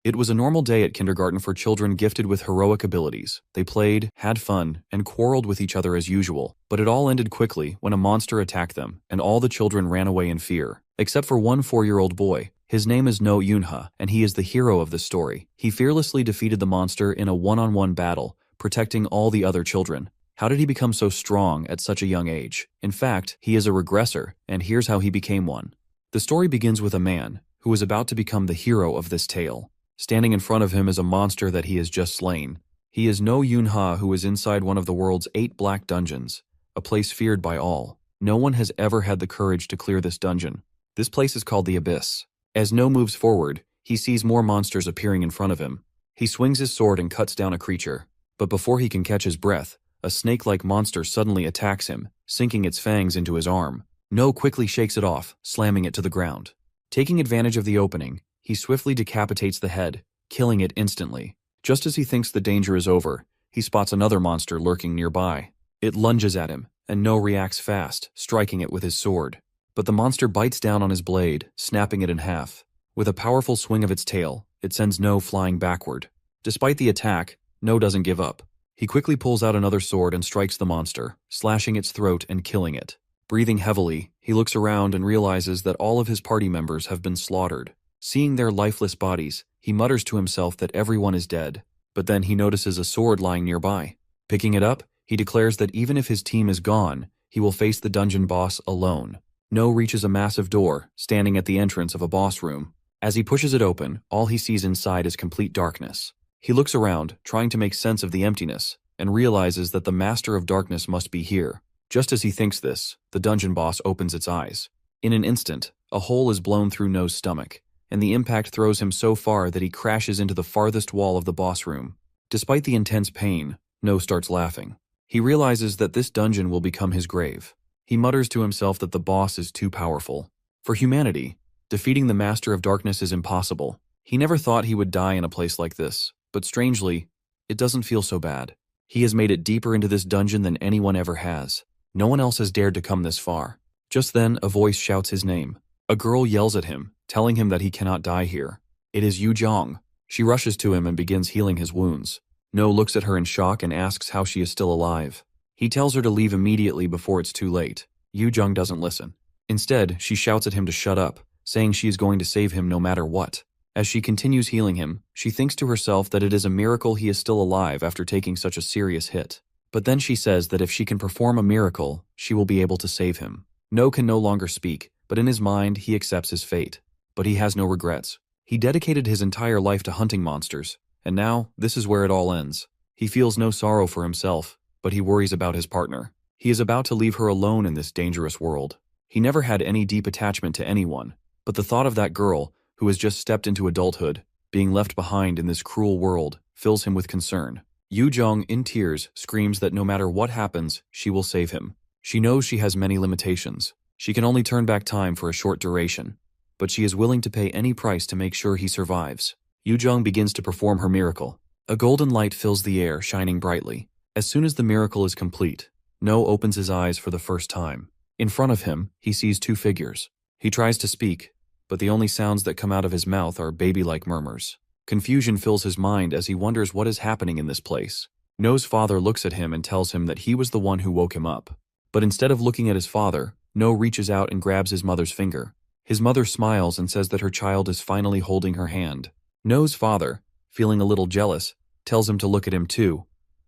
It was a normal day at kindergarten for children gifted with heroic abilities. They played, had fun, and quarreled with each other as usual, but it all ended quickly when a monster attacked them, and all the children ran away in fear. Except for one 4-year-old boy. His name is No Yunha, and he is the hero of the story. He fearlessly defeated the monster in a one-on-one battle, protecting all the other children. How did he become so strong at such a young age? In fact, he is a regressor, and here's how he became one. The story begins with a man who is about to become the hero of this tale. Standing in front of him is a monster that he has just slain. He is No Yunha, who is inside one of the world's 8 black dungeons, a place feared by all. No one has ever had the courage to clear this dungeon. This place is called the Abyss. As No moves forward, he sees more monsters appearing in front of him. He swings his sword and cuts down a creature. But before he can catch his breath, a snake-like monster suddenly attacks him, sinking its fangs into his arm. No quickly shakes it off, slamming it to the ground. Taking advantage of the opening, he swiftly decapitates the head, killing it instantly. Just as he thinks the danger is over, he spots another monster lurking nearby. It lunges at him, and No reacts fast, striking it with his sword. But the monster bites down on his blade, snapping it in half. With a powerful swing of its tail, it sends No flying backward. Despite the attack, No doesn't give up. He quickly pulls out another sword and strikes the monster, slashing its throat and killing it. Breathing heavily, he looks around and realizes that all of his party members have been slaughtered. Seeing their lifeless bodies, he mutters to himself that everyone is dead. But then he notices a sword lying nearby. Picking it up, he declares that even if his team is gone, he will face the dungeon boss alone. No reaches a massive door, standing at the entrance of a boss room. As he pushes it open, all he sees inside is complete darkness. He looks around, trying to make sense of the emptiness, and realizes that the Master of Darkness must be here. Just as he thinks this, the dungeon boss opens its eyes. In an instant, a hole is blown through No's stomach, and the impact throws him so far that he crashes into the farthest wall of the boss room. Despite the intense pain, No starts laughing. He realizes that this dungeon will become his grave. He mutters to himself that the boss is too powerful. For humanity, defeating the Master of Darkness is impossible. He never thought he would die in a place like this, but strangely, it doesn't feel so bad. He has made it deeper into this dungeon than anyone ever has. No one else has dared to come this far. Just then, a voice shouts his name. A girl yells at him, telling him that he cannot die here. It is Yu Zhong. She rushes to him and begins healing his wounds. No looks at her in shock and asks how she is still alive. He tells her to leave immediately before it's too late. Yu Zhong doesn't listen. Instead, she shouts at him to shut up, saying she is going to save him no matter what. As she continues healing him, she thinks to herself that it is a miracle he is still alive after taking such a serious hit. But then she says that if she can perform a miracle, she will be able to save him. No can no longer speak, but in his mind he accepts his fate. But he has no regrets. He dedicated his entire life to hunting monsters, and now this is where it all ends. He feels no sorrow for himself, but he worries about his partner. He is about to leave her alone in this dangerous world. He never had any deep attachment to anyone, but the thought of that girl, who has just stepped into adulthood, being left behind in this cruel world, fills him with concern. Yu Zhong, in tears, screams that no matter what happens, she will save him. She knows she has many limitations. She can only turn back time for a short duration, but she is willing to pay any price to make sure he survives. Yu Zhong begins to perform her miracle. A golden light fills the air, shining brightly. As soon as the miracle is complete, No opens his eyes for the first time. In front of him, he sees 2 figures. He tries to speak, but the only sounds that come out of his mouth are baby-like murmurs. Confusion fills his mind as he wonders what is happening in this place. No's father looks at him and tells him that he was the one who woke him up. But instead of looking at his father, No reaches out and grabs his mother's finger. His mother smiles and says that her child is finally holding her hand. No's father, feeling a little jealous, tells him to look at him too.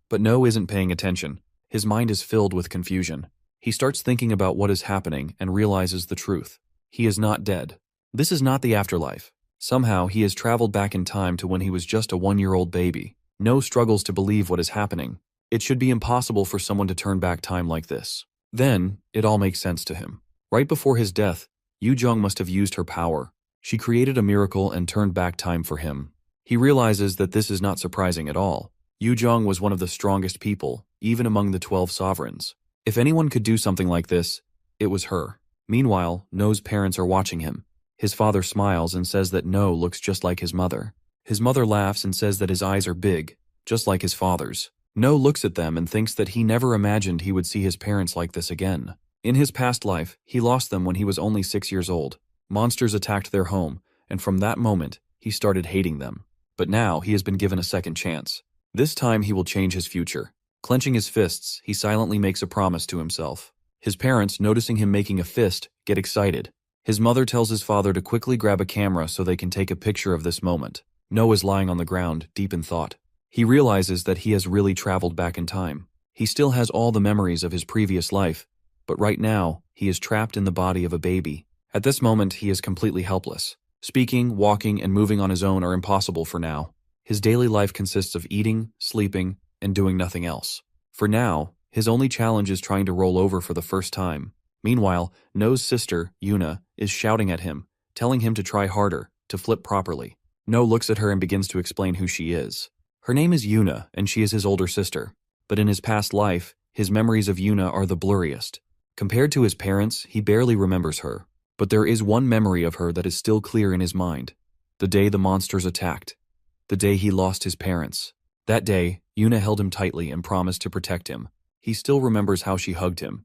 But No isn't paying attention. His mind is filled with confusion. He starts thinking about what is happening and realizes the truth. He is not dead. This is not the afterlife. Somehow, he has traveled back in time to when he was just a 1-year-old baby. No struggles to believe what is happening. It should be impossible for someone to turn back time like this. Then, it all makes sense to him. Right before his death, Yu Zhong must have used her power. She created a miracle and turned back time for him. He realizes that this is not surprising at all. Yu Zhong was one of the strongest people, even among the 12 sovereigns. If anyone could do something like this, it was her. Meanwhile, No's parents are watching him. His father smiles and says that No looks just like his mother. His mother laughs and says that his eyes are big, just like his father's. No looks at them and thinks that he never imagined he would see his parents like this again. In his past life, he lost them when he was only 6 years old. Monsters attacked their home, and from that moment, he started hating them. But now he has been given a second chance. This time he will change his future. Clenching his fists, he silently makes a promise to himself. His parents, noticing him making a fist, get excited. His mother tells his father to quickly grab a camera so they can take a picture of this moment. No is lying on the ground, deep in thought. He realizes that he has really traveled back in time. He still has all the memories of his previous life, but right now, he is trapped in the body of a baby. At this moment, he is completely helpless. Speaking, walking, and moving on his own are impossible for now. His daily life consists of eating, sleeping, and doing nothing else. For now, his only challenge is trying to roll over for the first time. Meanwhile, No's sister, Yuna, is shouting at him, telling him to try harder, to flip properly. No looks at her and begins to explain who she is. Her name is Yuna, and she is his older sister. But in his past life, his memories of Yuna are the blurriest. Compared to his parents, he barely remembers her. But there is one memory of her that is still clear in his mind. The day the monsters attacked. The day he lost his parents. That day, Yuna held him tightly and promised to protect him. He still remembers how she hugged him.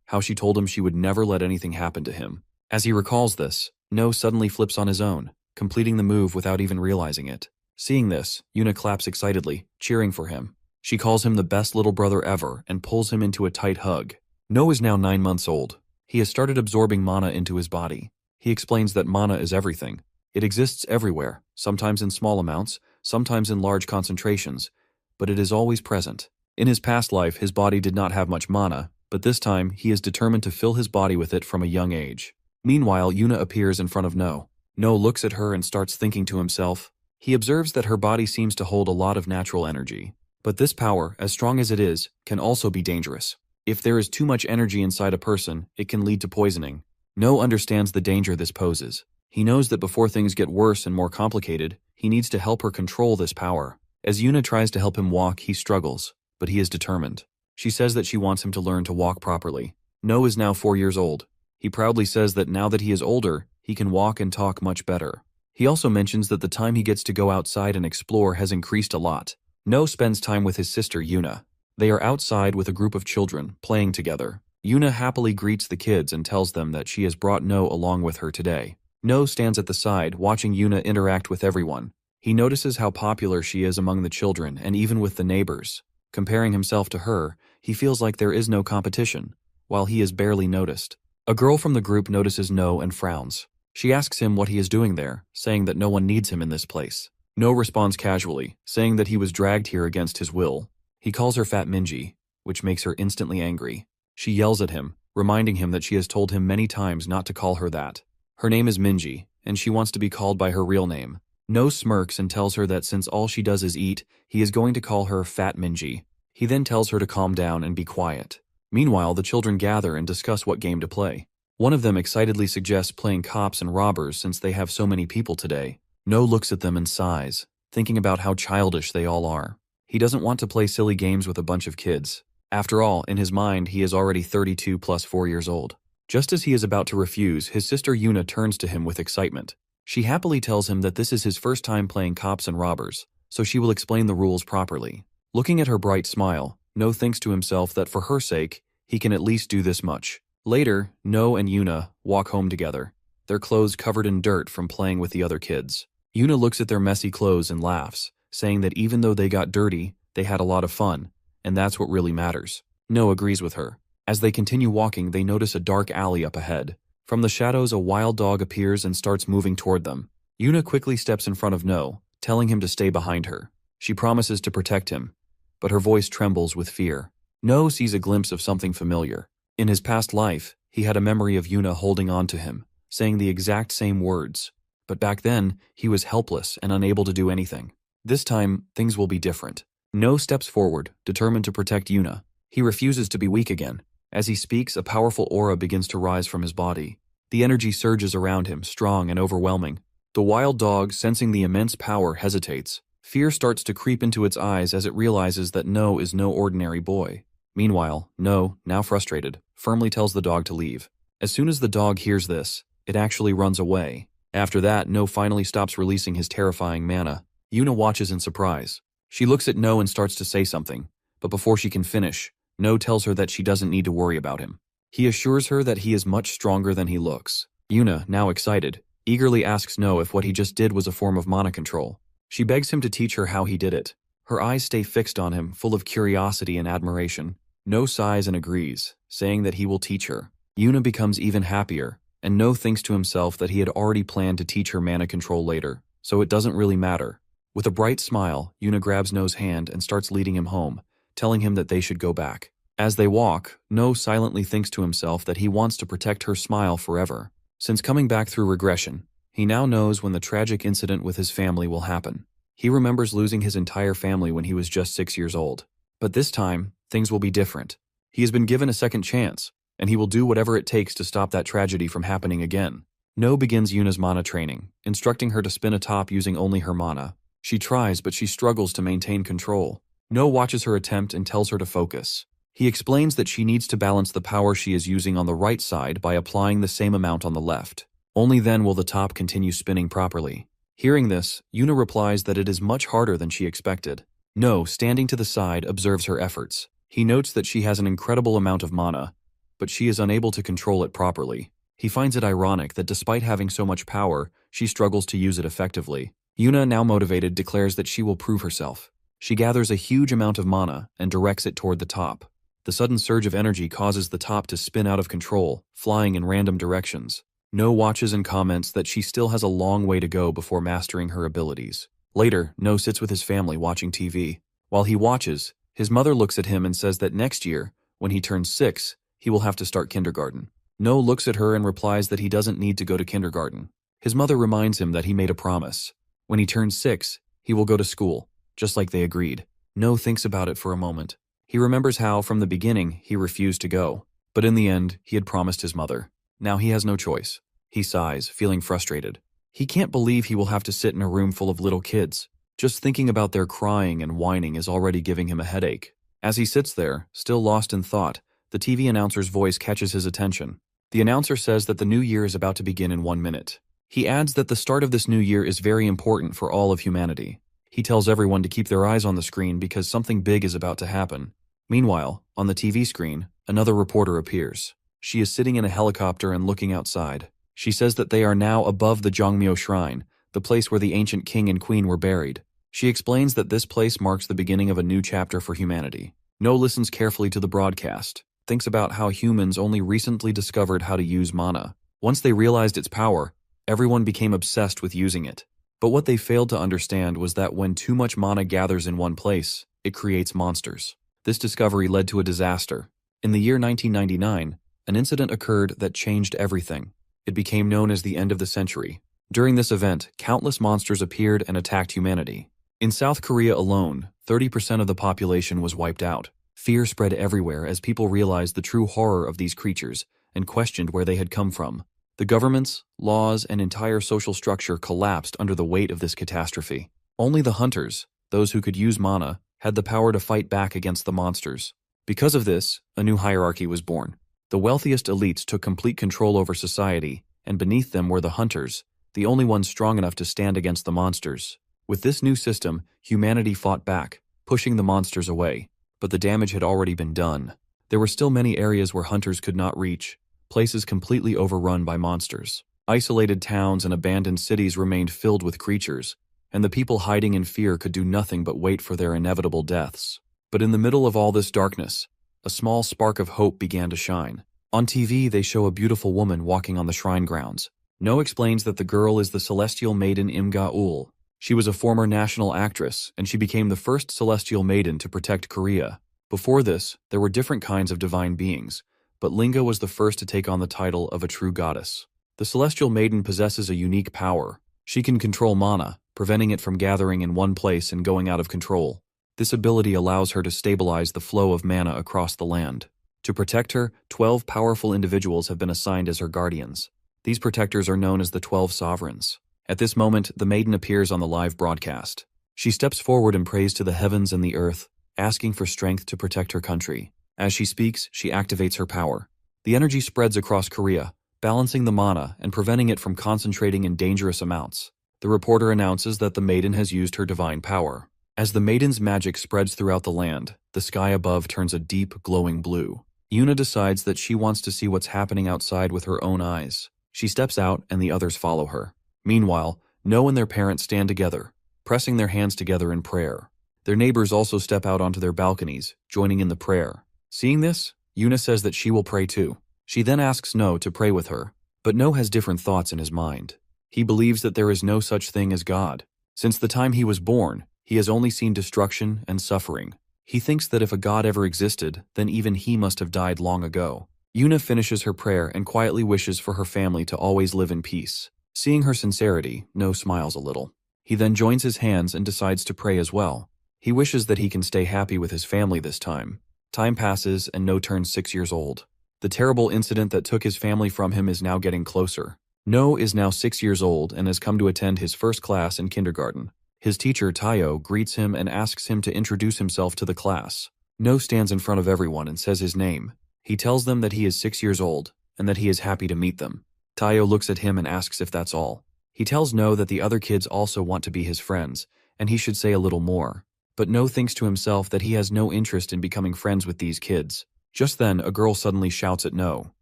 How she told him she would never let anything happen to him. As he recalls this, No suddenly flips on his own, completing the move without even realizing it. Seeing this, Yuna claps excitedly, cheering for him. She calls him the best little brother ever and pulls him into a tight hug. No is now 9 months old. He has started absorbing mana into his body. He explains that mana is everything. It exists everywhere, sometimes in small amounts, sometimes in large concentrations, but it is always present. In his past life, his body did not have much mana, but this time he is determined to fill his body with it from a young age. Meanwhile, Yuna appears in front of No. No looks at her and starts thinking to himself. He observes that her body seems to hold a lot of natural energy. But this power, as strong as it is, can also be dangerous. If there is too much energy inside a person, it can lead to poisoning. No understands the danger this poses. He knows that before things get worse and more complicated, he needs to help her control this power. As Yuna tries to help him walk, he struggles, but he is determined. She says that she wants him to learn to walk properly. No is now 4 years old. He proudly says that now that he is older, he can walk and talk much better. He also mentions that the time he gets to go outside and explore has increased a lot. No spends time with his sister Yuna. They are outside with a group of children, playing together. Yuna happily greets the kids and tells them that she has brought No along with her today. No stands at the side, watching Yuna interact with everyone. He notices how popular she is among the children and even with the neighbors. Comparing himself to her, he feels like there is no competition, while he is barely noticed. A girl from the group notices No and frowns. She asks him what he is doing there, saying that no one needs him in this place. No responds casually, saying that he was dragged here against his will. He calls her Fat Minji, which makes her instantly angry. She yells at him, reminding him that she has told him many times not to call her that. Her name is Minji, and she wants to be called by her real name. No smirks and tells her that since all she does is eat, he is going to call her Fat Minji. He then tells her to calm down and be quiet. Meanwhile, the children gather and discuss what game to play. One of them excitedly suggests playing cops and robbers since they have so many people today. No looks at them and sighs, thinking about how childish they all are. He doesn't want to play silly games with a bunch of kids. After all, in his mind, he is already 32 plus 4 years old. Just as he is about to refuse, his sister Yuna turns to him with excitement. She happily tells him that this is his first time playing cops and robbers, so she will explain the rules properly. Looking at her bright smile, No thinks to himself that for her sake, he can at least do this much. Later, No and Yuna walk home together, their clothes covered in dirt from playing with the other kids. Yuna looks at their messy clothes and laughs, saying that even though they got dirty, they had a lot of fun, and that's what really matters. No agrees with her. As they continue walking, they notice a dark alley up ahead. From the shadows, a wild dog appears and starts moving toward them. Yuna quickly steps in front of No, telling him to stay behind her. She promises to protect him, but her voice trembles with fear. No sees a glimpse of something familiar. In his past life, he had a memory of Yuna holding on to him, saying the exact same words. But back then, he was helpless and unable to do anything. This time, things will be different. No steps forward, determined to protect Yuna. He refuses to be weak again. As he speaks, a powerful aura begins to rise from his body. The energy surges around him, strong and overwhelming. The wild dog, sensing the immense power, hesitates. Fear starts to creep into its eyes as it realizes that No is no ordinary boy. Meanwhile, No, now frustrated, firmly tells the dog to leave. As soon as the dog hears this, it actually runs away. After that, No finally stops releasing his terrifying mana. Yuna watches in surprise. She looks at No and starts to say something, but before she can finish, No tells her that she doesn't need to worry about him. He assures her that he is much stronger than he looks. Yuna, now excited, eagerly asks No if what he just did was a form of mana control. She begs him to teach her how he did it. Her eyes stay fixed on him, full of curiosity and admiration. No sighs and agrees, saying that he will teach her. Yuna becomes even happier, and No thinks to himself that he had already planned to teach her mana control later, so it doesn't really matter. With a bright smile, Yuna grabs No's hand and starts leading him home, telling him that they should go back. As they walk, No silently thinks to himself that he wants to protect her smile forever. Since coming back through regression, he now knows when the tragic incident with his family will happen. He remembers losing his entire family when he was just 6 years old. But this time, things will be different. He has been given a second chance, and he will do whatever it takes to stop that tragedy from happening again. No begins Yuna's mana training, instructing her to spin a top using only her mana. She tries, but she struggles to maintain control. No watches her attempt and tells her to focus. He explains that she needs to balance the power she is using on the right side by applying the same amount on the left. Only then will the top continue spinning properly. Hearing this, Yuna replies that it is much harder than she expected. No, standing to the side, observes her efforts. He notes that she has an incredible amount of mana, but she is unable to control it properly. He finds it ironic that despite having so much power, she struggles to use it effectively. Yuna, now motivated, declares that she will prove herself. She gathers a huge amount of mana and directs it toward the top. The sudden surge of energy causes the top to spin out of control, flying in random directions. No watches and comments that she still has a long way to go before mastering her abilities. Later, No sits with his family watching TV. While he watches, his mother looks at him and says that next year, when he turns 6, he will have to start kindergarten. No looks at her and replies that he doesn't need to go to kindergarten. His mother reminds him that he made a promise. When he turns 6, he will go to school, just like they agreed. No thinks about it for a moment. He remembers how, from the beginning, he refused to go. But in the end, he had promised his mother. Now he has no choice. He sighs, feeling frustrated. He can't believe he will have to sit in a room full of little kids. Just thinking about their crying and whining is already giving him a headache. As he sits there, still lost in thought, the TV announcer's voice catches his attention. The announcer says that the new year is about to begin in 1 minute. He adds that the start of this new year is very important for all of humanity. He tells everyone to keep their eyes on the screen because something big is about to happen. Meanwhile, on the TV screen, another reporter appears. She is sitting in a helicopter and looking outside. She says that they are now above the Jongmyo Shrine, the place where the ancient king and queen were buried. She explains that this place marks the beginning of a new chapter for humanity. No listens carefully to the broadcast, thinks about how humans only recently discovered how to use mana. Once they realized its power, everyone became obsessed with using it. But what they failed to understand was that when too much mana gathers in one place, it creates monsters. This discovery led to a disaster. In the year 1999, an incident occurred that changed everything. It became known as the end of the century. During this event, countless monsters appeared and attacked humanity. In South Korea alone, 30% of the population was wiped out. Fear spread everywhere as people realized the true horror of these creatures and questioned where they had come from. The governments, laws, and entire social structure collapsed under the weight of this catastrophe. Only the hunters, those who could use mana, had the power to fight back against the monsters. Because of this, a new hierarchy was born. The wealthiest elites took complete control over society, and beneath them were the hunters, the only ones strong enough to stand against the monsters. With this new system, humanity fought back, pushing the monsters away, but the damage had already been done. There were still many areas where hunters could not reach, places completely overrun by monsters. Isolated towns and abandoned cities remained filled with creatures, and the people hiding in fear could do nothing but wait for their inevitable deaths. But in the middle of all this darkness, a small spark of hope began to shine. On TV, they show a beautiful woman walking on the shrine grounds. No explains that the girl is the celestial maiden Imga-ul. She was a former national actress, and she became the first celestial maiden to protect Korea. Before this, there were different kinds of divine beings, but Linga was the first to take on the title of a true goddess. The celestial maiden possesses a unique power. She can control mana, preventing it from gathering in one place and going out of control. This ability allows her to stabilize the flow of mana across the land. To protect her, 12 powerful individuals have been assigned as her guardians. These protectors are known as the 12 sovereigns. At this moment, the maiden appears on the live broadcast. She steps forward and prays to the heavens and the earth, asking for strength to protect her country. As she speaks, she activates her power. The energy spreads across Korea, balancing the mana and preventing it from concentrating in dangerous amounts. The reporter announces that the maiden has used her divine power. As the maiden's magic spreads throughout the land, the sky above turns a deep, glowing blue. Yuna decides that she wants to see what's happening outside with her own eyes. She steps out and the others follow her. Meanwhile, No and their parents stand together. pressing their hands together in prayer. Their neighbors also step out onto their balconies, joining in the prayer. Seeing this, Yuna says that she will pray too. She then asks No to pray with her, but No has different thoughts in his mind. He believes that there is no such thing as God. Since the time he was born, he has only seen destruction and suffering. He thinks that if a God ever existed, then even he must have died long ago. Yuna finishes her prayer and quietly wishes for her family to always live in peace. Seeing her sincerity, No smiles a little. He then joins his hands and decides to pray as well. He wishes that he can stay happy with his family this time. Time passes and No turns 6 years old. The terrible incident that took his family from him is now getting closer. No is now 6 years old and has come to attend his first class in kindergarten. His teacher, Tayo, greets him and asks him to introduce himself to the class. No stands in front of everyone and says his name. He tells them that he is 6 years old and that he is happy to meet them. Tayo looks at him and asks if that's all. He tells No that the other kids also want to be his friends, and he should say a little more. But No thinks to himself that he has no interest in becoming friends with these kids. Just then, a girl suddenly shouts at No.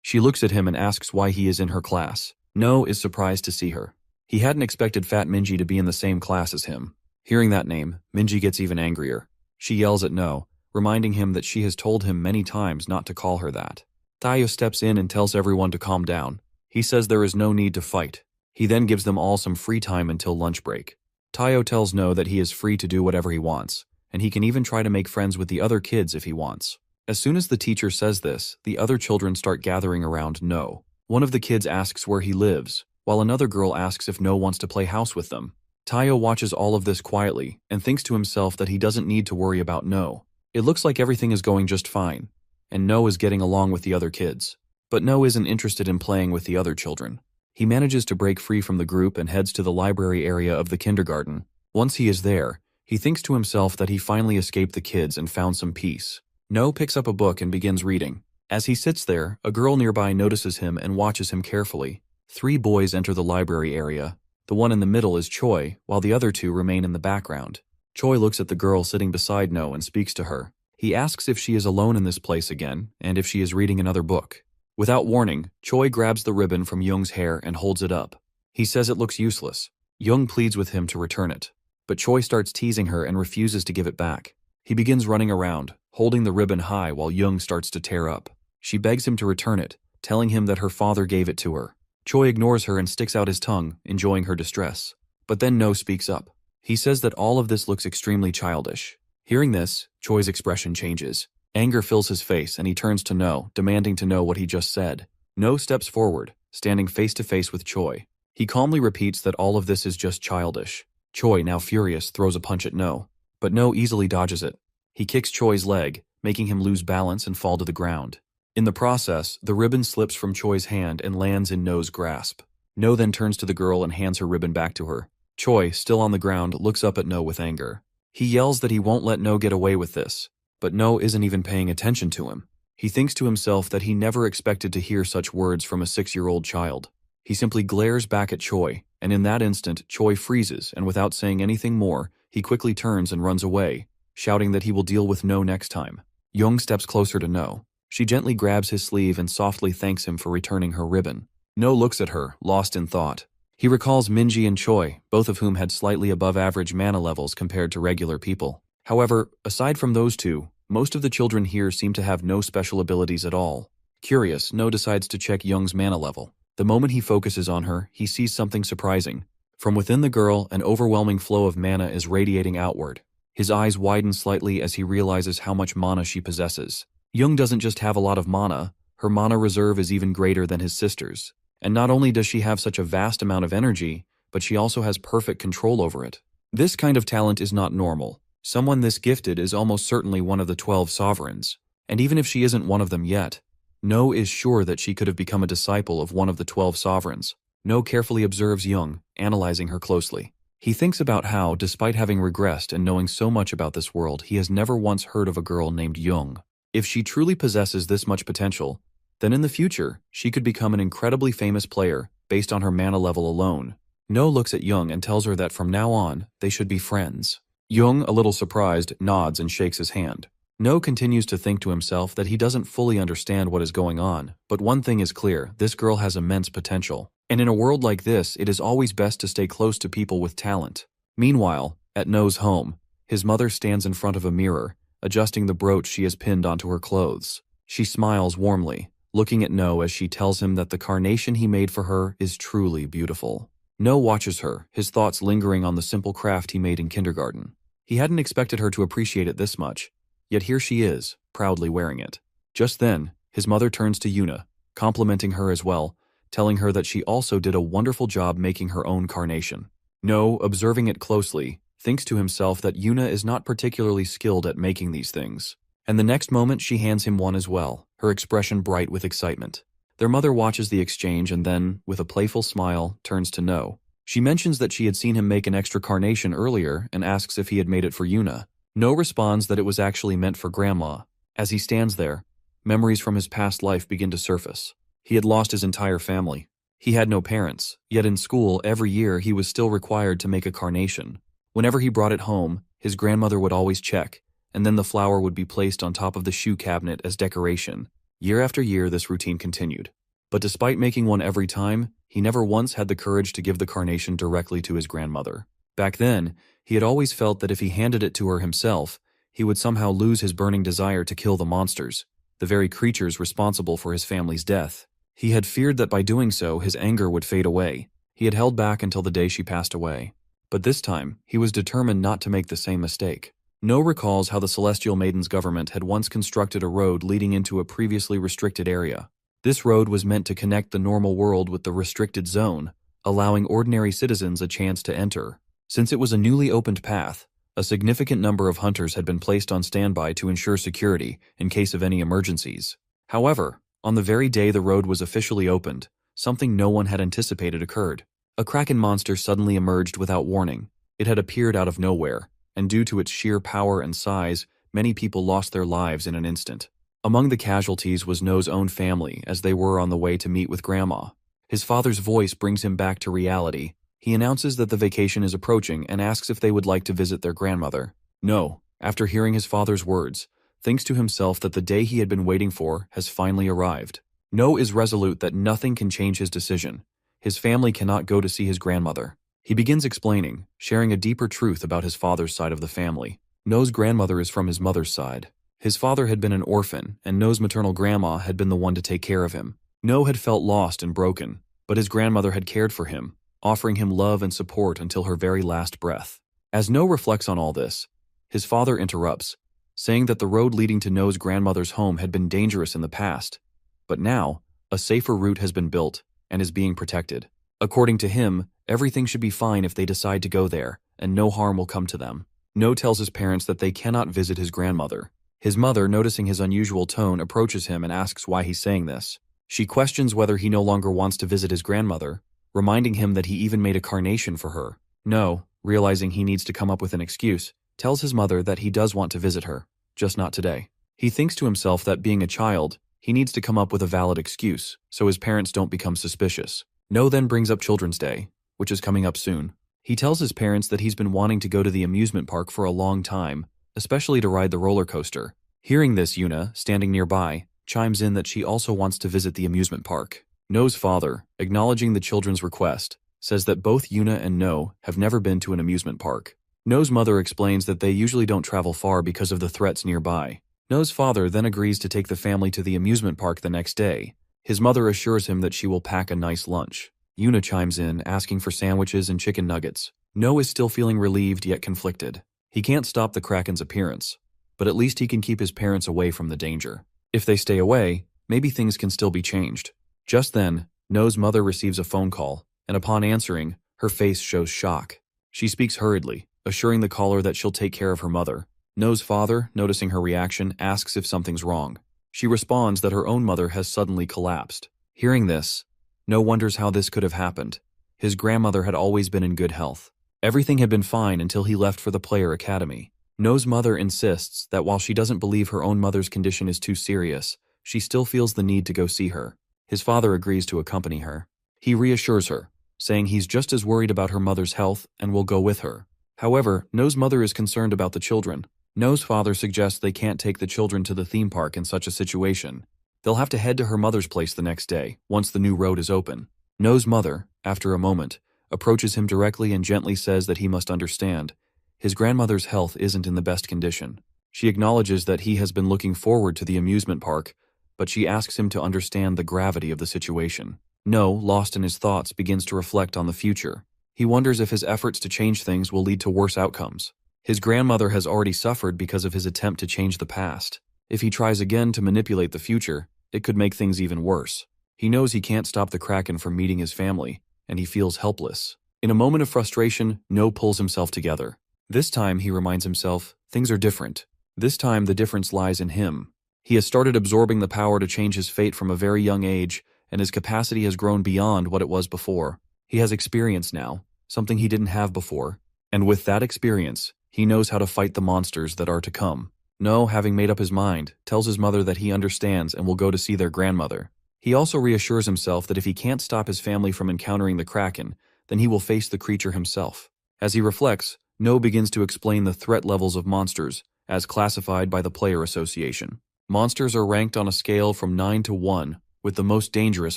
She looks at him and asks why he is in her class. No is surprised to see her. He hadn't expected Fat Minji to be in the same class as him. Hearing that name, Minji gets even angrier. She yells at No, reminding him that she has told him many times not to call her that. Tayo steps in and tells everyone to calm down. He says there is no need to fight. He then gives them all some free time until lunch break. Tayo tells No that he is free to do whatever he wants, and he can even try to make friends with the other kids if he wants. As soon as the teacher says this, the other children start gathering around No. One of the kids asks where he lives, while another girl asks if No wants to play house with them. Tayo watches all of this quietly and thinks to himself that he doesn't need to worry about No. It looks like everything is going just fine, and No is getting along with the other kids. But No isn't interested in playing with the other children. He manages to break free from the group and heads to the library area of the kindergarten. Once he is there, he thinks to himself that he finally escaped the kids and found some peace. No picks up a book and begins reading. As he sits there, a girl nearby notices him and watches him carefully. 3 boys enter the library area. The one in the middle is Choi, while the other 2 remain in the background. Choi looks at the girl sitting beside No and speaks to her. He asks if she is alone in this place again, and if she is reading another book. Without warning, Choi grabs the ribbon from Young's hair and holds it up. He says it looks useless. Young pleads with him to return it, but Choi starts teasing her and refuses to give it back. He begins running around, holding the ribbon high while Young starts to tear up. She begs him to return it, telling him that her father gave it to her. Choi ignores her and sticks out his tongue, enjoying her distress. But then No speaks up. He says that all of this looks extremely childish. Hearing this, Choi's expression changes. Anger fills his face and he turns to No, demanding to know what he just said. No steps forward, standing face to face with Choi. He calmly repeats that all of this is just childish. Choi, now furious, throws a punch at No, but No easily dodges it. He kicks Choi's leg, making him lose balance and fall to the ground. In the process, the ribbon slips from Choi's hand and lands in No's grasp. No then turns to the girl and hands her ribbon back to her. Choi, still on the ground, looks up at No with anger. He yells that he won't let No get away with this, but No isn't even paying attention to him. He thinks to himself that he never expected to hear such words from a 6-year-old child. He simply glares back at Choi, and in that instant, Choi freezes, and without saying anything more, he quickly turns and runs away, shouting that he will deal with No next time. Young steps closer to No. She gently grabs his sleeve and softly thanks him for returning her ribbon. No looks at her, lost in thought. He recalls Minji and Choi, both of whom had slightly above average mana levels compared to regular people. However, aside from those 2, most of the children here seem to have no special abilities at all. Curious, No decides to check Young's mana level. The moment he focuses on her, he sees something surprising. From within the girl, an overwhelming flow of mana is radiating outward. His eyes widen slightly as he realizes how much mana she possesses. Young doesn't just have a lot of mana, her mana reserve is even greater than his sister's. And not only does she have such a vast amount of energy, but she also has perfect control over it. This kind of talent is not normal. Someone this gifted is almost certainly one of the 12 sovereigns. And even if she isn't one of them yet, No is sure that she could have become a disciple of one of the 12 sovereigns. No carefully observes Young, analyzing her closely. He thinks about how, despite having regressed and knowing so much about this world, he has never once heard of a girl named Young. If she truly possesses this much potential, then in the future, she could become an incredibly famous player based on her mana level alone. No looks at Young and tells her that from now on, they should be friends. Young, a little surprised, nods and shakes his hand. No continues to think to himself that he doesn't fully understand what is going on, but one thing is clear, this girl has immense potential. And in a world like this, it is always best to stay close to people with talent. Meanwhile, At No's home, his mother stands in front of a mirror, adjusting the brooch she has pinned onto her clothes. She smiles warmly, looking at No as she tells him that the carnation he made for her is truly beautiful. No watches her, his thoughts lingering on the simple craft he made in kindergarten. He hadn't expected her to appreciate it this much, yet here she is, proudly wearing it. Just then, his mother turns to Yuna, complimenting her as well, telling her that she also did a wonderful job making her own carnation. No, observing it closely, thinks to himself that Yuna is not particularly skilled at making these things. And the next moment she hands him one as well, her expression bright with excitement. Their mother watches the exchange and then, with a playful smile, turns to No. She mentions that she had seen him make an extra carnation earlier and asks if he had made it for Yuna. No responds that it was actually meant for Grandma. As he stands there, memories from his past life begin to surface. He had lost his entire family. He had no parents, yet in school every year he was still required to make a carnation. Whenever he brought it home, his grandmother would always check, and then the flower would be placed on top of the shoe cabinet as decoration. Year after year this routine continued. But despite making one every time, he never once had the courage to give the carnation directly to his grandmother. Back then, he had always felt that if he handed it to her himself, he would somehow lose his burning desire to kill the monsters, the very creatures responsible for his family's death. He had feared that by doing so, his anger would fade away. He had held back until the day she passed away. But this time, he was determined not to make the same mistake. No recalls how the Celestial Maiden's government had once constructed a road leading into a previously restricted area. This road was meant to connect the normal world with the restricted zone, allowing ordinary citizens a chance to enter. Since it was a newly opened path, a significant number of hunters had been placed on standby to ensure security in case of any emergencies. However, on the very day the road was officially opened, something no one had anticipated occurred. A kraken monster suddenly emerged without warning. It had appeared out of nowhere, and due to its sheer power and size, many people lost their lives in an instant. Among the casualties was No's own family as they were on the way to meet with Grandma. His father's voice brings him back to reality. He announces that the vacation is approaching and asks if they would like to visit their grandmother. No, after hearing his father's words, thinks to himself that the day he had been waiting for has finally arrived. No is resolute that nothing can change his decision. His family cannot go to see his grandmother. He begins explaining, sharing a deeper truth about his father's side of the family. No's grandmother is from his mother's side. His father had been an orphan, and No's maternal grandma had been the one to take care of him. No had felt lost and broken, but his grandmother had cared for him, offering him love and support until her very last breath. As No reflects on all this, his father interrupts, saying that the road leading to No's grandmother's home had been dangerous in the past, but now, a safer route has been built and is being protected. According to him, everything should be fine if they decide to go there, and no harm will come to them. No tells his parents that they cannot visit his grandmother. His mother, noticing his unusual tone, approaches him and asks why he's saying this. She questions whether he no longer wants to visit his grandmother, reminding him that he even made a carnation for her. No, realizing he needs to come up with an excuse, tells his mother that he does want to visit her, just not today. He thinks to himself that being a child, he needs to come up with a valid excuse, so his parents don't become suspicious. No then brings up Children's Day, which is coming up soon. He tells his parents that he's been wanting to go to the amusement park for a long time, especially to ride the roller coaster. Hearing this, Yuna, standing nearby, chimes in that she also wants to visit the amusement park. No's father, acknowledging the children's request, says that both Yuna and No have never been to an amusement park. No's mother explains that they usually don't travel far because of the threats nearby. No's father then agrees to take the family to the amusement park the next day. His mother assures him that she will pack a nice lunch. Yuna chimes in, asking for sandwiches and chicken nuggets. No is still feeling relieved yet conflicted. He can't stop the Kraken's appearance, but at least he can keep his parents away from the danger. If they stay away, maybe things can still be changed. Just then, No's mother receives a phone call, and upon answering, her face shows shock. She speaks hurriedly, assuring the caller that she'll take care of her mother. No's father, noticing her reaction, asks if something's wrong. She responds that her own mother has suddenly collapsed. Hearing this, No wonders how this could have happened. His grandmother had always been in good health. Everything had been fine until he left for the player academy. No's mother insists that while she doesn't believe her own mother's condition is too serious, she still feels the need to go see her. His father agrees to accompany her. He reassures her, saying he's just as worried about her mother's health and will go with her. However, No's mother is concerned about the children. No's father suggests they can't take the children to the theme park in such a situation. They'll have to head to her mother's place the next day, once the new road is open. No's mother, after a moment, approaches him directly and gently says that he must understand. His grandmother's health isn't in the best condition. She acknowledges that he has been looking forward to the amusement park, but she asks him to understand the gravity of the situation. No, lost in his thoughts, begins to reflect on the future. He wonders if his efforts to change things will lead to worse outcomes. His grandmother has already suffered because of his attempt to change the past. If he tries again to manipulate the future, it could make things even worse. He knows he can't stop the Kraken from meeting his family, and he feels helpless. In a moment of frustration, No pulls himself together. This time, he reminds himself, things are different. This time, the difference lies in him. He has started absorbing the power to change his fate from a very young age, and his capacity has grown beyond what it was before. He has experience now, something he didn't have before, and with that experience, he knows how to fight the monsters that are to come. No, having made up his mind, tells his mother that he understands and will go to see their grandmother. He also reassures himself that if he can't stop his family from encountering the Kraken, then he will face the creature himself. As he reflects, No begins to explain the threat levels of monsters, as classified by the Player Association. Monsters are ranked on a scale from 9 to 1, with the most dangerous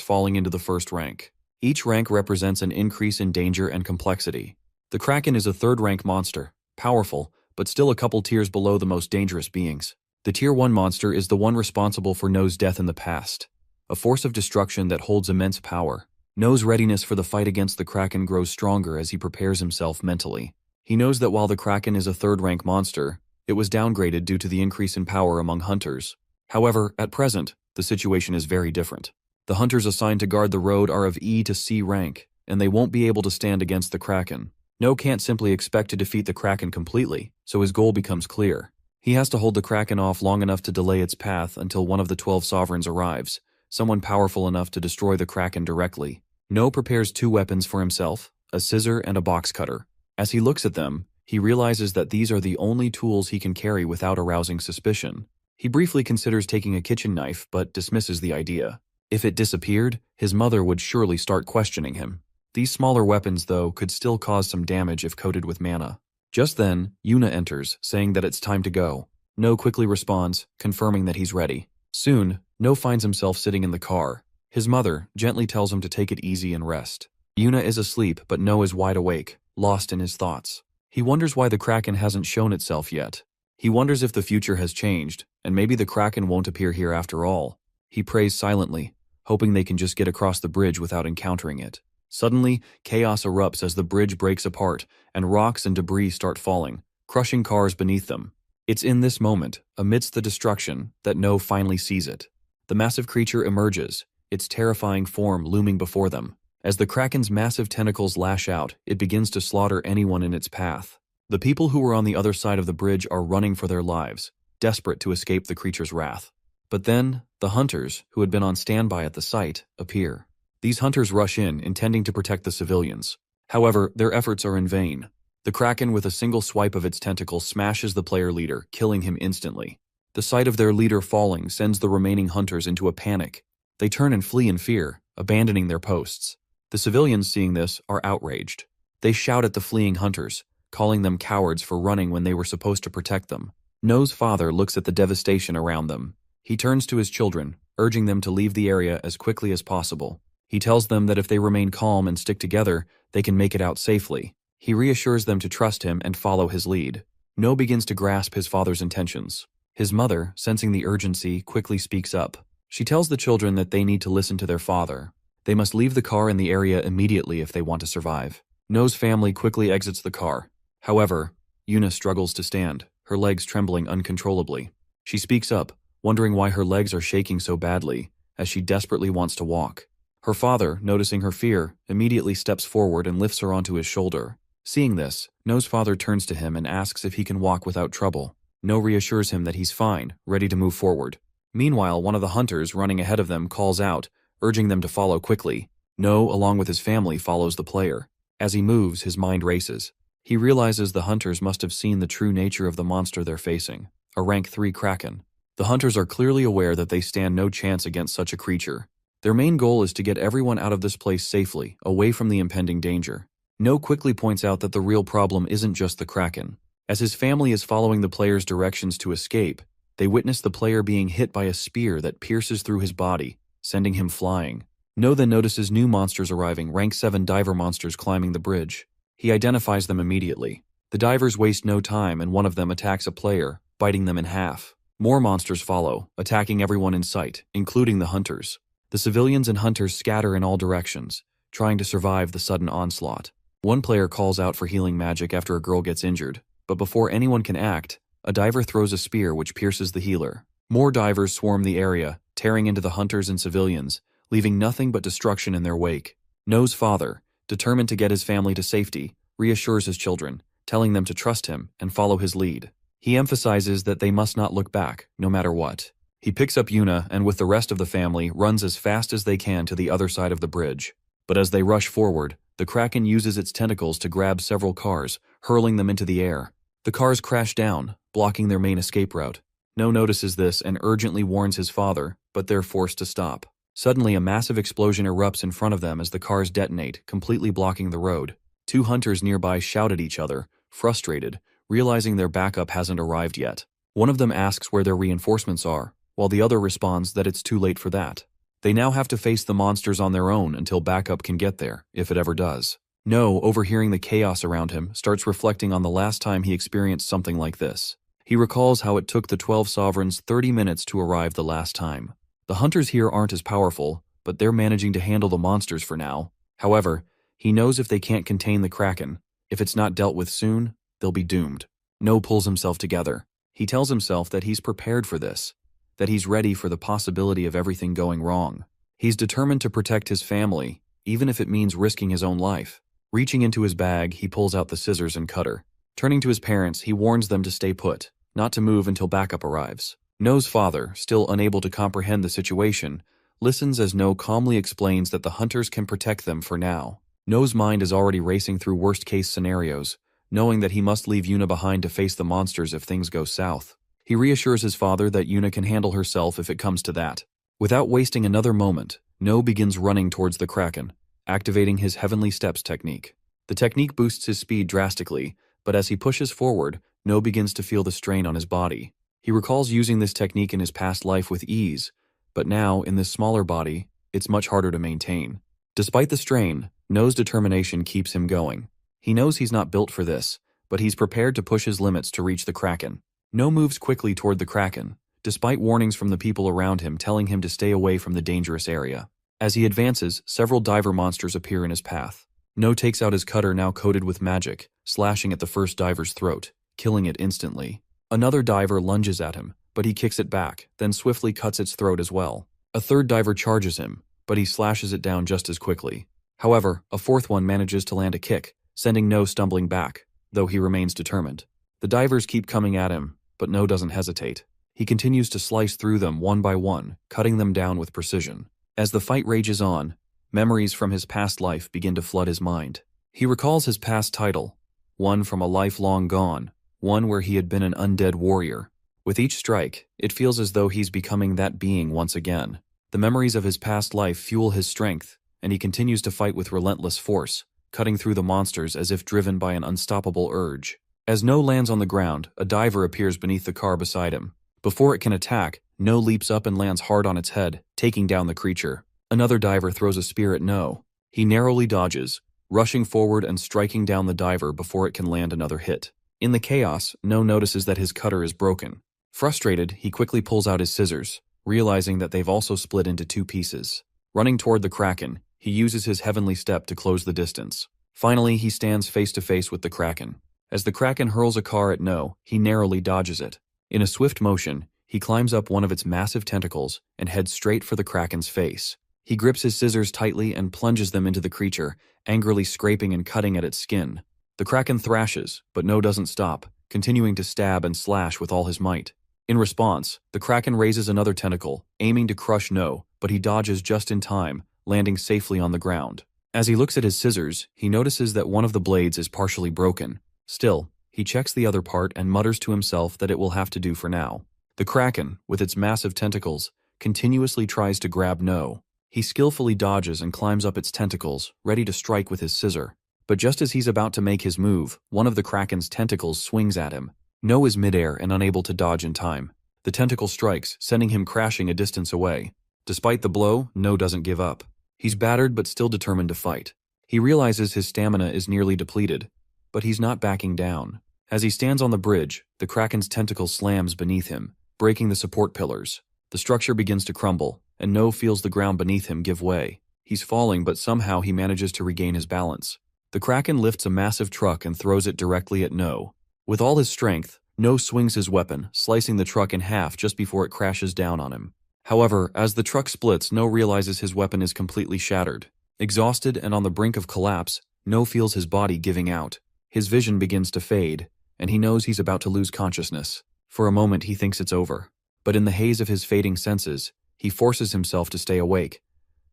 falling into the first rank. Each rank represents an increase in danger and complexity. The Kraken is a third-rank monster, powerful, but still a couple tiers below the most dangerous beings. The Tier 1 monster is the one responsible for No's death in the past, a force of destruction that holds immense power. No's readiness for the fight against the Kraken grows stronger as he prepares himself mentally. He knows that while the Kraken is a third-rank monster, it was downgraded due to the increase in power among hunters. However, at present, the situation is very different. The hunters assigned to guard the road are of E to C rank, and they won't be able to stand against the Kraken. No can't simply expect to defeat the Kraken completely, so his goal becomes clear. He has to hold the Kraken off long enough to delay its path until one of the 12 sovereigns arrives, someone powerful enough to destroy the Kraken directly. No prepares 2 weapons for himself, a scissor and a box cutter. As he looks at them, he realizes that these are the only tools he can carry without arousing suspicion. He briefly considers taking a kitchen knife, but dismisses the idea. If it disappeared, his mother would surely start questioning him. These smaller weapons, though, could still cause some damage if coated with mana. Just then, Yuna enters, saying that it's time to go. No quickly responds, confirming that he's ready. Soon, No finds himself sitting in the car. His mother gently tells him to take it easy and rest. Yuna is asleep, but No is wide awake, lost in his thoughts. He wonders why the Kraken hasn't shown itself yet. He wonders if the future has changed, and maybe the Kraken won't appear here after all. He prays silently, hoping they can just get across the bridge without encountering it. Suddenly, chaos erupts as the bridge breaks apart, and rocks and debris start falling, crushing cars beneath them. It's in this moment, amidst the destruction, that No finally sees it. The massive creature emerges, its terrifying form looming before them. As the Kraken's massive tentacles lash out, it begins to slaughter anyone in its path. The people who were on the other side of the bridge are running for their lives, desperate to escape the creature's wrath. But then, the hunters, who had been on standby at the site, appear. These hunters rush in, intending to protect the civilians. However, their efforts are in vain. The Kraken, with a single swipe of its tentacle, smashes the player leader, killing him instantly. The sight of their leader falling sends the remaining hunters into a panic. They turn and flee in fear, abandoning their posts. The civilians, seeing this, are outraged. They shout at the fleeing hunters, calling them cowards for running when they were supposed to protect them. No's father looks at the devastation around them. He turns to his children, urging them to leave the area as quickly as possible. He tells them that if they remain calm and stick together, they can make it out safely. He reassures them to trust him and follow his lead. No begins to grasp his father's intentions. His mother, sensing the urgency, quickly speaks up. She tells the children that they need to listen to their father. They must leave the car in the area immediately if they want to survive. No's family quickly exits the car. However, Yuna struggles to stand, her legs trembling uncontrollably. She speaks up, wondering why her legs are shaking so badly, as she desperately wants to walk. Her father, noticing her fear, immediately steps forward and lifts her onto his shoulder. Seeing this, No's father turns to him and asks if he can walk without trouble. No reassures him that he's fine, ready to move forward. Meanwhile, one of the hunters running ahead of them calls out, urging them to follow quickly. No, along with his family, follows the player. As he moves, his mind races. He realizes the hunters must have seen the true nature of the monster they're facing, a rank 3 Kraken. The hunters are clearly aware that they stand no chance against such a creature. Their main goal is to get everyone out of this place safely, away from the impending danger. No quickly points out that the real problem isn't just the Kraken. As his family is following the player's directions to escape, they witness the player being hit by a spear that pierces through his body, sending him flying. No then notices new monsters arriving, rank 7 diver monsters climbing the bridge. He identifies them immediately. The divers waste no time and one of them attacks a player, biting them in half. More monsters follow, attacking everyone in sight, including the hunters. The civilians and hunters scatter in all directions, trying to survive the sudden onslaught. One player calls out for healing magic after a girl gets injured, but before anyone can act, a diver throws a spear which pierces the healer. More divers swarm the area, tearing into the hunters and civilians, leaving nothing but destruction in their wake. No's father, determined to get his family to safety, reassures his children, telling them to trust him and follow his lead. He emphasizes that they must not look back, no matter what. He picks up Yuna and with the rest of the family runs as fast as they can to the other side of the bridge. But as they rush forward, the Kraken uses its tentacles to grab several cars, hurling them into the air. The cars crash down, blocking their main escape route. No notices this and urgently warns his father, but they're forced to stop. Suddenly, a massive explosion erupts in front of them as the cars detonate, completely blocking the road. Two hunters nearby shout at each other, frustrated, realizing their backup hasn't arrived yet. One of them asks where their reinforcements are, while the other responds that it's too late for that. They now have to face the monsters on their own until backup can get there, if it ever does. No, overhearing the chaos around him, starts reflecting on the last time he experienced something like this. He recalls how it took the 12 sovereigns 30 minutes to arrive the last time. The hunters here aren't as powerful, but they're managing to handle the monsters for now. However, he knows if they can't contain the Kraken, if it's not dealt with soon, they'll be doomed. No pulls himself together. He tells himself that he's prepared for this, that he's ready for the possibility of everything going wrong. He's determined to protect his family, even if it means risking his own life. Reaching into his bag, he pulls out the scissors and cutter. Turning to his parents, he warns them to stay put, not to move until backup arrives. No's father, still unable to comprehend the situation, listens as No calmly explains that the hunters can protect them for now. No's mind is already racing through worst-case scenarios, knowing that he must leave Yuna behind to face the monsters if things go south. He reassures his father that Yuna can handle herself if it comes to that. Without wasting another moment, No begins running towards the Kraken, activating his Heavenly Steps technique. The technique boosts his speed drastically, but as he pushes forward, No begins to feel the strain on his body. He recalls using this technique in his past life with ease, but now, in this smaller body, it's much harder to maintain. Despite the strain, No's determination keeps him going. He knows he's not built for this, but he's prepared to push his limits to reach the Kraken. No moves quickly toward the Kraken, despite warnings from the people around him telling him to stay away from the dangerous area. As he advances, several diver monsters appear in his path. No takes out his cutter now coated with magic, slashing at the first diver's throat, killing it instantly. Another diver lunges at him, but he kicks it back, then swiftly cuts its throat as well. A third diver charges him, but he slashes it down just as quickly. However, a fourth one manages to land a kick, sending No stumbling back, though he remains determined. The divers keep coming at him, but No doesn't hesitate. He continues to slice through them one by one, cutting them down with precision. As the fight rages on, memories from his past life begin to flood his mind. He recalls his past title, one from a life long gone, one where he had been an undead warrior. With each strike, it feels as though he's becoming that being once again. The memories of his past life fuel his strength, and he continues to fight with relentless force, cutting through the monsters as if driven by an unstoppable urge. As No lands on the ground, a diver appears beneath the car beside him. Before it can attack, No leaps up and lands hard on its head, taking down the creature. Another diver throws a spear at No. He narrowly dodges, rushing forward and striking down the diver before it can land another hit. In the chaos, No notices that his cutter is broken. Frustrated, he quickly pulls out his scissors, realizing that they've also split into two pieces. Running toward the Kraken, he uses his Heavenly Step to close the distance. Finally, he stands face to face with the Kraken. As the Kraken hurls a car at No, he narrowly dodges it. In a swift motion, he climbs up one of its massive tentacles and heads straight for the Kraken's face. He grips his scissors tightly and plunges them into the creature, angrily scraping and cutting at its skin. The Kraken thrashes, but No doesn't stop, continuing to stab and slash with all his might. In response, the Kraken raises another tentacle, aiming to crush No, but he dodges just in time, landing safely on the ground. As he looks at his scissors, he notices that one of the blades is partially broken. Still, he checks the other part and mutters to himself that it will have to do for now. The Kraken, with its massive tentacles, continuously tries to grab No. He skillfully dodges and climbs up its tentacles, ready to strike with his scissor. But just as he's about to make his move, one of the Kraken's tentacles swings at him. No is midair and unable to dodge in time. The tentacle strikes, sending him crashing a distance away. Despite the blow, No doesn't give up. He's battered but still determined to fight. He realizes his stamina is nearly depleted, but he's not backing down. As he stands on the bridge, the Kraken's tentacle slams beneath him, breaking the support pillars. The structure begins to crumble, and No feels the ground beneath him give way. He's falling, but somehow he manages to regain his balance. The Kraken lifts a massive truck and throws it directly at No. With all his strength, No swings his weapon, slicing the truck in half just before it crashes down on him. However, as the truck splits, No realizes his weapon is completely shattered. Exhausted and on the brink of collapse, No feels his body giving out. His vision begins to fade, and he knows he's about to lose consciousness. For a moment he thinks it's over. But in the haze of his fading senses, he forces himself to stay awake,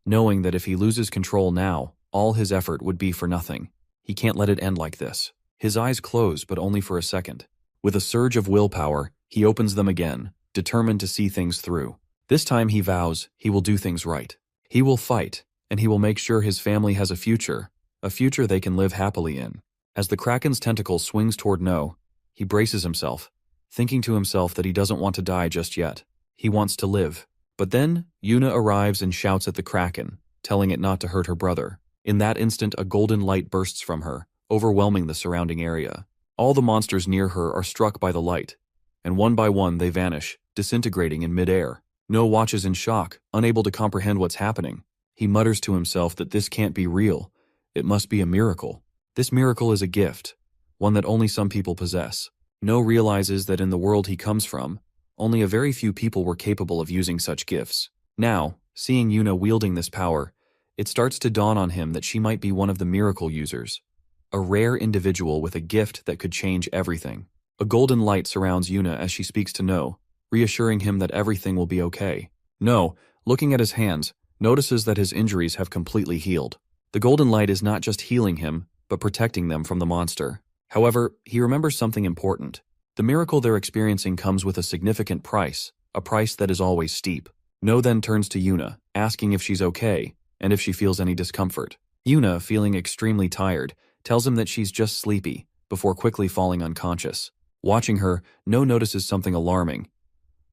knowing that if he loses control now, all his effort would be for nothing. He can't let it end like this. His eyes close, but only for a second. With a surge of willpower, he opens them again, determined to see things through. This time he vows he will do things right. He will fight, and he will make sure his family has a future they can live happily in. As the Kraken's tentacle swings toward No, he braces himself, thinking to himself that he doesn't want to die just yet. He wants to live. But then, Yuna arrives and shouts at the Kraken, telling it not to hurt her brother. In that instant, a golden light bursts from her, overwhelming the surrounding area. All the monsters near her are struck by the light, and one by one they vanish, disintegrating in midair. No watches in shock, unable to comprehend what's happening. He mutters to himself that this can't be real. It must be a miracle. This miracle is a gift, one that only some people possess. No realizes that in the world he comes from, only a very few people were capable of using such gifts. Now, seeing Yuna wielding this power, it starts to dawn on him that she might be one of the miracle users. A rare individual with a gift that could change everything. A golden light surrounds Yuna as she speaks to No, reassuring him that everything will be okay. No, looking at his hands, notices that his injuries have completely healed. The golden light is not just healing him, but protecting them from the monster. However, he remembers something important. The miracle they're experiencing comes with a significant price, a price that is always steep. No then turns to Yuna, asking if she's okay, and if she feels any discomfort. Yuna, feeling extremely tired, tells him that she's just sleepy, before quickly falling unconscious. Watching her, No notices something alarming.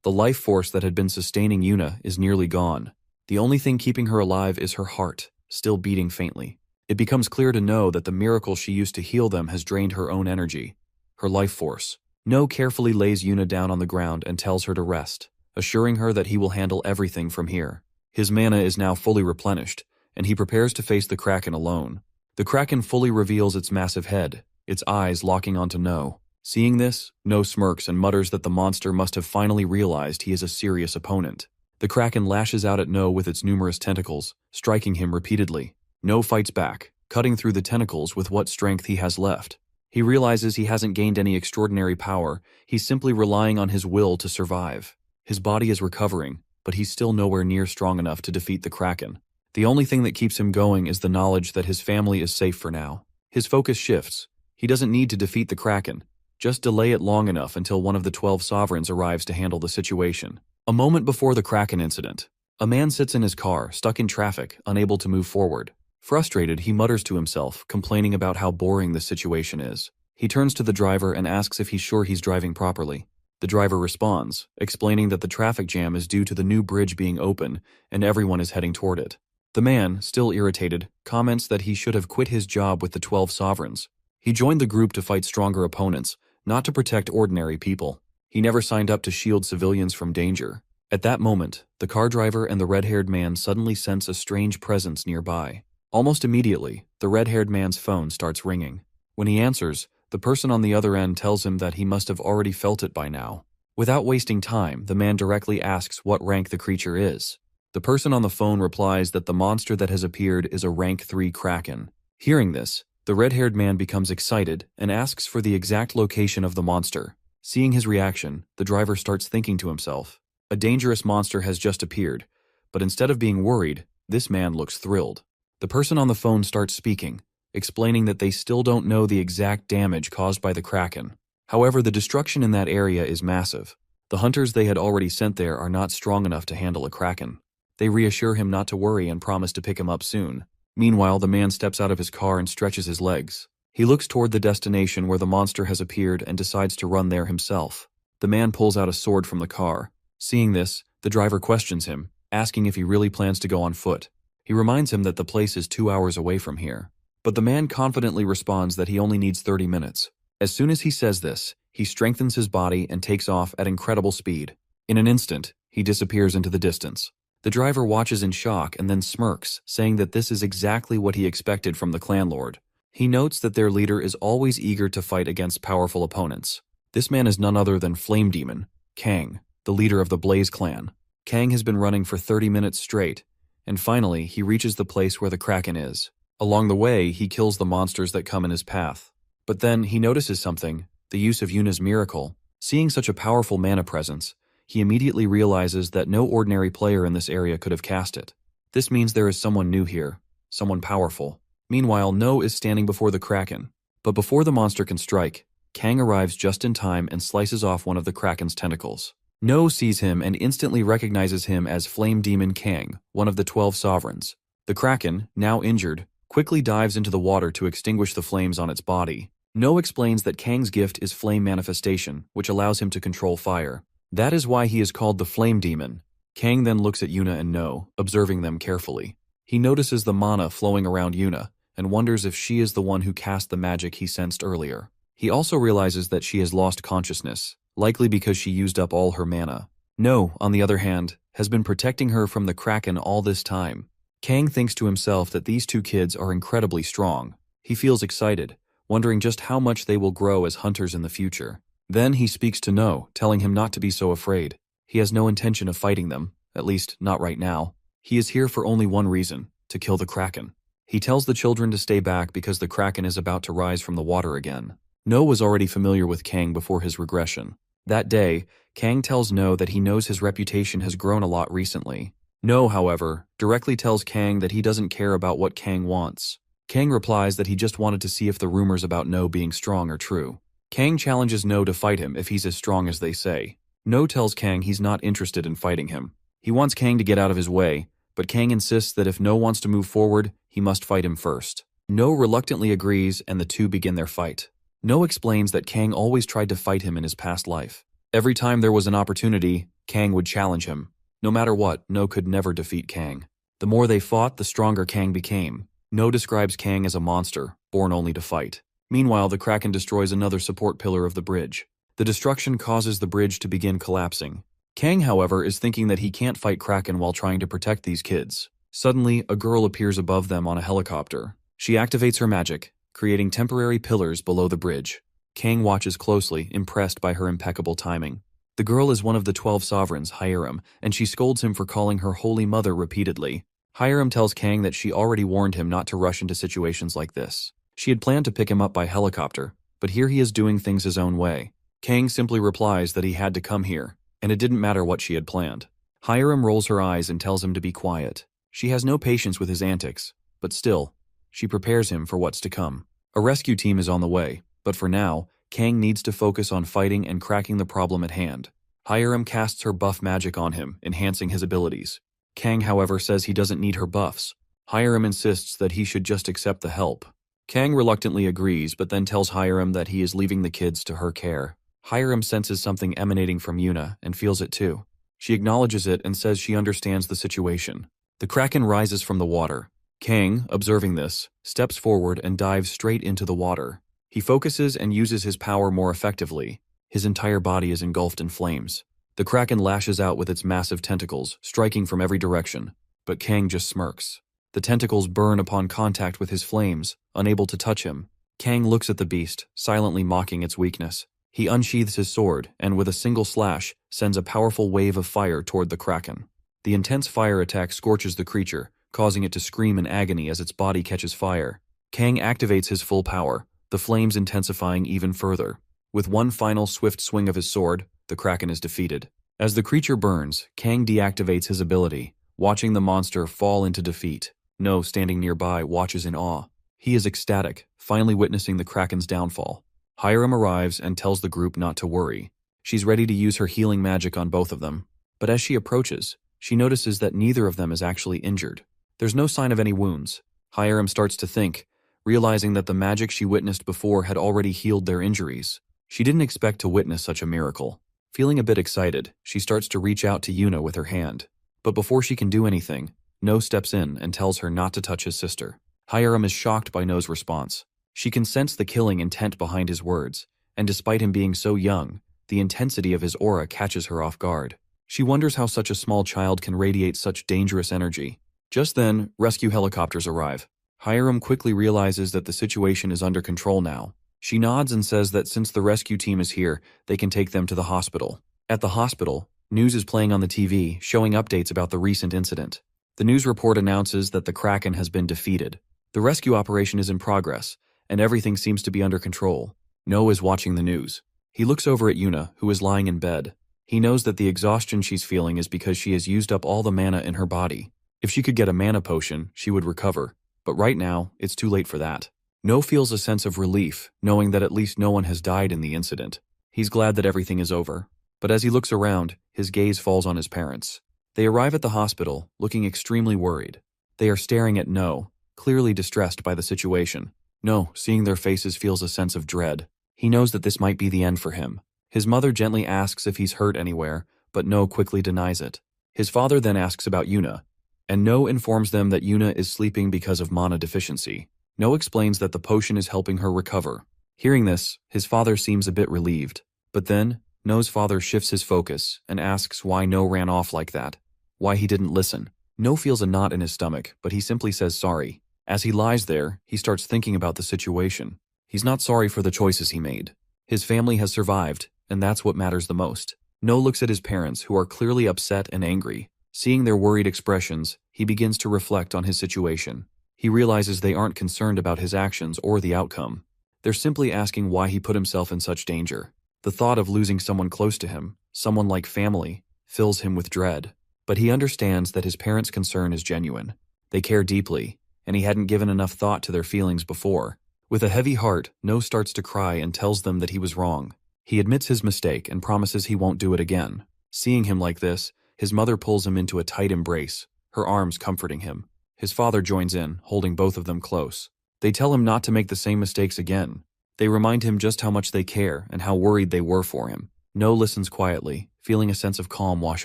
The life force that had been sustaining Yuna is nearly gone. The only thing keeping her alive is her heart, still beating faintly. It becomes clear to No that the miracle she used to heal them has drained her own energy, her life force. No carefully lays Yuna down on the ground and tells her to rest, assuring her that he will handle everything from here. His mana is now fully replenished, and he prepares to face the Kraken alone. The Kraken fully reveals its massive head, its eyes locking onto No. Seeing this, No smirks and mutters that the monster must have finally realized he is a serious opponent. The Kraken lashes out at No with its numerous tentacles, striking him repeatedly. No fights back, cutting through the tentacles with what strength he has left. He realizes he hasn't gained any extraordinary power, he's simply relying on his will to survive. His body is recovering, but he's still nowhere near strong enough to defeat the Kraken. The only thing that keeps him going is the knowledge that his family is safe for now. His focus shifts. He doesn't need to defeat the Kraken. Just delay it long enough until one of the 12 sovereigns arrives to handle the situation. A moment before the Kraken incident, a man sits in his car, stuck in traffic, unable to move forward. Frustrated, he mutters to himself, complaining about how boring the situation is. He turns to the driver and asks if he's sure he's driving properly. The driver responds, explaining that the traffic jam is due to the new bridge being open and everyone is heading toward it. The man, still irritated, comments that he should have quit his job with the 12 sovereigns. He joined the group to fight stronger opponents, not to protect ordinary people. He never signed up to shield civilians from danger. At that moment, the car driver and the red-haired man suddenly sense a strange presence nearby. Almost immediately, the red-haired man's phone starts ringing. When he answers, the person on the other end tells him that he must have already felt it by now. Without wasting time, the man directly asks what rank the creature is. The person on the phone replies that the monster that has appeared is a rank 3 Kraken. Hearing this, the red-haired man becomes excited and asks for the exact location of the monster. Seeing his reaction, the driver starts thinking to himself, a dangerous monster has just appeared, but instead of being worried, this man looks thrilled. The person on the phone starts speaking, explaining that they still don't know the exact damage caused by the Kraken. However, the destruction in that area is massive. The hunters they had already sent there are not strong enough to handle a Kraken. They reassure him not to worry and promise to pick him up soon. Meanwhile, the man steps out of his car and stretches his legs. He looks toward the destination where the monster has appeared and decides to run there himself. The man pulls out a sword from the car. Seeing this, the driver questions him, asking if he really plans to go on foot. He reminds him that the place is 2 hours away from here. But the man confidently responds that he only needs 30 minutes. As soon as he says this, he strengthens his body and takes off at incredible speed. In an instant, he disappears into the distance. The driver watches in shock and then smirks, saying that this is exactly what he expected from the clan lord. He notes that their leader is always eager to fight against powerful opponents. This man is none other than Flame Demon, Kang, the leader of the Blaze clan. Kang has been running for 30 minutes straight, and finally he reaches the place where the Kraken is. Along the way, he kills the monsters that come in his path. But then he notices something, the use of Yuna's miracle. Seeing such a powerful mana presence, he immediately realizes that no ordinary player in this area could have cast it. This means there is someone new here, someone powerful. Meanwhile, No is standing before the Kraken. But before the monster can strike, Kang arrives just in time and slices off one of the Kraken's tentacles. No sees him and instantly recognizes him as Flame Demon Kang, one of the 12 sovereigns. The Kraken, now injured, quickly dives into the water to extinguish the flames on its body. No explains that Kang's gift is flame manifestation, which allows him to control fire. That is why he is called the Flame Demon. Kang then looks at Yuna and No, observing them carefully. He notices the mana flowing around Yuna, and wonders if she is the one who cast the magic he sensed earlier. He also realizes that she has lost consciousness, likely because she used up all her mana. No, on the other hand, has been protecting her from the Kraken all this time. Kang thinks to himself that these two kids are incredibly strong. He feels excited, wondering just how much they will grow as hunters in the future. Then he speaks to No, telling him not to be so afraid. He has no intention of fighting them, at least not right now. He is here for only one reason, to kill the Kraken. He tells the children to stay back because the Kraken is about to rise from the water again. No was already familiar with Kang before his regression. That day, Kang tells No that he knows his reputation has grown a lot recently. No, however, directly tells Kang that he doesn't care about what Kang wants. Kang replies that he just wanted to see if the rumors about No being strong are true. Kang challenges No to fight him if he's as strong as they say. No tells Kang he's not interested in fighting him. He wants Kang to get out of his way, but Kang insists that if No wants to move forward, he must fight him first. No reluctantly agrees and the two begin their fight. No explains that Kang always tried to fight him in his past life. Every time there was an opportunity, Kang would challenge him. No matter what, No could never defeat Kang. The more they fought, the stronger Kang became. No describes Kang as a monster, born only to fight. Meanwhile, the Kraken destroys another support pillar of the bridge. The destruction causes the bridge to begin collapsing. Kang, however, is thinking that he can't fight Kraken while trying to protect these kids. Suddenly, a girl appears above them on a helicopter. She activates her magic, creating temporary pillars below the bridge. Kang watches closely, impressed by her impeccable timing. The girl is one of the 12 sovereigns, Hiram, and she scolds him for calling her Holy Mother repeatedly. Hiram tells Kang that she already warned him not to rush into situations like this. She had planned to pick him up by helicopter, but here he is doing things his own way. Kang simply replies that he had to come here, and it didn't matter what she had planned. Hiram rolls her eyes and tells him to be quiet. She has no patience with his antics, but still, she prepares him for what's to come. A rescue team is on the way, but for now, Kang needs to focus on fighting and cracking the problem at hand. Hiram casts her buff magic on him, enhancing his abilities. Kang, however, says he doesn't need her buffs. Hiram insists that he should just accept the help. Kang reluctantly agrees, but then tells Hiram that he is leaving the kids to her care. Hiram senses something emanating from Yuna and feels it too. She acknowledges it and says she understands the situation. The Kraken rises from the water. Kang, observing this, steps forward and dives straight into the water. He focuses and uses his power more effectively. His entire body is engulfed in flames. The Kraken lashes out with its massive tentacles, striking from every direction, but Kang just smirks. The tentacles burn upon contact with his flames, unable to touch him. Kang looks at the beast, silently mocking its weakness. He unsheathes his sword, and with a single slash, sends a powerful wave of fire toward the Kraken. The intense fire attack scorches the creature, causing it to scream in agony as its body catches fire. Kang activates his full power, the flames intensifying even further. With one final swift swing of his sword, the Kraken is defeated. As the creature burns, Kang deactivates his ability, watching the monster fall into defeat. No, standing nearby, watches in awe. He is ecstatic, finally witnessing the Kraken's downfall. Hiram arrives and tells the group not to worry. She's ready to use her healing magic on both of them. But as she approaches, she notices that neither of them is actually injured. There's no sign of any wounds. Hiram starts to think, realizing that the magic she witnessed before had already healed their injuries. She didn't expect to witness such a miracle. Feeling a bit excited, she starts to reach out to Yuna with her hand. But before she can do anything, No steps in and tells her not to touch his sister. Hiram is shocked by No's response. She can sense the killing intent behind his words, and despite him being so young, the intensity of his aura catches her off guard. She wonders how such a small child can radiate such dangerous energy. Just then, rescue helicopters arrive. Hiram quickly realizes that the situation is under control now. She nods and says that since the rescue team is here, they can take them to the hospital. At the hospital, news is playing on the TV, showing updates about the recent incident. The news report announces that the Kraken has been defeated. The rescue operation is in progress, and everything seems to be under control. No is watching the news. He looks over at Yuna, who is lying in bed. He knows that the exhaustion she's feeling is because she has used up all the mana in her body. If she could get a mana potion, she would recover. But right now, it's too late for that. No feels a sense of relief, knowing that at least no one has died in the incident. He's glad that everything is over. But as he looks around, his gaze falls on his parents. They arrive at the hospital, looking extremely worried. They are staring at No, clearly distressed by the situation. No, seeing their faces, feels a sense of dread. He knows that this might be the end for him. His mother gently asks if he's hurt anywhere, but No quickly denies it. His father then asks about Yuna, and No informs them that Yuna is sleeping because of mana deficiency. No explains that the potion is helping her recover. Hearing this, his father seems a bit relieved. But then, No's father shifts his focus and asks why No ran off like that, why he didn't listen. No feels a knot in his stomach, but he simply says sorry. As he lies there, he starts thinking about the situation. He's not sorry for the choices he made. His family has survived, and that's what matters the most. No looks at his parents, who are clearly upset and angry. Seeing their worried expressions, he begins to reflect on his situation. He realizes they aren't concerned about his actions or the outcome. They're simply asking why he put himself in such danger. The thought of losing someone close to him, someone like family, fills him with dread. But he understands that his parents' concern is genuine. They care deeply, and he hadn't given enough thought to their feelings before. With a heavy heart, No starts to cry and tells them that he was wrong. He admits his mistake and promises he won't do it again. Seeing him like this, his mother pulls him into a tight embrace, her arms comforting him. His father joins in, holding both of them close. They tell him not to make the same mistakes again. They remind him just how much they care and how worried they were for him. No listens quietly, feeling a sense of calm wash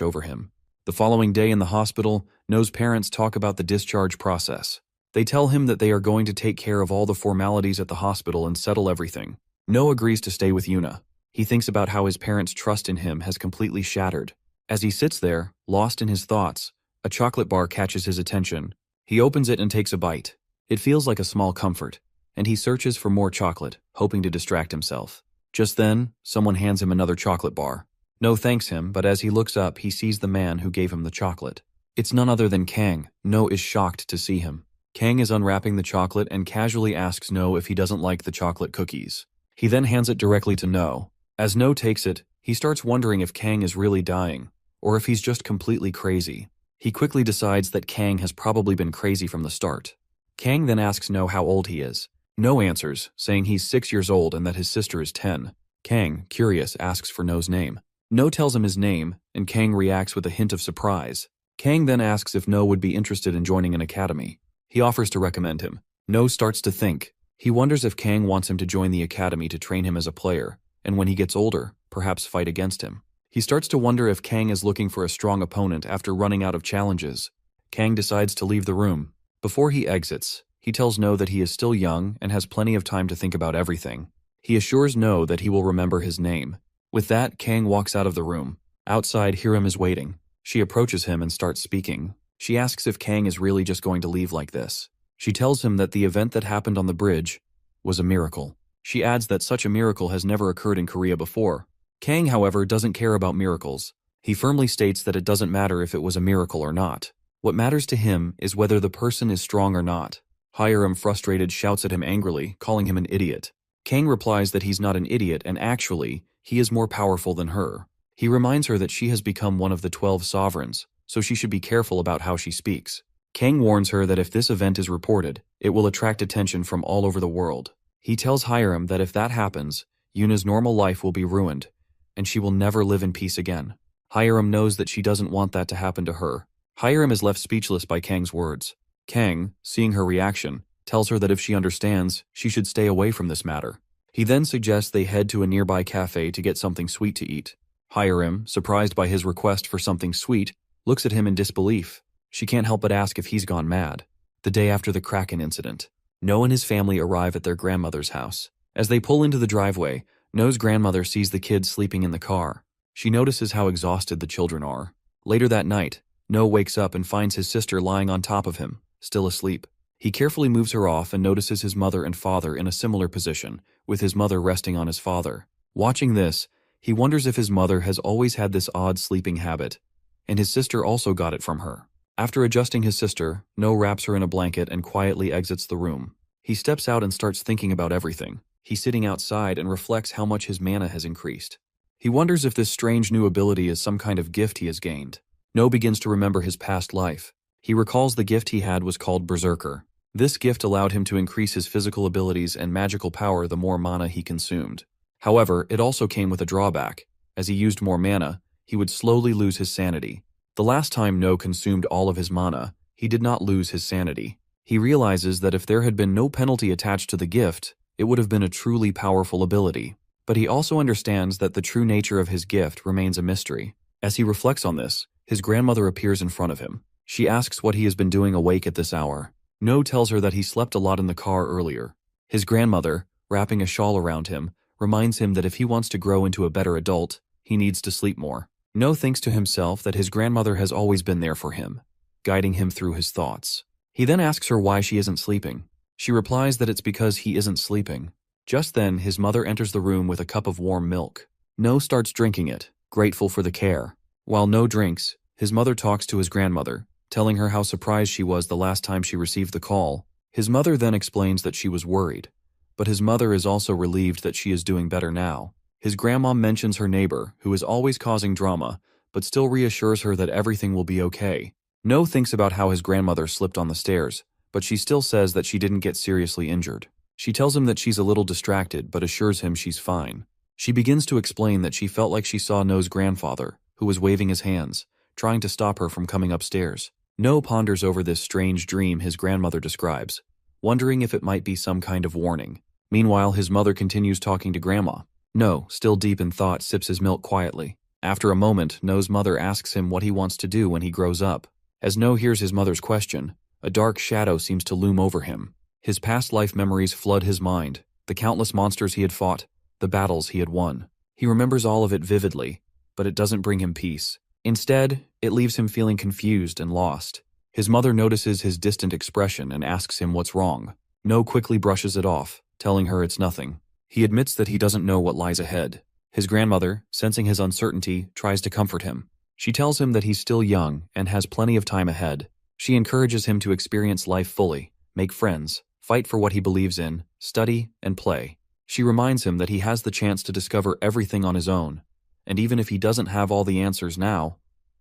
over him. The following day in the hospital, No's parents talk about the discharge process. They tell him that they are going to take care of all the formalities at the hospital and settle everything. No agrees to stay with Yuna. He thinks about how his parents' trust in him has completely shattered. As he sits there, lost in his thoughts, a chocolate bar catches his attention. He opens it and takes a bite. It feels like a small comfort, and he searches for more chocolate, hoping to distract himself. Just then, someone hands him another chocolate bar. No thanks him, but as he looks up, he sees the man who gave him the chocolate. It's none other than Kang. No is shocked to see him. Kang is unwrapping the chocolate and casually asks No if he doesn't like the chocolate cookies. He then hands it directly to No. As No takes it, he starts wondering if Kang is really dying, or if he's just completely crazy. He quickly decides that Kang has probably been crazy from the start. Kang then asks No how old he is. No answers, saying he's 6 years old and that his sister is 10. Kang, curious, asks for No's name. No tells him his name, and Kang reacts with a hint of surprise. Kang then asks if No would be interested in joining an academy. He offers to recommend him. No starts to think. He wonders if Kang wants him to join the academy to train him as a player, and when he gets older, perhaps fight against him. He starts to wonder if Kang is looking for a strong opponent after running out of challenges. Kang decides to leave the room. Before he exits, he tells No that he is still young and has plenty of time to think about everything. He assures No that he will remember his name. With that, Kang walks out of the room. Outside, Hiram is waiting. She approaches him and starts speaking. She asks if Kang is really just going to leave like this. She tells him that the event that happened on the bridge was a miracle. She adds that such a miracle has never occurred in Korea before. Kang, however, doesn't care about miracles. He firmly states that it doesn't matter if it was a miracle or not. What matters to him is whether the person is strong or not. Hiram, frustrated, shouts at him angrily, calling him an idiot. Kang replies that he's not an idiot and actually, he is more powerful than her. He reminds her that she has become one of the 12 sovereigns, so she should be careful about how she speaks. Kang warns her that if this event is reported, it will attract attention from all over the world. He tells Hiram that if that happens, Yuna's normal life will be ruined, and she will never live in peace again. Hiram knows that she doesn't want that to happen to her. Hiram is left speechless by Kang's words. Kang, seeing her reaction, tells her that if she understands, she should stay away from this matter. He then suggests they head to a nearby cafe to get something sweet to eat. Hiram, surprised by his request for something sweet, looks at him in disbelief. She can't help but ask if he's gone mad. The day after the Kraken incident, No and his family arrive at their grandmother's house. As they pull into the driveway, No's grandmother sees the kids sleeping in the car. She notices how exhausted the children are. Later that night, No wakes up and finds his sister lying on top of him, still asleep. He carefully moves her off and notices his mother and father in a similar position, with his mother resting on his father. Watching this, he wonders if his mother has always had this odd sleeping habit, and his sister also got it from her. After adjusting his sister, No wraps her in a blanket and quietly exits the room. He steps out and starts thinking about everything. He's sitting outside and reflects how much his mana has increased. He wonders if this strange new ability is some kind of gift he has gained. No begins to remember his past life. He recalls the gift he had was called Berserker. This gift allowed him to increase his physical abilities and magical power the more mana he consumed. However, it also came with a drawback. As he used more mana, he would slowly lose his sanity. The last time No consumed all of his mana, he did not lose his sanity. He realizes that if there had been no penalty attached to the gift, it would have been a truly powerful ability. But he also understands that the true nature of his gift remains a mystery. As he reflects on this, his grandmother appears in front of him. She asks what he has been doing awake at this hour. No tells her that he slept a lot in the car earlier. His grandmother, wrapping a shawl around him, reminds him that if he wants to grow into a better adult, he needs to sleep more. No thinks to himself that his grandmother has always been there for him, guiding him through his thoughts. He then asks her why she isn't sleeping. She replies that it's because he isn't sleeping. Just then, his mother enters the room with a cup of warm milk. No starts drinking it, grateful for the care. While No drinks, his mother talks to his grandmother, telling her how surprised she was the last time she received the call. His mother then explains that she was worried, but his mother is also relieved that she is doing better now. His grandma mentions her neighbor, who is always causing drama, but still reassures her that everything will be okay. No thinks about how his grandmother slipped on the stairs, but she still says that she didn't get seriously injured. She tells him that she's a little distracted, but assures him she's fine. She begins to explain that she felt like she saw No's grandfather, who was waving his hands, trying to stop her from coming upstairs. No ponders over this strange dream his grandmother describes, wondering if it might be some kind of warning. Meanwhile, his mother continues talking to Grandma. No, still deep in thought, sips his milk quietly. After a moment, No's mother asks him what he wants to do when he grows up. As No hears his mother's question, a dark shadow seems to loom over him. His past life memories flood his mind, the countless monsters he had fought, the battles he had won. He remembers all of it vividly, but it doesn't bring him peace. Instead, it leaves him feeling confused and lost. His mother notices his distant expression and asks him what's wrong. No quickly brushes it off, telling her it's nothing. He admits that he doesn't know what lies ahead. His grandmother, sensing his uncertainty, tries to comfort him. She tells him that he's still young and has plenty of time ahead. She encourages him to experience life fully, make friends, fight for what he believes in, study, and play. She reminds him that he has the chance to discover everything on his own. And even if he doesn't have all the answers now,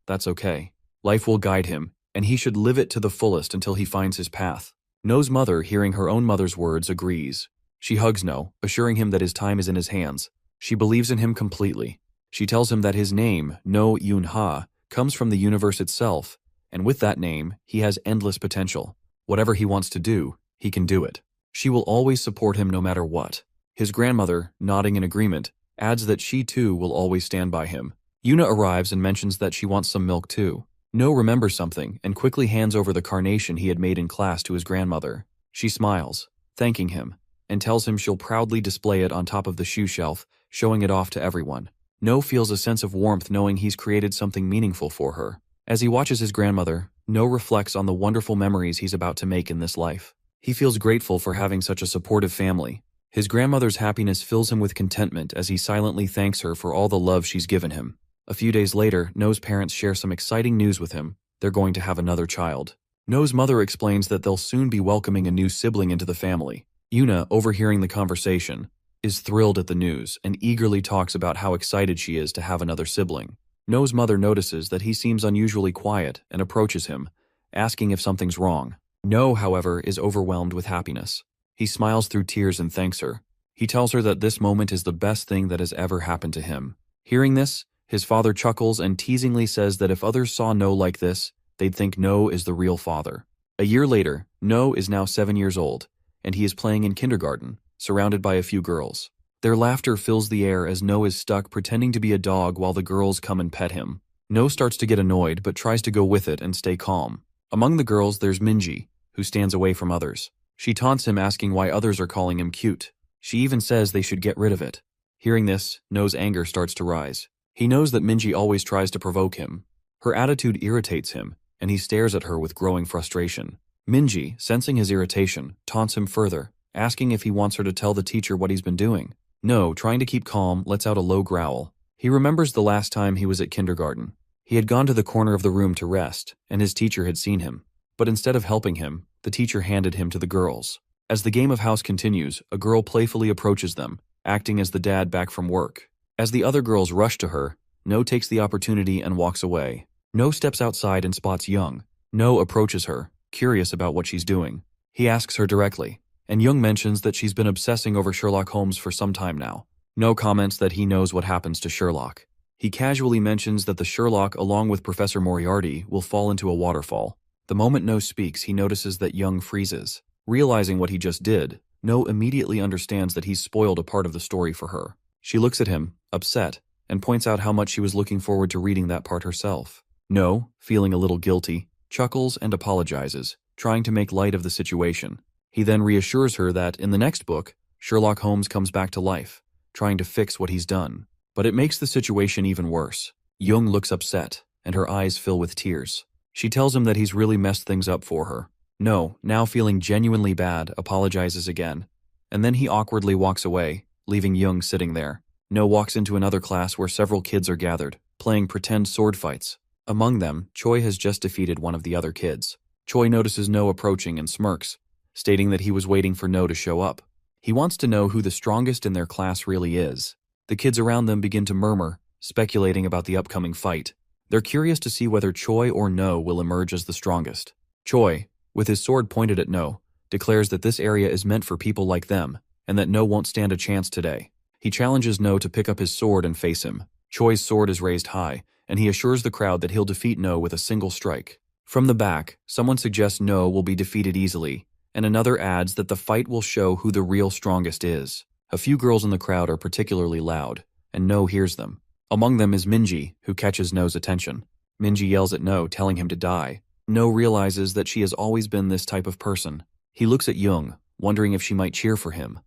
that's okay. Life will guide him, and he should live it to the fullest until he finds his path. No's mother, hearing her own mother's words, agrees. She hugs No, assuring him that his time is in his hands. She believes in him completely. She tells him that his name, No Yun Ha, comes from the universe itself, and with that name, he has endless potential. Whatever he wants to do, he can do it. She will always support him no matter what. His grandmother, nodding in agreement, adds that she too will always stand by him. Yuna arrives and mentions that she wants some milk too. No remembers something and quickly hands over the carnation he had made in class to his grandmother. She smiles, thanking him, and tells him she'll proudly display it on top of the shoe shelf, showing it off to everyone. No feels a sense of warmth knowing he's created something meaningful for her. As he watches his grandmother, No reflects on the wonderful memories he's about to make in this life. He feels grateful for having such a supportive family. His grandmother's happiness fills him with contentment as he silently thanks her for all the love she's given him. A few days later, No's parents share some exciting news with him. They're going to have another child. No's mother explains that they'll soon be welcoming a new sibling into the family. Yuna, overhearing the conversation, is thrilled at the news and eagerly talks about how excited she is to have another sibling. No's mother notices that he seems unusually quiet and approaches him, asking if something's wrong. No, however, is overwhelmed with happiness. He smiles through tears and thanks her. He tells her that this moment is the best thing that has ever happened to him. Hearing this, his father chuckles and teasingly says that if others saw No like this, they'd think No is the real father. A year later, No is now 7 years old, and he is playing in kindergarten, surrounded by a few girls. Their laughter fills the air as No is stuck pretending to be a dog while the girls come and pet him. No starts to get annoyed but tries to go with it and stay calm. Among the girls, there's Minji, who stands away from others. She taunts him, asking why others are calling him cute. She even says they should get rid of it. Hearing this, No's anger starts to rise. He knows that Minji always tries to provoke him. Her attitude irritates him, and he stares at her with growing frustration. Minji, sensing his irritation, taunts him further, asking if he wants her to tell the teacher what he's been doing. No, trying to keep calm, lets out a low growl. He remembers the last time he was at kindergarten. He had gone to the corner of the room to rest, and his teacher had seen him. But instead of helping him, the teacher handed him to the girls. As the game of house continues, a girl playfully approaches them, acting as the dad back from work. As the other girls rush to her, No takes the opportunity and walks away. No steps outside and spots Young. No approaches her, curious about what she's doing. He asks her directly, and Young mentions that she's been obsessing over Sherlock Holmes for some time now. No comments that he knows what happens to Sherlock. He casually mentions that the Sherlock, along with Professor Moriarty, will fall into a waterfall. The moment No speaks, he notices that Young freezes. Realizing what he just did, No immediately understands that he's spoiled a part of the story for her. She looks at him, upset, and points out how much she was looking forward to reading that part herself. No, feeling a little guilty, chuckles and apologizes, trying to make light of the situation. He then reassures her that, in the next book, Sherlock Holmes comes back to life, trying to fix what he's done. But it makes the situation even worse. Young looks upset, and her eyes fill with tears. She tells him that he's really messed things up for her. No, now feeling genuinely bad, apologizes again. And then he awkwardly walks away, leaving Young sitting there. No walks into another class where several kids are gathered, playing pretend sword fights. Among them, Choi has just defeated one of the other kids. Choi notices No approaching and smirks, stating that he was waiting for No to show up. He wants to know who the strongest in their class really is. The kids around them begin to murmur, speculating about the upcoming fight. They're curious to see whether Choi or No will emerge as the strongest. Choi, with his sword pointed at No, declares that this area is meant for people like them, and that No won't stand a chance today. He challenges No to pick up his sword and face him. Choi's sword is raised high, and he assures the crowd that he'll defeat No with a single strike. From the back, someone suggests No will be defeated easily, and another adds that the fight will show who the real strongest is. A few girls in the crowd are particularly loud, and No hears them. Among them is Minji, who catches No's attention. Minji yells at No, telling him to die. No realizes that she has always been this type of person. He looks at Young, wondering if she might cheer for him.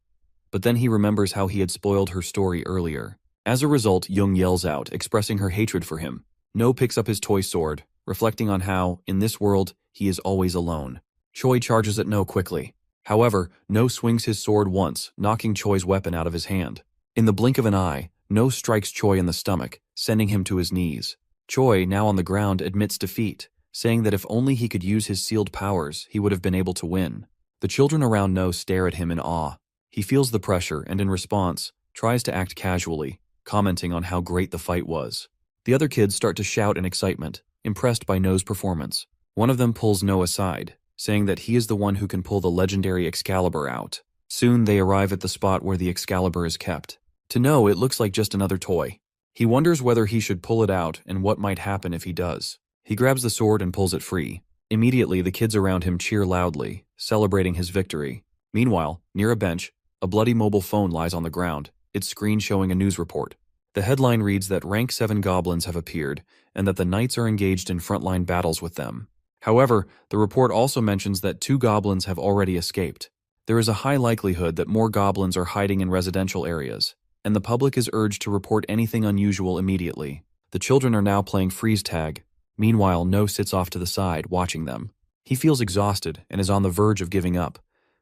But then he remembers how he had spoiled her story earlier. As a result, Young yells out, expressing her hatred for him. No picks up his toy sword, reflecting on how, in this world, he is always alone. Choi charges at No quickly. However, No swings his sword once, knocking Choi's weapon out of his hand. In the blink of an eye, No strikes Choi in the stomach, sending him to his knees. Choi, now on the ground, admits defeat, saying that if only he could use his sealed powers, he would have been able to win. The children around No stare at him in awe. He feels the pressure and, in response, tries to act casually, commenting on how great the fight was. The other kids start to shout in excitement, impressed by No's performance. One of them pulls No aside, saying that he is the one who can pull the legendary Excalibur out. Soon they arrive at the spot where the Excalibur is kept. To No, it looks like just another toy. He wonders whether he should pull it out and what might happen if he does. He grabs the sword and pulls it free. Immediately, the kids around him cheer loudly, celebrating his victory. Meanwhile, near a bench, a bloody mobile phone lies on the ground, its screen showing a news report. The headline reads that Rank 7 goblins have appeared, and that the knights are engaged in frontline battles with them. However, the report also mentions that 2 goblins have already escaped. There is a high likelihood that more goblins are hiding in residential areas, and the public is urged to report anything unusual immediately. The children are now playing freeze tag. Meanwhile, No sits off to the side, watching them. He feels exhausted and is on the verge of giving up,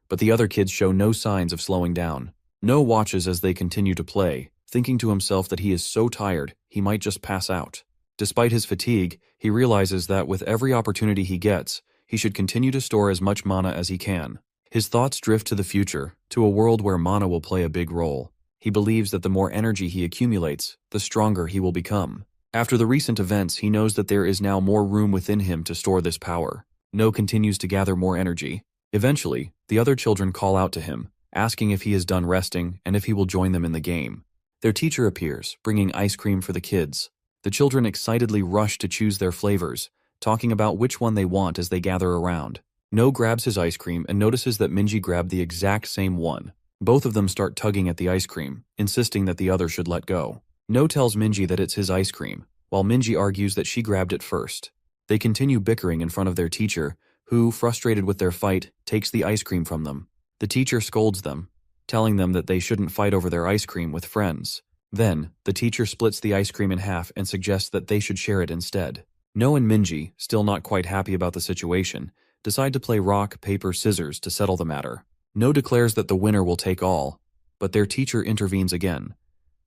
but the other kids show no signs of slowing down. No watches as they continue to play, thinking to himself that he is so tired, he might just pass out. Despite his fatigue, he realizes that with every opportunity he gets, he should continue to store as much mana as he can. His thoughts drift to the future, to a world where mana will play a big role. He believes that the more energy he accumulates, the stronger he will become. After the recent events, he knows that there is now more room within him to store this power. No continues to gather more energy. Eventually, the other children call out to him, asking if he is done resting and if he will join them in the game. Their teacher appears, bringing ice cream for the kids. The children excitedly rush to choose their flavors, talking about which one they want as they gather around. No grabs his ice cream and notices that Minji grabbed the exact same one. Both of them start tugging at the ice cream, insisting that the other should let go. No tells Minji that it's his ice cream, while Minji argues that she grabbed it first. They continue bickering in front of their teacher, who, frustrated with their fight, takes the ice cream from them. The teacher scolds them, telling them that they shouldn't fight over their ice cream with friends. Then, the teacher splits the ice cream in half and suggests that they should share it instead. No and Minji, still not quite happy about the situation, decide to play rock, paper, scissors to settle the matter. No declares that the winner will take all, but their teacher intervenes again,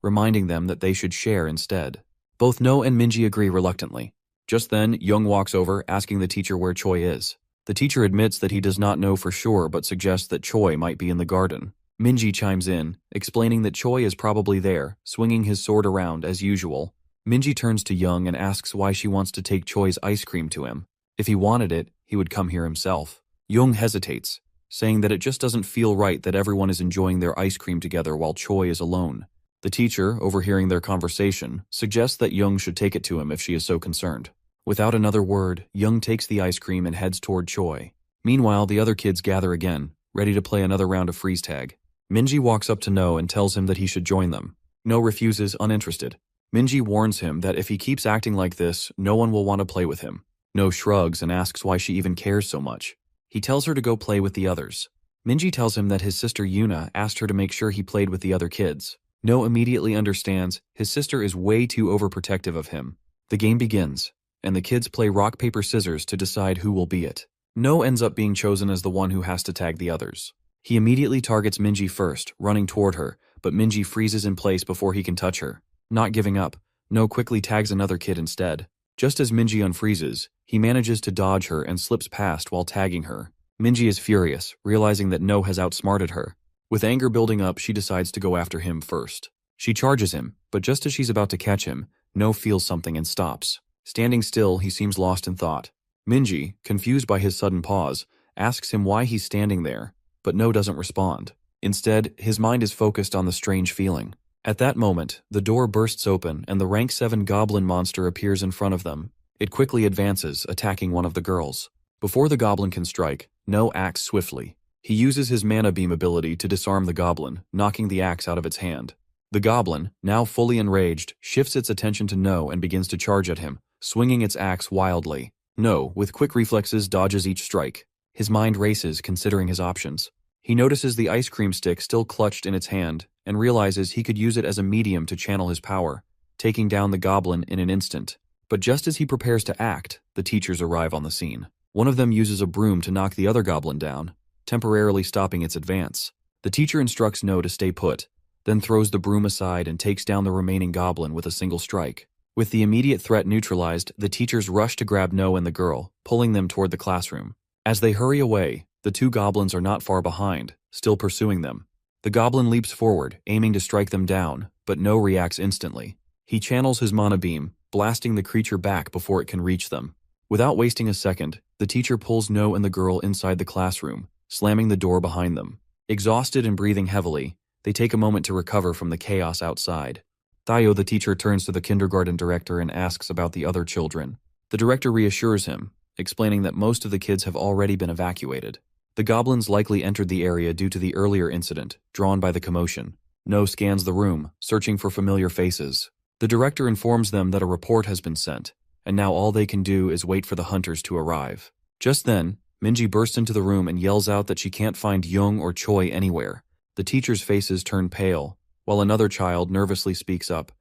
reminding them that they should share instead. Both No and Minji agree reluctantly. Just then, Young walks over, asking the teacher where Choi is. The teacher admits that he does not know for sure but suggests that Choi might be in the garden. Minji chimes in, explaining that Choi is probably there, swinging his sword around as usual. Minji turns to Young and asks why she wants to take Choi's ice cream to him. If he wanted it, he would come here himself. Young hesitates, saying that it just doesn't feel right that everyone is enjoying their ice cream together while Choi is alone. The teacher, overhearing their conversation, suggests that Young should take it to him if she is so concerned. Without another word, Young takes the ice cream and heads toward Choi. Meanwhile, the other kids gather again, ready to play another round of freeze tag. Minji walks up to No and tells him that he should join them. No refuses, uninterested. Minji warns him that if he keeps acting like this, no one will want to play with him. No shrugs and asks why she even cares so much. He tells her to go play with the others. Minji tells him that his sister Yuna asked her to make sure he played with the other kids. No immediately understands his sister is way too overprotective of him. The game begins, and the kids play rock, paper, scissors to decide who will be it. No ends up being chosen as the one who has to tag the others. He immediately targets Minji first, running toward her, but Minji freezes in place before he can touch her. Not giving up, No quickly tags another kid instead. Just as Minji unfreezes, he manages to dodge her and slips past while tagging her. Minji is furious, realizing that No has outsmarted her. With anger building up, she decides to go after him first. She charges him, but just as she's about to catch him, No feels something and stops. Standing still, he seems lost in thought. Minji, confused by his sudden pause, asks him why he's standing there, but No doesn't respond. Instead, his mind is focused on the strange feeling. At that moment, the door bursts open and the rank 7 goblin monster appears in front of them. It quickly advances, attacking one of the girls. Before the goblin can strike, No acts swiftly. He uses his mana beam ability to disarm the goblin, knocking the axe out of its hand. The goblin, now fully enraged, shifts its attention to No and begins to charge at him, swinging its axe wildly. No, with quick reflexes, dodges each strike. His mind races, considering his options. He notices the ice cream stick still clutched in its hand and realizes he could use it as a medium to channel his power, taking down the goblin in an instant. But just as he prepares to act, the teachers arrive on the scene. One of them uses a broom to knock the other goblin down, temporarily stopping its advance. The teacher instructs No to stay put, then throws the broom aside and takes down the remaining goblin with a single strike. With the immediate threat neutralized, the teachers rush to grab No and the girl, pulling them toward the classroom. As they hurry away, the 2 goblins are not far behind, still pursuing them. The goblin leaps forward, aiming to strike them down, but No reacts instantly. He channels his mana beam, blasting the creature back before it can reach them. Without wasting a second, the teacher pulls No and the girl inside the classroom, slamming the door behind them. Exhausted and breathing heavily, they take a moment to recover from the chaos outside. Thayo, the teacher, turns to the kindergarten director and asks about the other children. The director reassures him, explaining that most of the kids have already been evacuated. The goblins likely entered the area due to the earlier incident, drawn by the commotion. No scans the room, searching for familiar faces. The director informs them that a report has been sent, and now all they can do is wait for the hunters to arrive. Just then, Minji bursts into the room and yells out that she can't find Young or Choi anywhere. The teachers' faces turn pale, while another child nervously speaks up,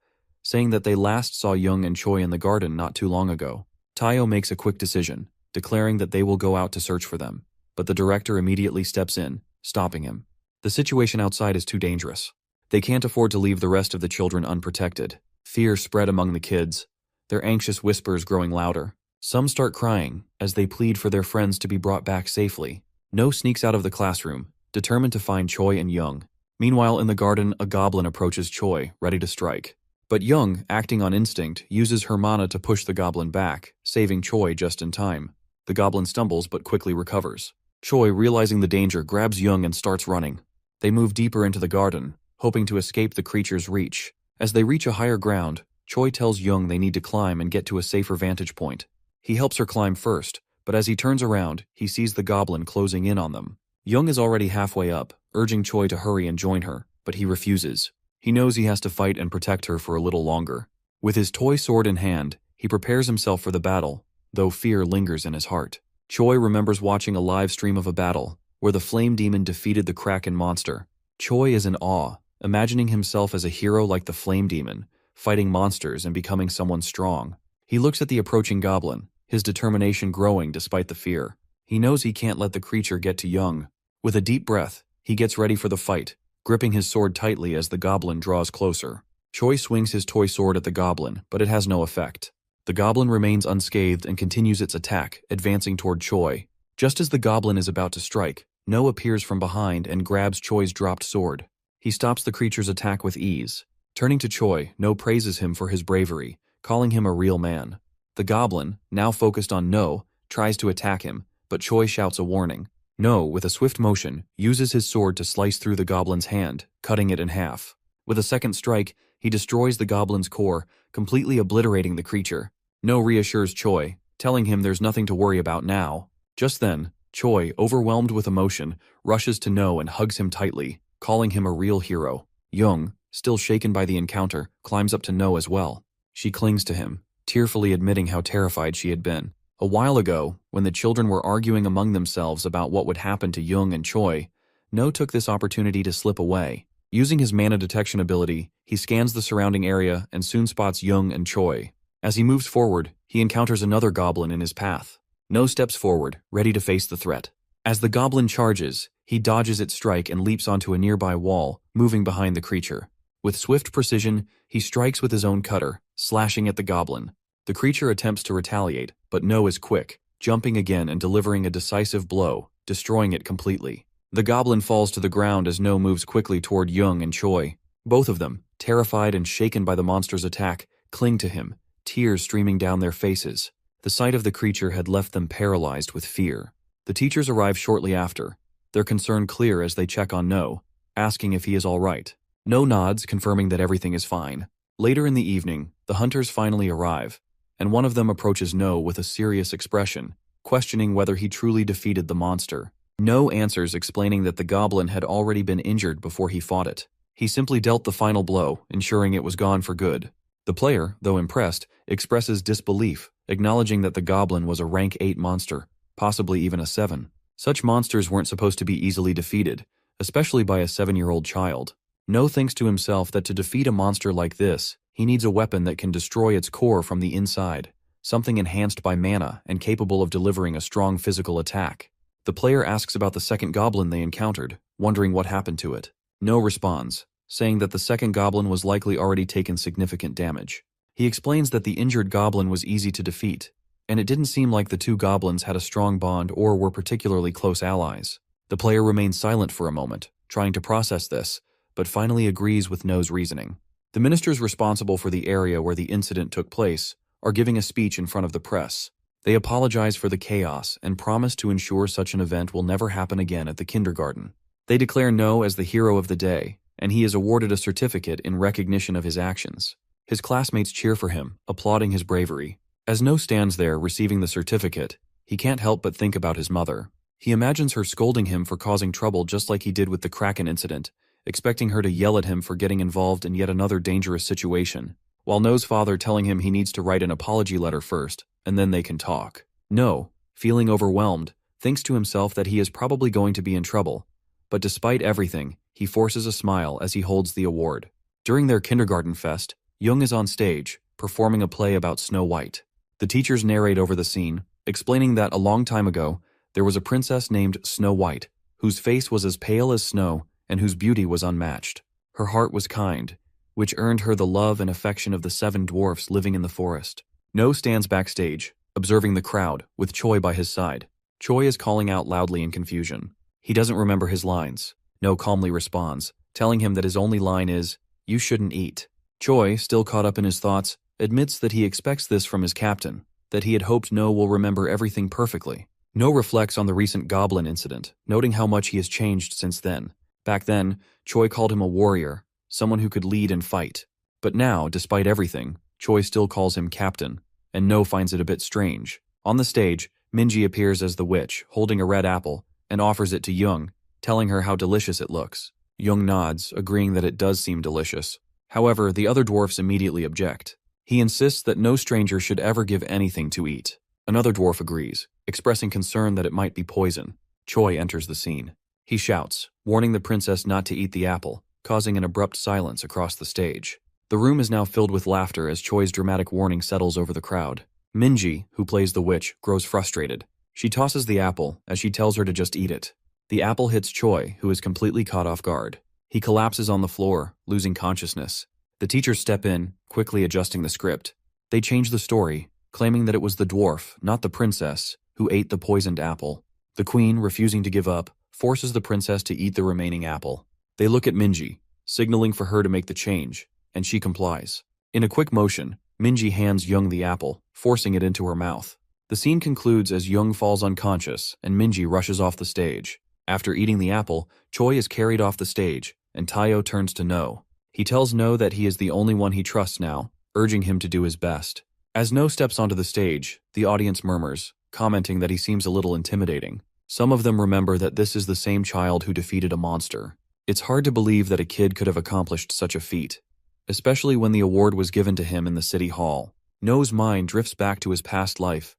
saying that they last saw Young and Choi in the garden not too long ago. Tayo makes a quick decision, declaring that they will go out to search for them, but the director immediately steps in, stopping him. The situation outside is too dangerous. They can't afford to leave the rest of the children unprotected. Fear spread among the kids, their anxious whispers growing louder. Some start crying as they plead for their friends to be brought back safely. No sneaks out of the classroom, determined to find Choi and Young. Meanwhile, in the garden, a goblin approaches Choi, ready to strike. But Young, acting on instinct, uses her mana to push the goblin back, saving Choi just in time. The goblin stumbles but quickly recovers. Choi, realizing the danger, grabs Young and starts running. They move deeper into the garden, hoping to escape the creature's reach. As they reach a higher ground, Choi tells Young they need to climb and get to a safer vantage point. He helps her climb first, but as he turns around, he sees the goblin closing in on them. Young is already halfway up, urging Choi to hurry and join her, but he refuses. He knows he has to fight and protect her for a little longer. With his toy sword in hand, he prepares himself for the battle, though fear lingers in his heart. Choi remembers watching a live stream of a battle where the flame demon defeated the Kraken monster. Choi is in awe, imagining himself as a hero like the flame demon, fighting monsters and becoming someone strong. He looks at the approaching goblin, his determination growing despite the fear. He knows he can't let the creature get to Young. With a deep breath, he gets ready for the fight, gripping his sword tightly as the goblin draws closer. Choi swings his toy sword at the goblin, but it has no effect. The goblin remains unscathed and continues its attack, advancing toward Choi. Just as the goblin is about to strike, No appears from behind and grabs Choi's dropped sword. He stops the creature's attack with ease. Turning to Choi, No praises him for his bravery, calling him a real man. The goblin, now focused on No, tries to attack him, but Choi shouts a warning. No, with a swift motion, uses his sword to slice through the goblin's hand, cutting it in half. With a second strike, he destroys the goblin's core, completely obliterating the creature. No reassures Choi, telling him there's nothing to worry about now. Just then, Choi, overwhelmed with emotion, rushes to No and hugs him tightly, calling him a real hero. Young, still shaken by the encounter, climbs up to No as well. She clings to him, tearfully admitting how terrified she had been. A while ago, when the children were arguing among themselves about what would happen to Young and Choi, No took this opportunity to slip away. Using his mana detection ability, he scans the surrounding area and soon spots Young and Choi. As he moves forward, he encounters another goblin in his path. No steps forward, ready to face the threat. As the goblin charges, he dodges its strike and leaps onto a nearby wall, moving behind the creature. With swift precision, he strikes with his own cutter, slashing at the goblin. The creature attempts to retaliate, but No is quick, jumping again and delivering a decisive blow, destroying it completely. The goblin falls to the ground as No moves quickly toward Young and Choi. Both of them, terrified and shaken by the monster's attack, cling to him, tears streaming down their faces. The sight of the creature had left them paralyzed with fear. The teachers arrive shortly after, their concern clear as they check on No, asking if he is all right. No nods, confirming that everything is fine. Later in the evening, the hunters finally arrive, and one of them approaches No with a serious expression, questioning whether he truly defeated the monster. No answers, explaining that the goblin had already been injured before he fought it. He simply dealt the final blow, ensuring it was gone for good. The player, though impressed, expresses disbelief, acknowledging that the goblin was a rank 8 monster, possibly even a 7. Such monsters weren't supposed to be easily defeated, especially by a 7-year-old child. No thinks to himself that to defeat a monster like this, he needs a weapon that can destroy its core from the inside, something enhanced by mana and capable of delivering a strong physical attack. The player asks about the second goblin they encountered, wondering what happened to it. No responds, saying that the second goblin was likely already taken significant damage. He explains that the injured goblin was easy to defeat, and it didn't seem like the two goblins had a strong bond or were particularly close allies. The player remains silent for a moment, trying to process this, but finally agrees with No's reasoning. The ministers responsible for the area where the incident took place are giving a speech in front of the press. They apologize for the chaos and promise to ensure such an event will never happen again at the kindergarten. They declare No as the hero of the day, and he is awarded a certificate in recognition of his actions. His classmates cheer for him, applauding his bravery. As No stands there receiving the certificate, he can't help but think about his mother. He imagines her scolding him for causing trouble just like he did with the Kraken incident, expecting her to yell at him for getting involved in yet another dangerous situation, while No's father telling him he needs to write an apology letter first, and then they can talk. No, feeling overwhelmed, thinks to himself that he is probably going to be in trouble, but despite everything, he forces a smile as he holds the award. During their kindergarten fest, Young is on stage, performing a play about Snow White. The teachers narrate over the scene, explaining that a long time ago, there was a princess named Snow White, whose face was as pale as snow and whose beauty was unmatched. Her heart was kind, which earned her the love and affection of the 7 dwarfs living in the forest. No stands backstage, observing the crowd, with Choi by his side. Choi is calling out loudly in confusion. He doesn't remember his lines. No calmly responds, telling him that his only line is, "You shouldn't eat." Choi, still caught up in his thoughts, admits that he expects this from his captain, that he had hoped No will remember everything perfectly. No reflects on the recent goblin incident, noting how much he has changed since then. Back then, Choi called him a warrior, someone who could lead and fight. But now, despite everything, Choi still calls him captain, and No finds it a bit strange. On the stage, Minji appears as the witch, holding a red apple, and offers it to Young, telling her how delicious it looks. Young nods, agreeing that it does seem delicious. However, the other dwarfs immediately object. He insists that no stranger should ever give anything to eat. Another dwarf agrees, expressing concern that it might be poison. Choi enters the scene. He shouts, warning the princess not to eat the apple, causing an abrupt silence across the stage. The room is now filled with laughter as Choi's dramatic warning settles over the crowd. Minji, who plays the witch, grows frustrated. She tosses the apple as she tells her to just eat it. The apple hits Choi, who is completely caught off guard. He collapses on the floor, losing consciousness. The teachers step in, quickly adjusting the script. They change the story, claiming that it was the dwarf, not the princess, who ate the poisoned apple. The queen, refusing to give up, forces the princess to eat the remaining apple. They look at Minji, signaling for her to make the change, and she complies. In a quick motion, Minji hands Young the apple, forcing it into her mouth. The scene concludes as Young falls unconscious and Minji rushes off the stage. After eating the apple, Choi is carried off the stage, and Tayo turns to No. He tells No that he is the only one he trusts now, urging him to do his best. As No steps onto the stage, the audience murmurs, commenting that he seems a little intimidating. Some of them remember that this is the same child who defeated a monster. It's hard to believe that a kid could have accomplished such a feat, especially when the award was given to him in the city hall. No's mind drifts back to his past life,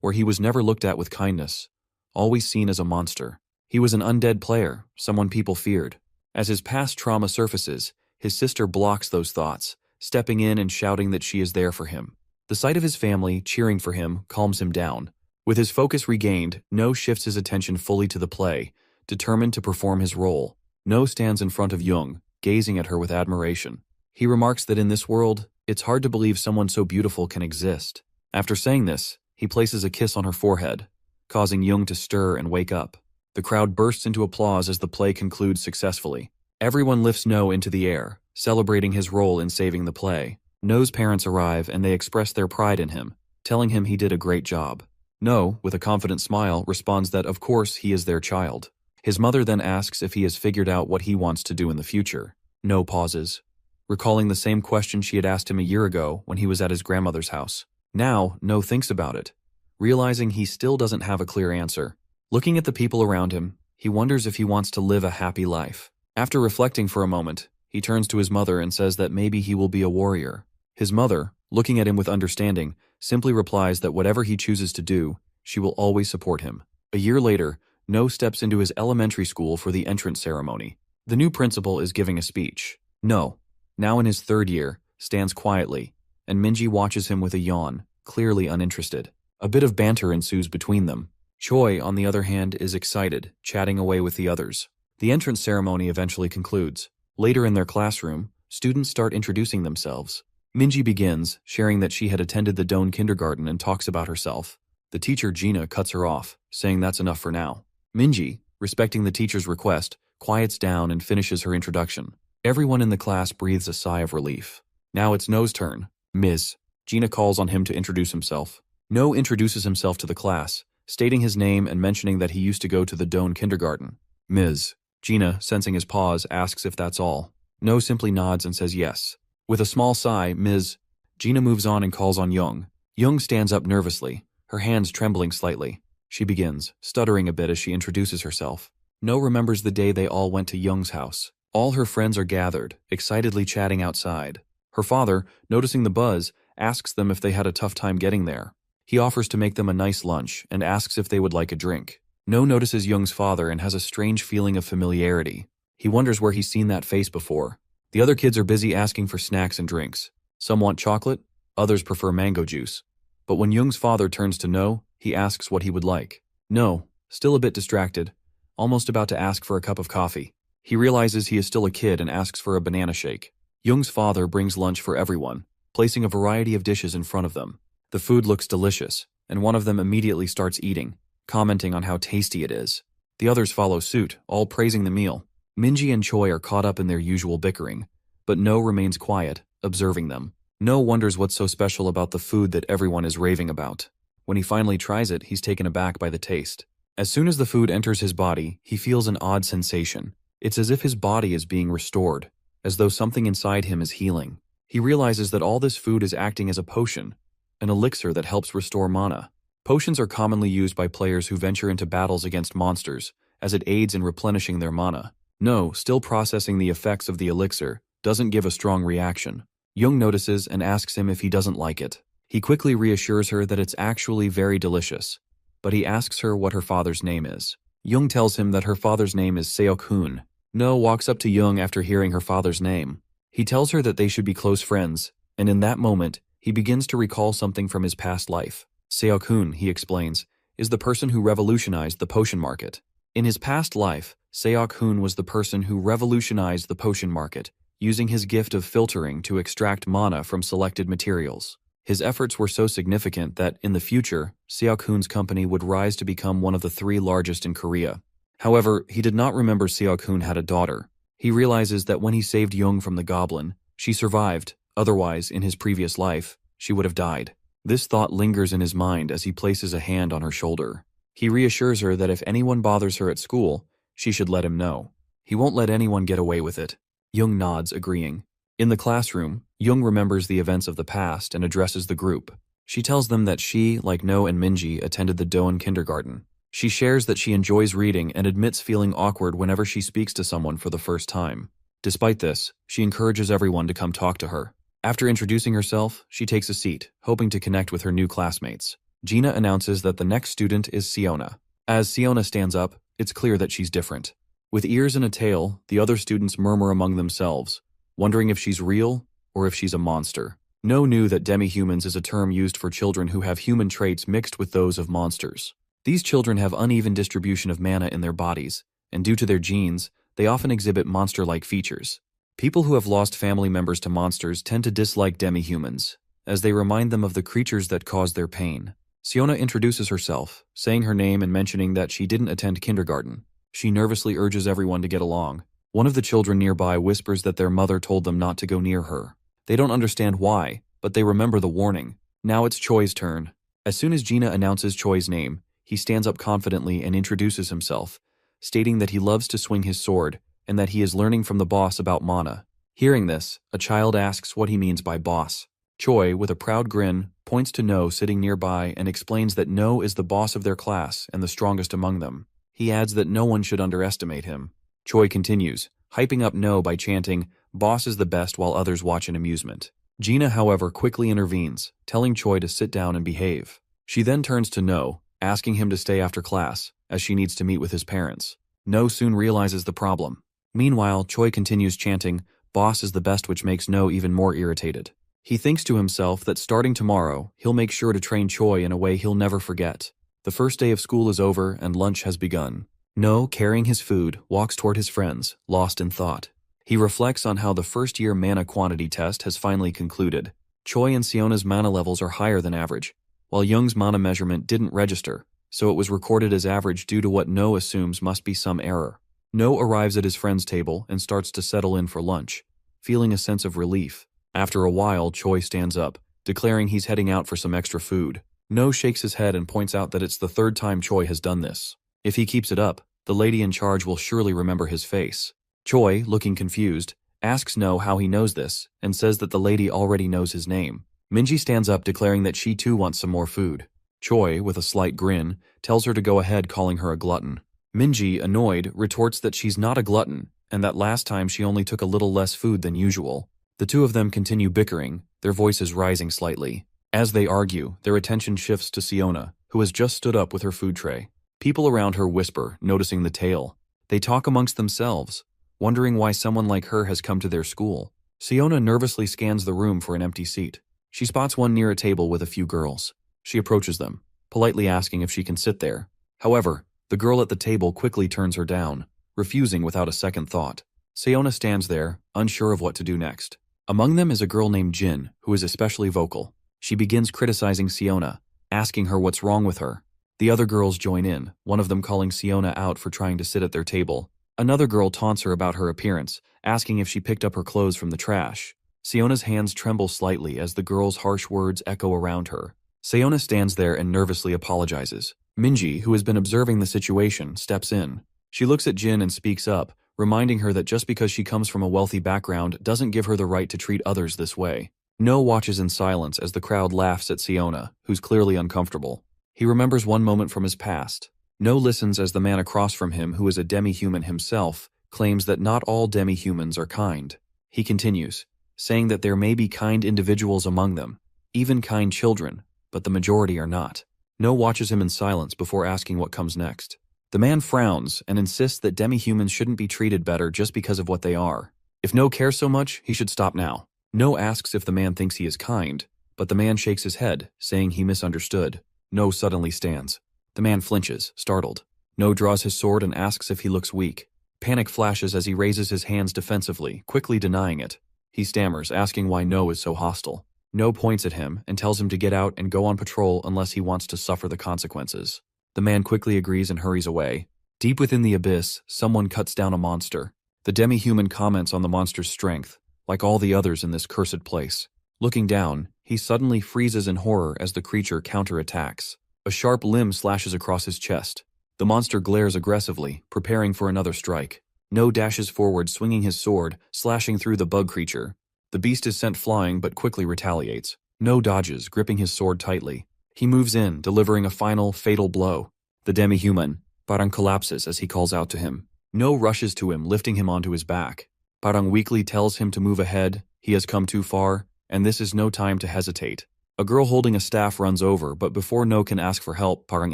where he was never looked at with kindness, always seen as a monster. He was an undead player, someone people feared. As his past trauma surfaces, his sister blocks those thoughts, stepping in and shouting that she is there for him. The sight of his family cheering for him calms him down. With his focus regained, No shifts his attention fully to the play, determined to perform his role. No stands in front of Young, gazing at her with admiration. He remarks that in this world, it's hard to believe someone so beautiful can exist. After saying this, he places a kiss on her forehead, causing Young to stir and wake up. The crowd bursts into applause as the play concludes successfully. Everyone lifts No into the air, celebrating his role in saving the play. No's parents arrive and they express their pride in him, telling him he did a great job. No, with a confident smile, responds that of course he is their child. His mother then asks if he has figured out what he wants to do in the future. No pauses, recalling the same question she had asked him a year ago when he was at his grandmother's house. Now, No thinks about it, realizing he still doesn't have a clear answer. Looking at the people around him, he wonders if he wants to live a happy life. After reflecting for a moment, he turns to his mother and says that maybe he will be a warrior. His mother, looking at him with understanding, simply replies that whatever he chooses to do, she will always support him. A year later, No steps into his elementary school for the entrance ceremony. The new principal is giving a speech. No, now in his third year, stands quietly, and Minji watches him with a yawn, clearly uninterested. A bit of banter ensues between them. Choi, on the other hand, is excited, chatting away with the others. The entrance ceremony eventually concludes. Later in their classroom, students start introducing themselves. Minji begins, sharing that she had attended the Doan kindergarten and talks about herself. The teacher, Gina, cuts her off, saying that's enough for now. Minji, respecting the teacher's request, quiets down and finishes her introduction. Everyone in the class breathes a sigh of relief. Now it's No's turn. Ms. Gina calls on him to introduce himself. No introduces himself to the class, stating his name and mentioning that he used to go to the Doan kindergarten. Ms. Gina, sensing his pause, asks if that's all. No simply nods and says yes. With a small sigh, Ms. Gina moves on and calls on Young. Young stands up nervously, her hands trembling slightly. She begins, stuttering a bit as she introduces herself. No remembers the day they all went to Young's house. All her friends are gathered, excitedly chatting outside. Her father, noticing the buzz, asks them if they had a tough time getting there. He offers to make them a nice lunch and asks if they would like a drink. No notices Young's father and has a strange feeling of familiarity. He wonders where he's seen that face before. The other kids are busy asking for snacks and drinks. Some want chocolate, others prefer mango juice. But when Young's father turns to No, he asks what he would like. No, still a bit distracted, almost about to ask for a cup of coffee. He realizes he is still a kid and asks for a banana shake. Young's father brings lunch for everyone, placing a variety of dishes in front of them. The food looks delicious, and one of them immediately starts eating, commenting on how tasty it is. The others follow suit, all praising the meal. Minji and Choi are caught up in their usual bickering, but No remains quiet, observing them. No wonders what's so special about the food that everyone is raving about. When he finally tries it, he's taken aback by the taste. As soon as the food enters his body, he feels an odd sensation. It's as if his body is being restored, as though something inside him is healing. He realizes that all this food is acting as a potion, an elixir that helps restore mana. Potions are commonly used by players who venture into battles against monsters, as it aids in replenishing their mana. No, still processing the effects of the elixir, doesn't give a strong reaction. Young notices and asks him if he doesn't like it. He quickly reassures her that it's actually very delicious, but he asks her what her father's name is. Jung tells him that her father's name is Seok-hoon. No walks up to Jung after hearing her father's name. He tells her that they should be close friends, and in that moment, he begins to recall something from his past life. Seok-hoon, he explains, is the person who revolutionized the potion market. In his past life, Seok-hoon was the person who revolutionized the potion market, using his gift of filtering to extract mana from selected materials. His efforts were so significant that, in the future, Seok-hoon's company would rise to become one of the 3 largest in Korea. However, he did not remember Seok-hoon had a daughter. He realizes that when he saved Jung from the goblin, she survived, otherwise, in his previous life, she would have died. This thought lingers in his mind as he places a hand on her shoulder. He reassures her that if anyone bothers her at school, she should let him know. He won't let anyone get away with it. Jung nods, agreeing. In the classroom, Jung remembers the events of the past and addresses the group. She tells them that she, like No and Minji, attended the Doan kindergarten. She shares that she enjoys reading and admits feeling awkward whenever she speaks to someone for the first time. Despite this, she encourages everyone to come talk to her. After introducing herself, she takes a seat, hoping to connect with her new classmates. Gina announces that the next student is Siona. As Siona stands up, it's clear that she's different. With ears and a tail, the other students murmur among themselves, wondering if she's real or if she's a monster. No knew that demi-humans is a term used for children who have human traits mixed with those of monsters. These children have uneven distribution of mana in their bodies, and due to their genes, they often exhibit monster-like features. People who have lost family members to monsters tend to dislike demi-humans, as they remind them of the creatures that cause their pain. Siona introduces herself, saying her name and mentioning that she didn't attend kindergarten. She nervously urges everyone to get along. One of the children nearby whispers that their mother told them not to go near her. They don't understand why, but they remember the warning. Now it's Choi's turn. As soon as Gina announces Choi's name, he stands up confidently and introduces himself, stating that he loves to swing his sword and that he is learning from the boss about mana. Hearing this, a child asks what he means by boss. Choi, with a proud grin, points to No sitting nearby and explains that No is the boss of their class and the strongest among them. He adds that no one should underestimate him. Choi continues, hyping up No by chanting, "Boss is the best," while others watch in amusement. Gina, however, quickly intervenes, telling Choi to sit down and behave. She then turns to No, asking him to stay after class, as she needs to meet with his parents. No soon realizes the problem. Meanwhile, Choi continues chanting, "Boss is the best," which makes No even more irritated. He thinks to himself that starting tomorrow, he'll make sure to train Choi in a way he'll never forget. The first day of school is over and lunch has begun. No, carrying his food, walks toward his friends, lost in thought. He reflects on how the first-year mana quantity test has finally concluded. Choi and Siona's mana levels are higher than average, while Jung's mana measurement didn't register, so it was recorded as average due to what No assumes must be some error. No arrives at his friend's table and starts to settle in for lunch, feeling a sense of relief. After a while, Choi stands up, declaring he's heading out for some extra food. No shakes his head and points out that it's the 3rd time Choi has done this. If he keeps it up, the lady in charge will surely remember his face. Choi, looking confused, asks No how he knows this, and says that the lady already knows his name. Minji stands up, declaring that she too wants some more food. Choi, with a slight grin, tells her to go ahead, calling her a glutton. Minji, annoyed, retorts that she's not a glutton, and that last time she only took a little less food than usual. The two of them continue bickering, their voices rising slightly. As they argue, their attention shifts to Siona, who has just stood up with her food tray. People around her whisper, noticing the tale. They talk amongst themselves, wondering why someone like her has come to their school. Siona nervously scans the room for an empty seat. She spots one near a table with a few girls. She approaches them, politely asking if she can sit there. However, the girl at the table quickly turns her down, refusing without a second thought. Siona stands there, unsure of what to do next. Among them is a girl named Jin, who is especially vocal. She begins criticizing Siona, asking her what's wrong with her. The other girls join in, one of them calling Siona out for trying to sit at their table. Another girl taunts her about her appearance, asking if she picked up her clothes from the trash. Siona's hands tremble slightly as the girl's harsh words echo around her. Siona stands there and nervously apologizes. Minji, who has been observing the situation, steps in. She looks at Jin and speaks up, reminding her that just because she comes from a wealthy background doesn't give her the right to treat others this way. No watches in silence as the crowd laughs at Siona, who's clearly uncomfortable. He remembers one moment from his past. No listens as the man across from him, who is a demi-human himself, claims that not all demi-humans are kind. He continues, saying that there may be kind individuals among them, even kind children, but the majority are not. No watches him in silence before asking what comes next. The man frowns and insists that demi-humans shouldn't be treated better just because of what they are. If No cares so much, he should stop now. No asks if the man thinks he is kind, but the man shakes his head, saying he misunderstood. No suddenly stands. The man flinches, startled. No draws his sword and asks if he looks weak. Panic flashes as he raises his hands defensively, quickly denying it. He stammers, asking why No is so hostile. No points at him and tells him to get out and go on patrol unless he wants to suffer the consequences. The man quickly agrees and hurries away. Deep within the abyss, someone cuts down a monster. The demi-human comments on the monster's strength, like all the others in this cursed place. Looking down, he suddenly freezes in horror as the creature counterattacks. A sharp limb slashes across his chest. The monster glares aggressively, preparing for another strike. No dashes forward, swinging his sword, slashing through the bug creature. The beast is sent flying but quickly retaliates. No dodges, gripping his sword tightly. He moves in, delivering a final, fatal blow. The demi-human, Parang, collapses as he calls out to him. No rushes to him, lifting him onto his back. Parang weakly tells him to move ahead. He has come too far, and this is no time to hesitate. A girl holding a staff runs over, but before No can ask for help, Parang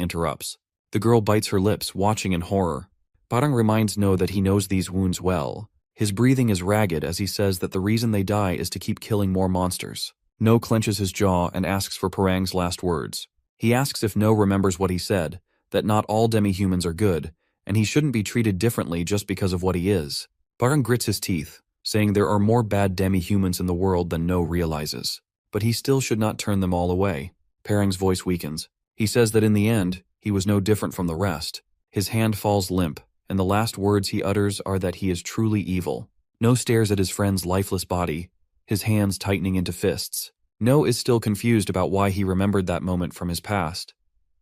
interrupts. The girl bites her lips, watching in horror. Parang reminds No that he knows these wounds well. His breathing is ragged as he says that the reason they die is to keep killing more monsters. No clenches his jaw and asks for Parang's last words. He asks if No remembers what he said, that not all demi-humans are good, and he shouldn't be treated differently just because of what he is. Parang grits his teeth, saying there are more bad demi-humans in the world than No realizes. But he still should not turn them all away. Parang's voice weakens. He says that in the end, he was no different from the rest. His hand falls limp, and the last words he utters are that he is truly evil. No stares at his friend's lifeless body, his hands tightening into fists. No is still confused about why he remembered that moment from his past,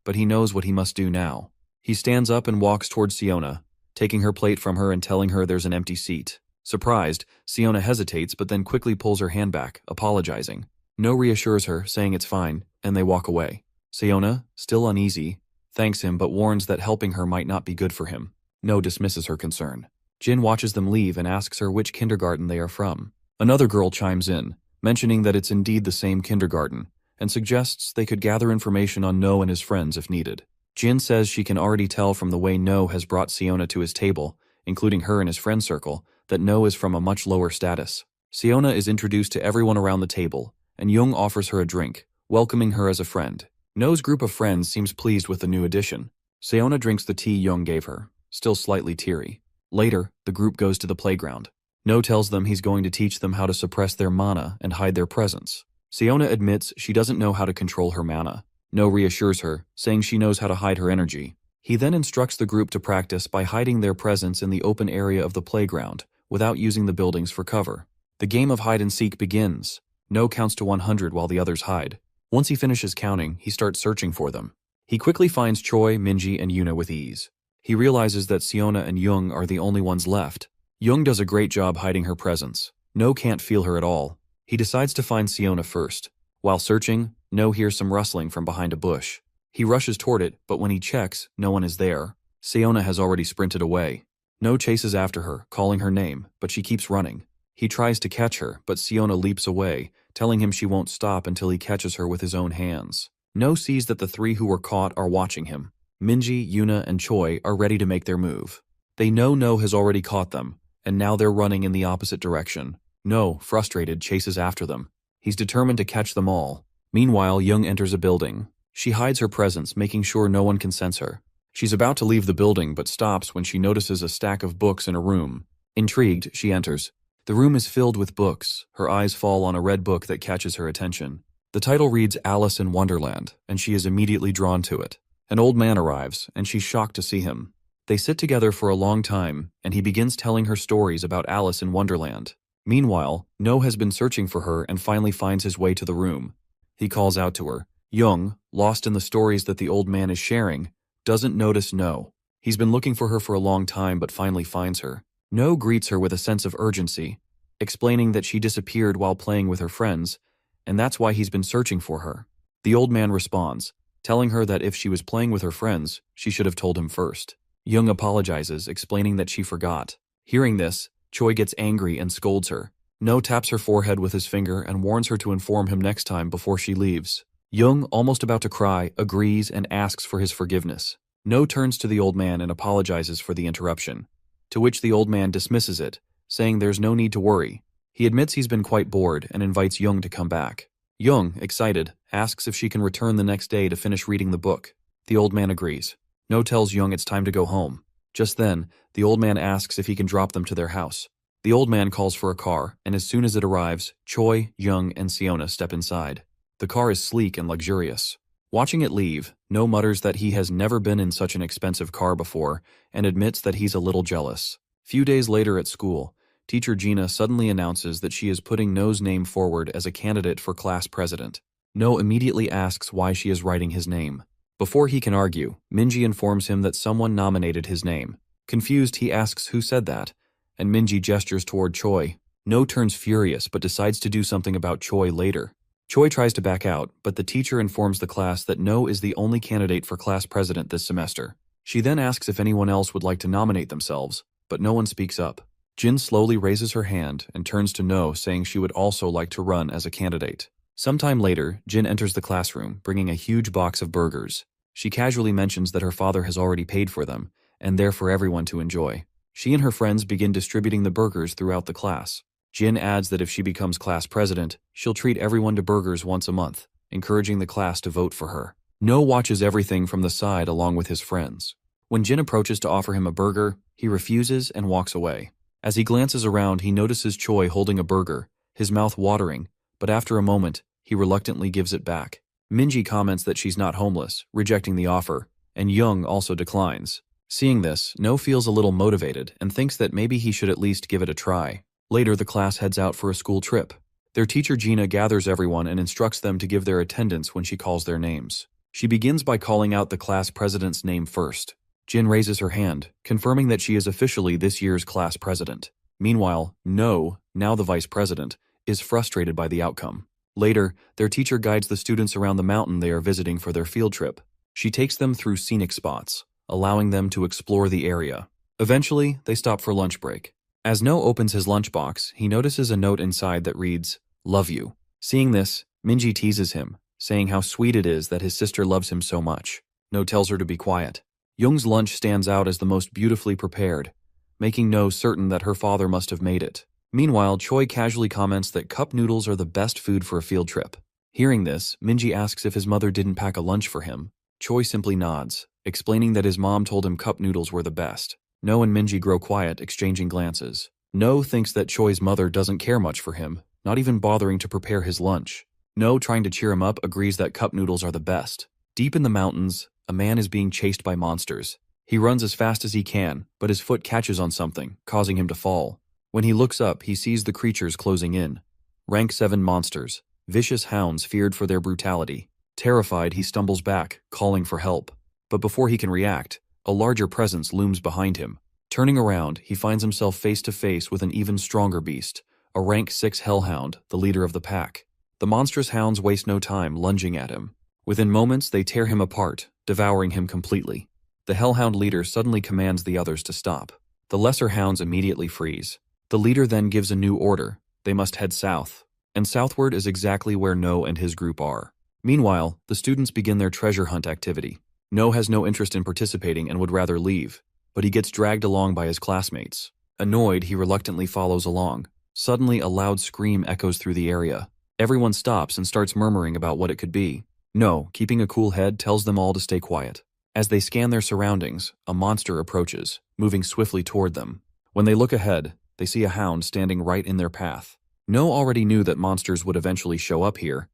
but he knows what he must do now. He stands up and walks towards Siona, taking her plate from her and telling her there's an empty seat. Surprised, Siona hesitates but then quickly pulls her hand back, apologizing. No reassures her, saying it's fine, and they walk away. Siona, still uneasy, thanks him but warns that helping her might not be good for him. No dismisses her concern. Jin watches them leave and asks her which kindergarten they are from. Another girl chimes in, mentioning that it's indeed the same kindergarten, and suggests they could gather information on No and his friends if needed. Jin says she can already tell from the way No has brought Siona to his table, including her and his friend circle, that No is from a much lower status. Siona is introduced to everyone around the table, and Jung offers her a drink, welcoming her as a friend. No's group of friends seems pleased with the new addition. Siona drinks the tea Jung gave her, still slightly teary. Later, the group goes to the playground. No tells them he's going to teach them how to suppress their mana and hide their presence. Siona admits she doesn't know how to control her mana. No reassures her, saying she knows how to hide her energy. He then instructs the group to practice by hiding their presence in the open area of the playground, without using the buildings for cover. The game of hide-and-seek begins. No counts to 100 while the others hide. Once he finishes counting, he starts searching for them. He quickly finds Choi, Minji, and Yuna with ease. He realizes that Siona and Jung are the only ones left. Jung does a great job hiding her presence. No can't feel her at all. He decides to find Siona first. While searching, No hears some rustling from behind a bush. He rushes toward it, but when he checks, no one is there. Siona has already sprinted away. No chases after her, calling her name, but she keeps running. He tries to catch her, but Siona leaps away, telling him she won't stop until he catches her with his own hands. No sees that the three who were caught are watching him. Minji, Yuna, and Choi are ready to make their move. They know No has already caught them, and now they're running in the opposite direction. No, frustrated, chases after them. He's determined to catch them all. Meanwhile, Jung enters a building. She hides her presence, making sure no one can sense her. She's about to leave the building, but stops when she notices a stack of books in a room. Intrigued, she enters. The room is filled with books. Her eyes fall on a red book that catches her attention. The title reads Alice in Wonderland, and she is immediately drawn to it. An old man arrives, and she's shocked to see him. They sit together for a long time, and he begins telling her stories about Alice in Wonderland. Meanwhile, No has been searching for her and finally finds his way to the room. He calls out to her. Jung, lost in the stories that the old man is sharing, doesn't notice No. He's been looking for her for a long time but finally finds her. No greets her with a sense of urgency, explaining that she disappeared while playing with her friends, and that's why he's been searching for her. The old man responds, telling her that if she was playing with her friends, she should have told him first. Jung apologizes, explaining that she forgot. Hearing this, Choi gets angry and scolds her. No taps her forehead with his finger and warns her to inform him next time before she leaves. Jung, almost about to cry, agrees and asks for his forgiveness. No turns to the old man and apologizes for the interruption, to which the old man dismisses it, saying there's no need to worry. He admits he's been quite bored and invites Jung to come back. Jung, excited, asks if she can return the next day to finish reading the book. The old man agrees. No tells Jung it's time to go home. Just then, the old man asks if he can drop them to their house. The old man calls for a car, and as soon as it arrives, Choi, Jung, and Siona step inside. The car is sleek and luxurious. Watching it leave, No mutters that he has never been in such an expensive car before and admits that he's a little jealous. Few days later at school, teacher Gina suddenly announces that she is putting No's name forward as a candidate for class president. No immediately asks why she is writing his name. Before he can argue, Minji informs him that someone nominated his name. Confused, he asks who said that, and Minji gestures toward Choi. No turns furious but decides to do something about Choi later. Choi tries to back out, but the teacher informs the class that No is the only candidate for class president this semester. She then asks if anyone else would like to nominate themselves, but no one speaks up. Jin slowly raises her hand and turns to No, saying she would also like to run as a candidate. Sometime later, Jin enters the classroom, bringing a huge box of burgers. She casually mentions that her father has already paid for them, and they're for everyone to enjoy. She and her friends begin distributing the burgers throughout the class. Jin adds that if she becomes class president, she'll treat everyone to burgers once a month, encouraging the class to vote for her. No watches everything from the side along with his friends. When Jin approaches to offer him a burger, he refuses and walks away. As he glances around, he notices Choi holding a burger, his mouth watering, but after a moment, he reluctantly gives it back. Minji comments that she's not homeless, rejecting the offer, and Jung also declines. Seeing this, No feels a little motivated and thinks that maybe he should at least give it a try. Later, the class heads out for a school trip. Their teacher Gina gathers everyone and instructs them to give their attendance when she calls their names. She begins by calling out the class president's name first. Jin raises her hand, confirming that she is officially this year's class president. Meanwhile, No, now the vice president, is frustrated by the outcome. Later, their teacher guides the students around the mountain they are visiting for their field trip. She takes them through scenic spots, allowing them to explore the area. Eventually, they stop for lunch break. As No opens his lunchbox, he notices a note inside that reads, "Love you." Seeing this, Minji teases him, saying how sweet it is that his sister loves him so much. No tells her to be quiet. Jung's lunch stands out as the most beautifully prepared, making No certain that her father must have made it. Meanwhile, Choi casually comments that cup noodles are the best food for a field trip. Hearing this, Minji asks if his mother didn't pack a lunch for him. Choi simply nods, explaining that his mom told him cup noodles were the best. No and Minji grow quiet, exchanging glances. No thinks that Choi's mother doesn't care much for him, not even bothering to prepare his lunch. No, trying to cheer him up, agrees that cup noodles are the best. Deep in the mountains, a man is being chased by monsters. He runs as fast as he can, but his foot catches on something, causing him to fall. When he looks up, he sees the creatures closing in. Rank 7 monsters, vicious hounds feared for their brutality. Terrified, he stumbles back, calling for help. But before he can react, a larger presence looms behind him. Turning around, he finds himself face to face with an even stronger beast, a rank 6 hellhound, the leader of the pack. The monstrous hounds waste no time lunging at him. Within moments, they tear him apart, devouring him completely. The hellhound leader suddenly commands the others to stop. The lesser hounds immediately freeze. The leader then gives a new order. They must head south. And southward is exactly where No and his group are. Meanwhile, the students begin their treasure hunt activity. No has no interest in participating and would rather leave, but he gets dragged along by his classmates. Annoyed, he reluctantly follows along. Suddenly, a loud scream echoes through the area. Everyone stops and starts murmuring about what it could be. No, keeping a cool head, tells them all to stay quiet. As they scan their surroundings, a monster approaches, moving swiftly toward them. When they look ahead, they see a hound standing right in their path. No already knew that monsters would eventually show up here,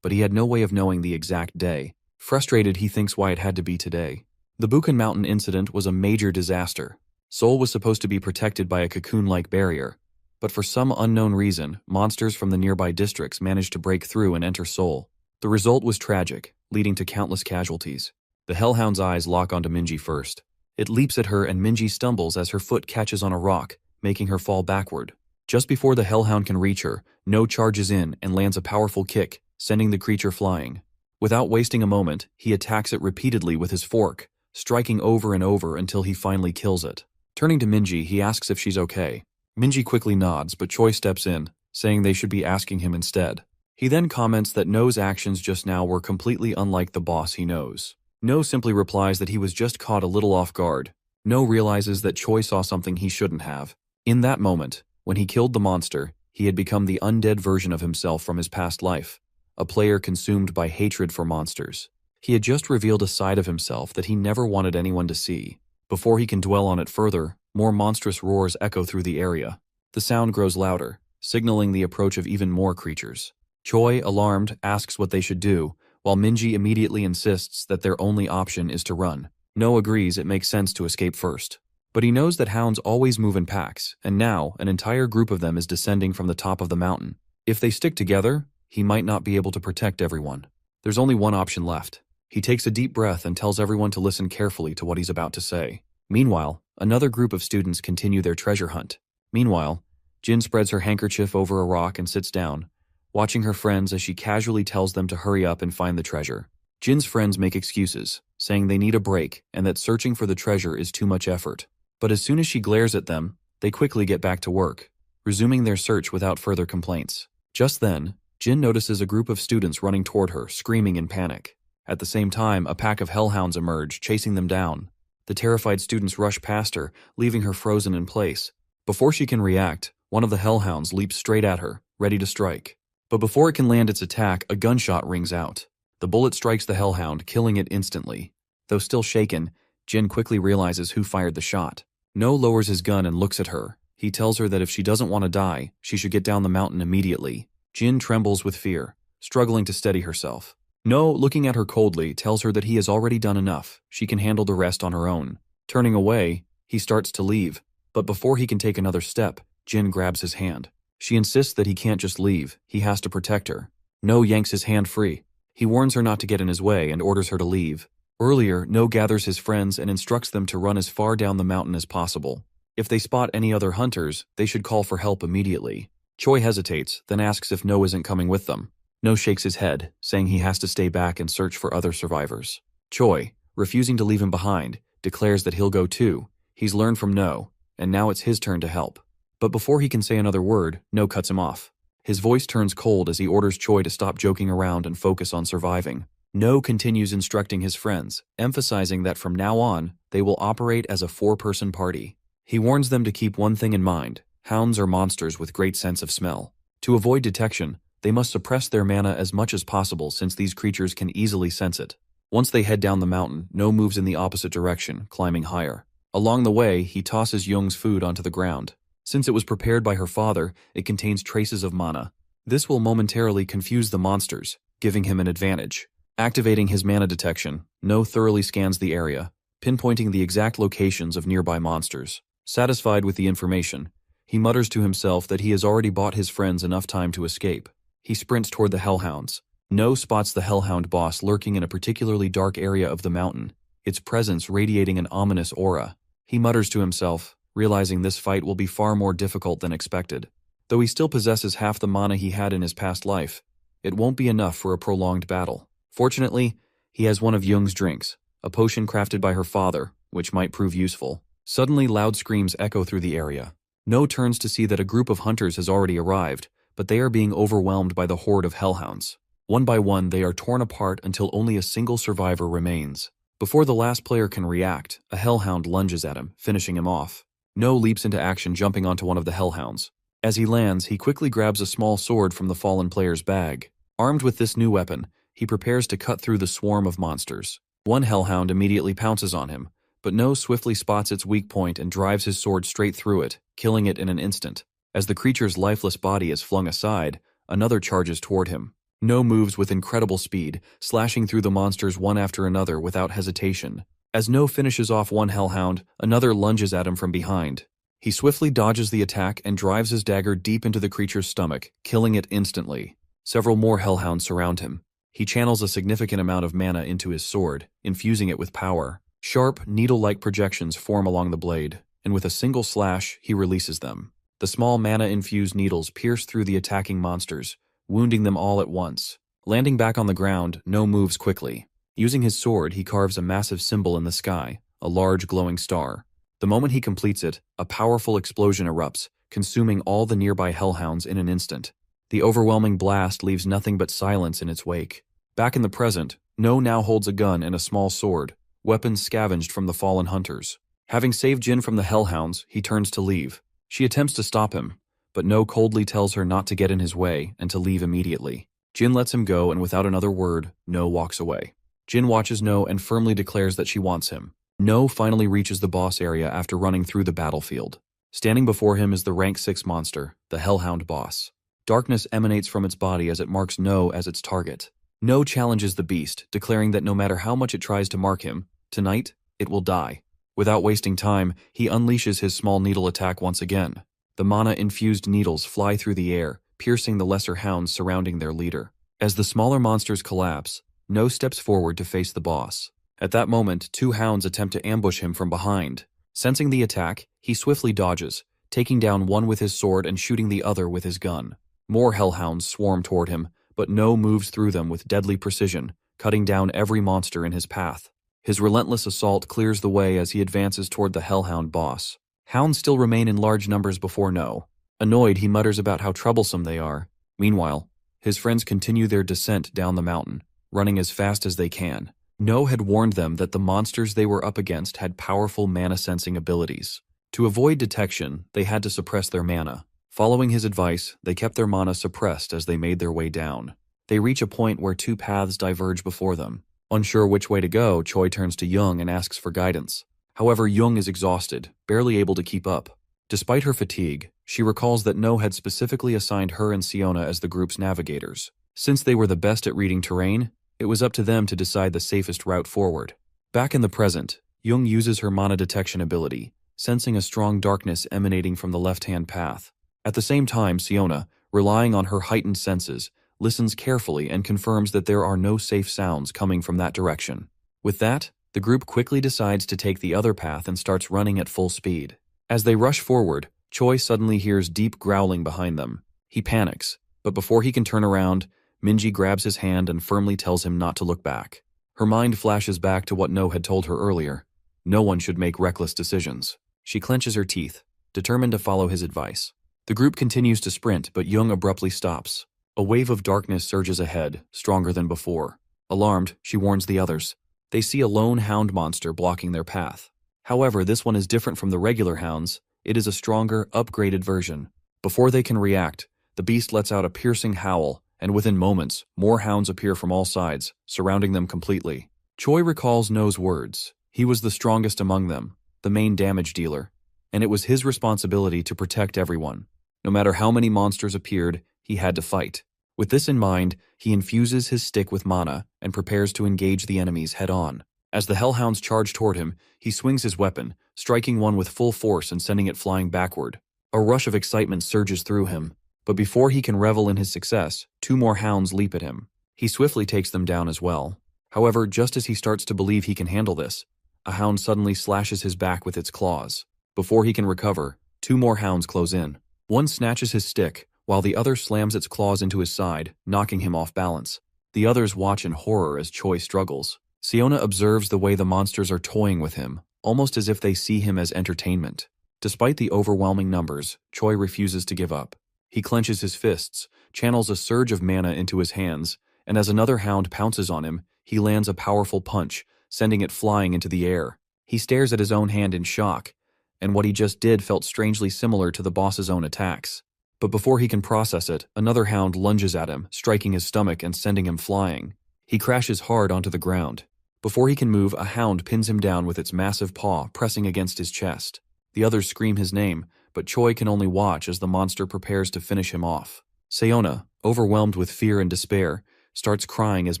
but he had no way of knowing the exact day. Frustrated, he thinks why it had to be today. The Buchan Mountain incident was a major disaster. Seoul was supposed to be protected by a cocoon-like barrier, but for some unknown reason, monsters from the nearby districts managed to break through and enter Seoul. The result was tragic, leading to countless casualties. The hellhound's eyes lock onto Minji first. It leaps at her and Minji stumbles as her foot catches on a rock, making her fall backward. Just before the hellhound can reach her, No charges in and lands a powerful kick, sending the creature flying. Without wasting a moment, he attacks it repeatedly with his fork, striking over and over until he finally kills it. Turning to Minji, he asks if she's okay. Minji quickly nods, but Choi steps in, saying they should be asking him instead. He then comments that No's actions just now were completely unlike the boss he knows. No simply replies that he was just caught a little off guard. No realizes that Choi saw something he shouldn't have. In that moment, when he killed the monster, he had become the undead version of himself from his past life, a player consumed by hatred for monsters. He had just revealed a side of himself that he never wanted anyone to see. Before he can dwell on it further, more monstrous roars echo through the area. The sound grows louder, signaling the approach of even more creatures. Choi, alarmed, asks what they should do, while Minji immediately insists that their only option is to run. No agrees it makes sense to escape first. But he knows that hounds always move in packs, and now an entire group of them is descending from the top of the mountain. If they stick together, he might not be able to protect everyone. There's only one option left. He takes a deep breath and tells everyone to listen carefully to what he's about to say. Meanwhile, another group of students continue their treasure hunt. Meanwhile, Jin spreads her handkerchief over a rock and sits down, watching her friends as she casually tells them to hurry up and find the treasure. Jin's friends make excuses, saying they need a break and that searching for the treasure is too much effort. But as soon as she glares at them, they quickly get back to work, resuming their search without further complaints. Just then, Jin notices a group of students running toward her, screaming in panic. At the same time, a pack of hellhounds emerge, chasing them down. The terrified students rush past her, leaving her frozen in place. Before she can react, one of the hellhounds leaps straight at her, ready to strike. But before it can land its attack, a gunshot rings out. The bullet strikes the hellhound, killing it instantly. Though still shaken, Jin quickly realizes who fired the shot. No lowers his gun and looks at her. He tells her that if she doesn't want to die, she should get down the mountain immediately. Jin trembles with fear, struggling to steady herself. No, looking at her coldly, tells her that he has already done enough. She can handle the rest on her own. Turning away, he starts to leave. But before he can take another step, Jin grabs his hand. She insists that he can't just leave. He has to protect her. No yanks his hand free. He warns her not to get in his way and orders her to leave. Earlier, No gathers his friends and instructs them to run as far down the mountain as possible. If they spot any other hunters, they should call for help immediately. Choi hesitates, then asks if No isn't coming with them. No shakes his head, saying he has to stay back and search for other survivors. Choi, refusing to leave him behind, declares that he'll go too. He's learned from No, and now it's his turn to help. But before he can say another word, No cuts him off. His voice turns cold as he orders Choi to stop joking around and focus on surviving. No continues instructing his friends, emphasizing that from now on, they will operate as a 4-person party. He warns them to keep one thing in mind: hounds are monsters with great sense of smell. To avoid detection, they must suppress their mana as much as possible since these creatures can easily sense it. Once they head down the mountain, No moves in the opposite direction, climbing higher. Along the way, he tosses Young's food onto the ground. Since it was prepared by her father, it contains traces of mana. This will momentarily confuse the monsters, giving him an advantage. Activating his mana detection, No thoroughly scans the area, pinpointing the exact locations of nearby monsters. Satisfied with the information, he mutters to himself that he has already bought his friends enough time to escape. He sprints toward the hellhounds. No spots the hellhound boss lurking in a particularly dark area of the mountain, its presence radiating an ominous aura. He mutters to himself, realizing this fight will be far more difficult than expected. Though he still possesses half the mana he had in his past life, it won't be enough for a prolonged battle. Fortunately, he has one of Young's drinks, a potion crafted by her father, which might prove useful. Suddenly, loud screams echo through the area. No turns to see that a group of hunters has already arrived, but they are being overwhelmed by the horde of hellhounds. One by one, they are torn apart until only a single survivor remains. Before the last player can react, a hellhound lunges at him, finishing him off. No leaps into action, jumping onto one of the hellhounds. As he lands, he quickly grabs a small sword from the fallen player's bag. Armed with this new weapon, he prepares to cut through the swarm of monsters. One hellhound immediately pounces on him, but No swiftly spots its weak point and drives his sword straight through it, killing it in an instant. As the creature's lifeless body is flung aside, another charges toward him. No moves with incredible speed, slashing through the monsters one after another without hesitation. As No finishes off one hellhound, another lunges at him from behind. He swiftly dodges the attack and drives his dagger deep into the creature's stomach, killing it instantly. Several more hellhounds surround him. He channels a significant amount of mana into his sword, infusing it with power. Sharp, needle-like projections form along the blade, and with a single slash, he releases them. The small mana-infused needles pierce through the attacking monsters, wounding them all at once. Landing back on the ground, No moves quickly. Using his sword, he carves a massive symbol in the sky, a large glowing star. The moment he completes it, a powerful explosion erupts, consuming all the nearby hellhounds in an instant. The overwhelming blast leaves nothing but silence in its wake. Back in the present, No now holds a gun and a small sword, weapons scavenged from the fallen hunters. Having saved Jin from the hellhounds, he turns to leave. She attempts to stop him, but No coldly tells her not to get in his way and to leave immediately. Jin lets him go, and without another word, No walks away. Jin watches No and firmly declares that she wants him. No finally reaches the boss area after running through the battlefield. Standing before him is the rank 6 monster, the Hellhound boss. Darkness emanates from its body as it marks No as its target. No challenges the beast, declaring that no matter how much it tries to mark him, tonight, it will die. Without wasting time, he unleashes his small needle attack once again. The mana-infused needles fly through the air, piercing the lesser hounds surrounding their leader. As the smaller monsters collapse, No steps forward to face the boss. At that moment, 2 hounds attempt to ambush him from behind. Sensing the attack, he swiftly dodges, taking down one with his sword and shooting the other with his gun. More hellhounds swarm toward him, but No moves through them with deadly precision, cutting down every monster in his path. His relentless assault clears the way as he advances toward the Hellhound boss. Hounds still remain in large numbers before No. Annoyed, he mutters about how troublesome they are. Meanwhile, his friends continue their descent down the mountain, running as fast as they can. No had warned them that the monsters they were up against had powerful mana-sensing abilities. To avoid detection, they had to suppress their mana. Following his advice, they kept their mana suppressed as they made their way down. They reach a point where 2 paths diverge before them. Unsure which way to go, Choi turns to Young and asks for guidance. However, Young is exhausted, barely able to keep up. Despite her fatigue, she recalls that No had specifically assigned her and Siona as the group's navigators. Since they were the best at reading terrain, it was up to them to decide the safest route forward. Back in the present, Young uses her mana detection ability, sensing a strong darkness emanating from the left-hand path. At the same time, Siona, relying on her heightened senses, listens carefully and confirms that there are no safe sounds coming from that direction. With that, the group quickly decides to take the other path and starts running at full speed. As they rush forward, Choi suddenly hears deep growling behind them. He panics, but before he can turn around, Minji grabs his hand and firmly tells him not to look back. Her mind flashes back to what No had told her earlier. No one should make reckless decisions. She clenches her teeth, determined to follow his advice. The group continues to sprint, but Young abruptly stops. A wave of darkness surges ahead, stronger than before. Alarmed, she warns the others. They see a lone hound monster blocking their path. However, this one is different from the regular hounds. It is a stronger, upgraded version. Before they can react, the beast lets out a piercing howl, and within moments, more hounds appear from all sides, surrounding them completely. Choi recalls No's words. He was the strongest among them, the main damage dealer, and it was his responsibility to protect everyone. No matter how many monsters appeared, he had to fight. With this in mind, he infuses his stick with mana and prepares to engage the enemies head-on. As the hellhounds charge toward him, he swings his weapon, striking one with full force and sending it flying backward. A rush of excitement surges through him, but before he can revel in his success, 2 more hounds leap at him. He swiftly takes them down as well. However, just as he starts to believe he can handle this, a hound suddenly slashes his back with its claws. Before he can recover, 2 more hounds close in. One snatches his stick, while the other slams its claws into his side, knocking him off balance. The others watch in horror as Choi struggles. Siona observes the way the monsters are toying with him, almost as if they see him as entertainment. Despite the overwhelming numbers, Choi refuses to give up. He clenches his fists, channels a surge of mana into his hands, and as another hound pounces on him, he lands a powerful punch, sending it flying into the air. He stares at his own hand in shock, and what he just did felt strangely similar to the boss's own attacks. But before he can process it, another hound lunges at him, striking his stomach and sending him flying. He crashes hard onto the ground. Before he can move, a hound pins him down with its massive paw pressing against his chest. The others scream his name, but Choi can only watch as the monster prepares to finish him off. Siona, overwhelmed with fear and despair, starts crying as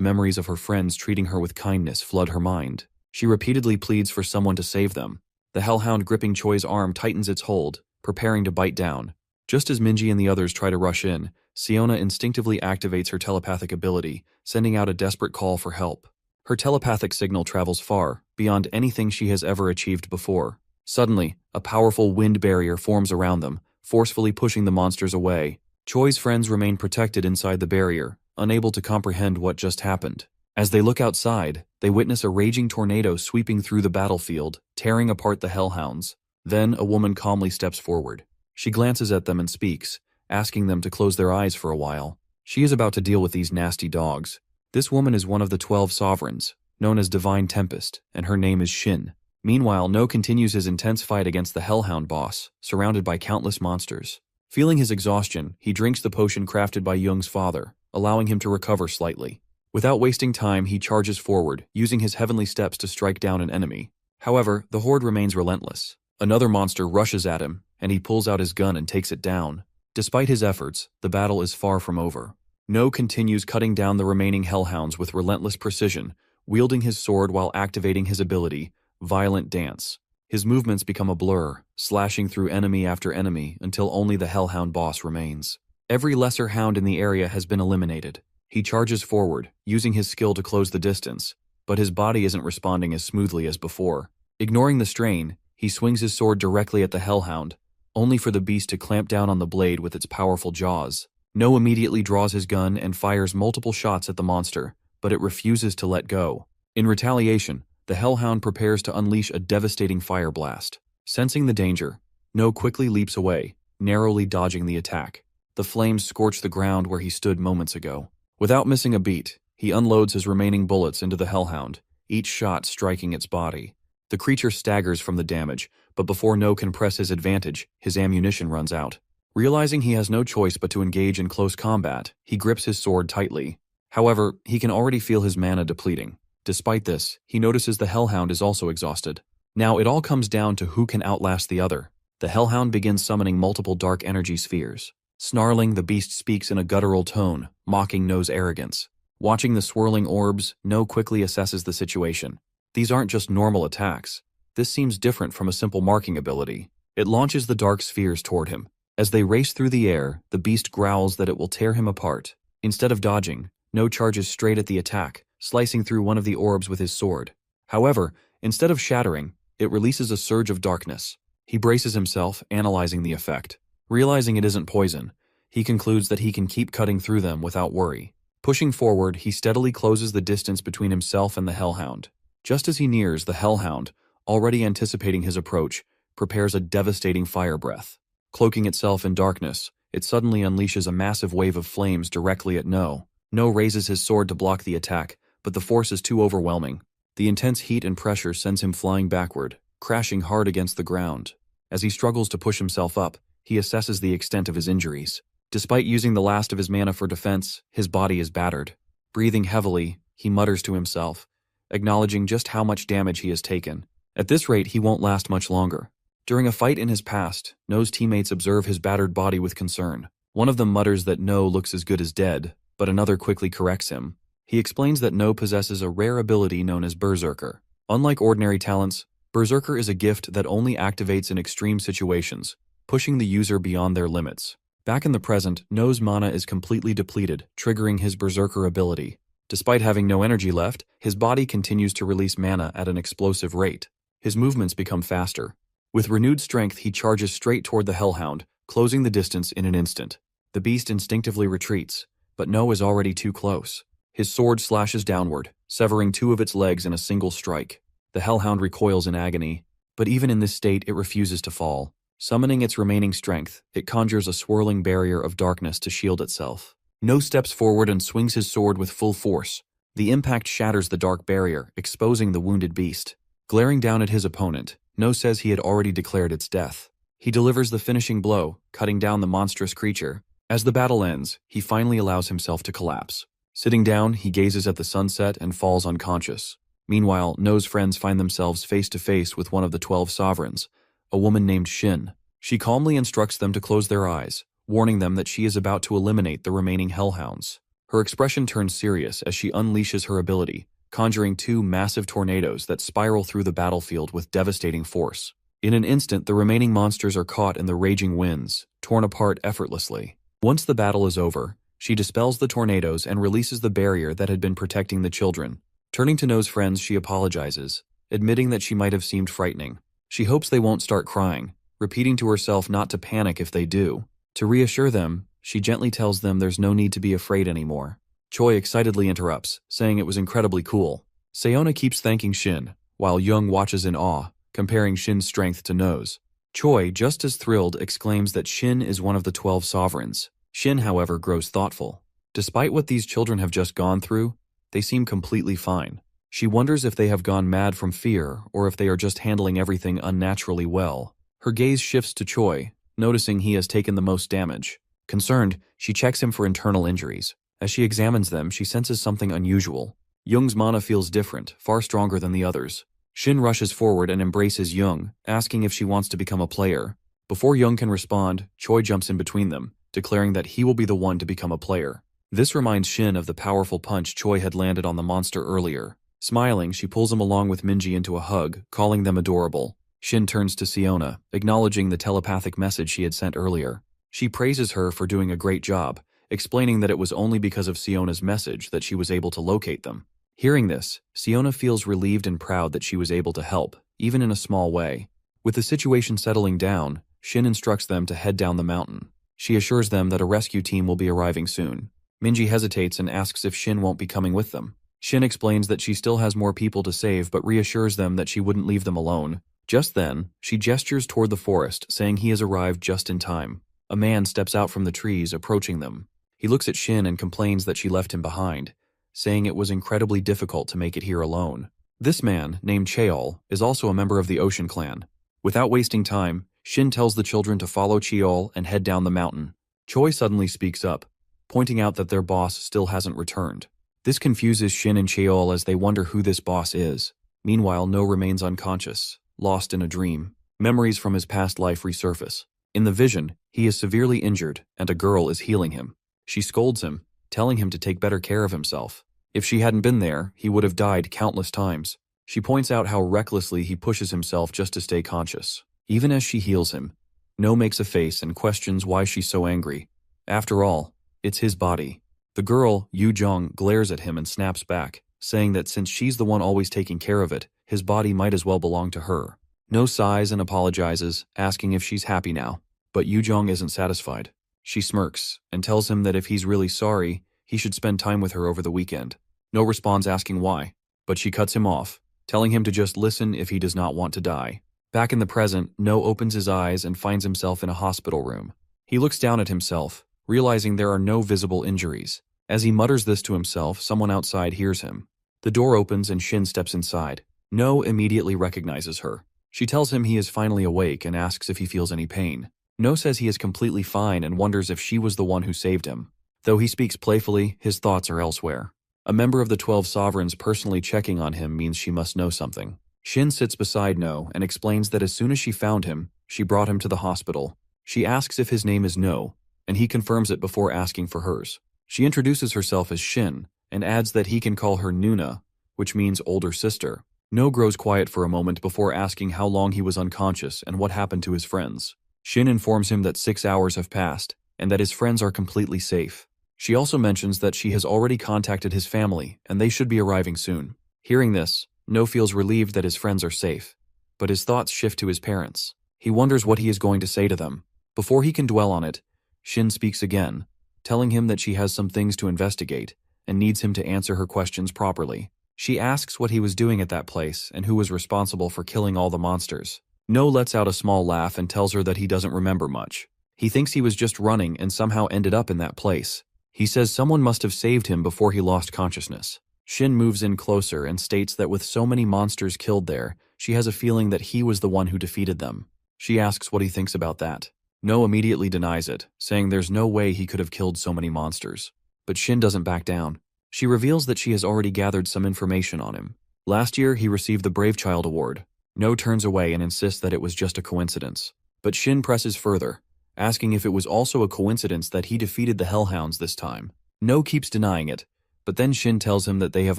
memories of her friends treating her with kindness flood her mind. She repeatedly pleads for someone to save them. The hellhound gripping Choi's arm tightens its hold, preparing to bite down. Just as Minji and the others try to rush in, Siona instinctively activates her telepathic ability, sending out a desperate call for help. Her telepathic signal travels far, beyond anything she has ever achieved before. Suddenly, a powerful wind barrier forms around them, forcefully pushing the monsters away. Choi's friends remain protected inside the barrier, unable to comprehend what just happened. As they look outside, they witness a raging tornado sweeping through the battlefield, tearing apart the hellhounds. Then a woman calmly steps forward. She glances at them and speaks, asking them to close their eyes for a while. She is about to deal with these nasty dogs. This woman is one of the 12 sovereigns, known as Divine Tempest, and her name is Shin. Meanwhile, No continues his intense fight against the Hellhound boss, surrounded by countless monsters. Feeling his exhaustion, he drinks the potion crafted by Young's father, allowing him to recover slightly. Without wasting time, he charges forward, using his heavenly steps to strike down an enemy. However, the horde remains relentless. Another monster rushes at him, and he pulls out his gun and takes it down. Despite his efforts, the battle is far from over. No continues cutting down the remaining Hellhounds with relentless precision, wielding his sword while activating his ability, Violent Dance. His movements become a blur, slashing through enemy after enemy until only the Hellhound boss remains. Every lesser hound in the area has been eliminated. He charges forward, using his skill to close the distance, but his body isn't responding as smoothly as before. Ignoring the strain, he swings his sword directly at the Hellhound, only for the beast to clamp down on the blade with its powerful jaws. No immediately draws his gun and fires multiple shots at the monster, but it refuses to let go. In retaliation, the Hellhound prepares to unleash a devastating fire blast. Sensing the danger, No quickly leaps away, narrowly dodging the attack. The flames scorch the ground where he stood moments ago. Without missing a beat, he unloads his remaining bullets into the Hellhound, each shot striking its body. The creature staggers from the damage, but before No can press his advantage, his ammunition runs out. Realizing he has no choice but to engage in close combat, he grips his sword tightly. However, he can already feel his mana depleting. Despite this, he notices the Hellhound is also exhausted. Now it all comes down to who can outlast the other. The Hellhound begins summoning multiple dark energy spheres. Snarling, the beast speaks in a guttural tone, mocking No's arrogance. Watching the swirling orbs, No quickly assesses the situation. These aren't just normal attacks. This seems different from a simple marking ability. It launches the dark spheres toward him. As they race through the air, the beast growls that it will tear him apart. Instead of dodging, No charges straight at the attack, slicing through one of the orbs with his sword. However, instead of shattering, it releases a surge of darkness. He braces himself, analyzing the effect. Realizing it isn't poison, he concludes that he can keep cutting through them without worry. Pushing forward, he steadily closes the distance between himself and the Hellhound. Just as he nears, the Hellhound, already anticipating his approach, prepares a devastating fire breath. Cloaking itself in darkness, it suddenly unleashes a massive wave of flames directly at No. No raises his sword to block the attack, but the force is too overwhelming. The intense heat and pressure sends him flying backward, crashing hard against the ground. As he struggles to push himself up, he assesses the extent of his injuries. Despite using the last of his mana for defense, his body is battered. Breathing heavily, he mutters to himself, acknowledging just how much damage he has taken. At this rate, he won't last much longer. During a fight in his past, No's teammates observe his battered body with concern. One of them mutters that No looks as good as dead, but another quickly corrects him. He explains that No possesses a rare ability known as Berserker. Unlike ordinary talents, Berserker is a gift that only activates in extreme situations, pushing the user beyond their limits. Back in the present, No's mana is completely depleted, triggering his Berserker ability. Despite having no energy left, his body continues to release mana at an explosive rate. His movements become faster. With renewed strength, he charges straight toward the Hellhound, closing the distance in an instant. The beast instinctively retreats, but No is already too close. His sword slashes downward, severing two of its legs in a single strike. The Hellhound recoils in agony, but even in this state it refuses to fall. Summoning its remaining strength, it conjures a swirling barrier of darkness to shield itself. No steps forward and swings his sword with full force. The impact shatters the dark barrier, exposing the wounded beast. Glaring down at his opponent, No says he had already declared its death. He delivers the finishing blow, cutting down the monstrous creature. As the battle ends, he finally allows himself to collapse. Sitting down, he gazes at the sunset and falls unconscious. Meanwhile, No's friends find themselves face to face with one of the 12 sovereigns, a woman named Shin. She calmly instructs them to close their eyes, warning them that she is about to eliminate the remaining Hellhounds. Her expression turns serious as she unleashes her ability, conjuring two massive tornadoes that spiral through the battlefield with devastating force. In an instant, the remaining monsters are caught in the raging winds, torn apart effortlessly. Once the battle is over, she dispels the tornadoes and releases the barrier that had been protecting the children. Turning to No's friends, she apologizes, admitting that she might have seemed frightening. She hopes they won't start crying, repeating to herself not to panic if they do. To reassure them, she gently tells them there's no need to be afraid anymore. Choi excitedly interrupts, saying it was incredibly cool. Sayona keeps thanking Shin, while Young watches in awe, comparing Shin's strength to No's. Choi, just as thrilled, exclaims that Shin is one of the 12 sovereigns. Shin, however, grows thoughtful. Despite what these children have just gone through, they seem completely fine. She wonders if they have gone mad from fear or if they are just handling everything unnaturally well. Her gaze shifts to Choi, noticing he has taken the most damage. Concerned, she checks him for internal injuries. As she examines them, she senses something unusual. Young's mana feels different, far stronger than the others. Shin rushes forward and embraces Young, asking if she wants to become a player. Before Young can respond, Choi jumps in between them, declaring that he will be the one to become a player. This reminds Shin of the powerful punch Choi had landed on the monster earlier. Smiling, she pulls him along with Minji into a hug, calling them adorable. Shin turns to Siona, acknowledging the telepathic message she had sent earlier. She praises her for doing a great job, explaining that it was only because of Siona's message that she was able to locate them. Hearing this, Siona feels relieved and proud that she was able to help, even in a small way. With the situation settling down, Shin instructs them to head down the mountain. She assures them that a rescue team will be arriving soon. Minji hesitates and asks if Shin won't be coming with them. Shin explains that she still has more people to save but reassures them that she wouldn't leave them alone. Just then, she gestures toward the forest, saying he has arrived just in time. A man steps out from the trees, approaching them. He looks at Shin and complains that she left him behind, saying it was incredibly difficult to make it here alone. This man, named Cheol, is also a member of the Ocean Clan. Without wasting time, Shin tells the children to follow Cheol and head down the mountain. Choi suddenly speaks up, pointing out that their boss still hasn't returned. This confuses Shin and Cheol as they wonder who this boss is. Meanwhile, No remains unconscious, lost in a dream. Memories from his past life resurface. In the vision, he is severely injured, and a girl is healing him. She scolds him, telling him to take better care of himself. If she hadn't been there, he would have died countless times. She points out how recklessly he pushes himself just to stay conscious. Even as she heals him, No makes a face and questions why she's so angry. After all, it's his body. The girl, Yu Jong, glares at him and snaps back, saying that since she's the one always taking care of it, his body might as well belong to her. No sighs and apologizes, asking if she's happy now. But Yu Jong isn't satisfied. She smirks and tells him that if he's really sorry, he should spend time with her over the weekend. No responds asking why, but she cuts him off, telling him to just listen if he does not want to die. Back in the present, No opens his eyes and finds himself in a hospital room. He looks down at himself, realizing there are no visible injuries. As he mutters this to himself, someone outside hears him. The door opens and Shin steps inside. No immediately recognizes her. She tells him he is finally awake and asks if he feels any pain. No says he is completely fine and wonders if she was the one who saved him. Though he speaks playfully, his thoughts are elsewhere. A member of the 12 sovereigns personally checking on him means she must know something. Shin sits beside No and explains that as soon as she found him, she brought him to the hospital. She asks if his name is No, and he confirms it before asking for hers. She introduces herself as Shin and adds that he can call her Nuna, which means older sister. No grows quiet for a moment before asking how long he was unconscious and what happened to his friends. Shin informs him that 6 hours have passed and that his friends are completely safe. She also mentions that she has already contacted his family and they should be arriving soon. Hearing this, No feels relieved that his friends are safe, but his thoughts shift to his parents. He wonders what he is going to say to them. Before he can dwell on it, Shin speaks again, telling him that she has some things to investigate and needs him to answer her questions properly. She asks what he was doing at that place and who was responsible for killing all the monsters. No lets out a small laugh and tells her that he doesn't remember much. He thinks he was just running and somehow ended up in that place. He says someone must have saved him before he lost consciousness. Shin moves in closer and states that with so many monsters killed there, she has a feeling that he was the one who defeated them. She asks what he thinks about that. No immediately denies it, saying there's no way he could have killed so many monsters. But Shin doesn't back down. She reveals that she has already gathered some information on him. Last year, he received the Brave Child Award. No turns away and insists that it was just a coincidence. But Shin presses further, asking if it was also a coincidence that he defeated the Hellhounds this time. No keeps denying it, but then Shin tells him that they have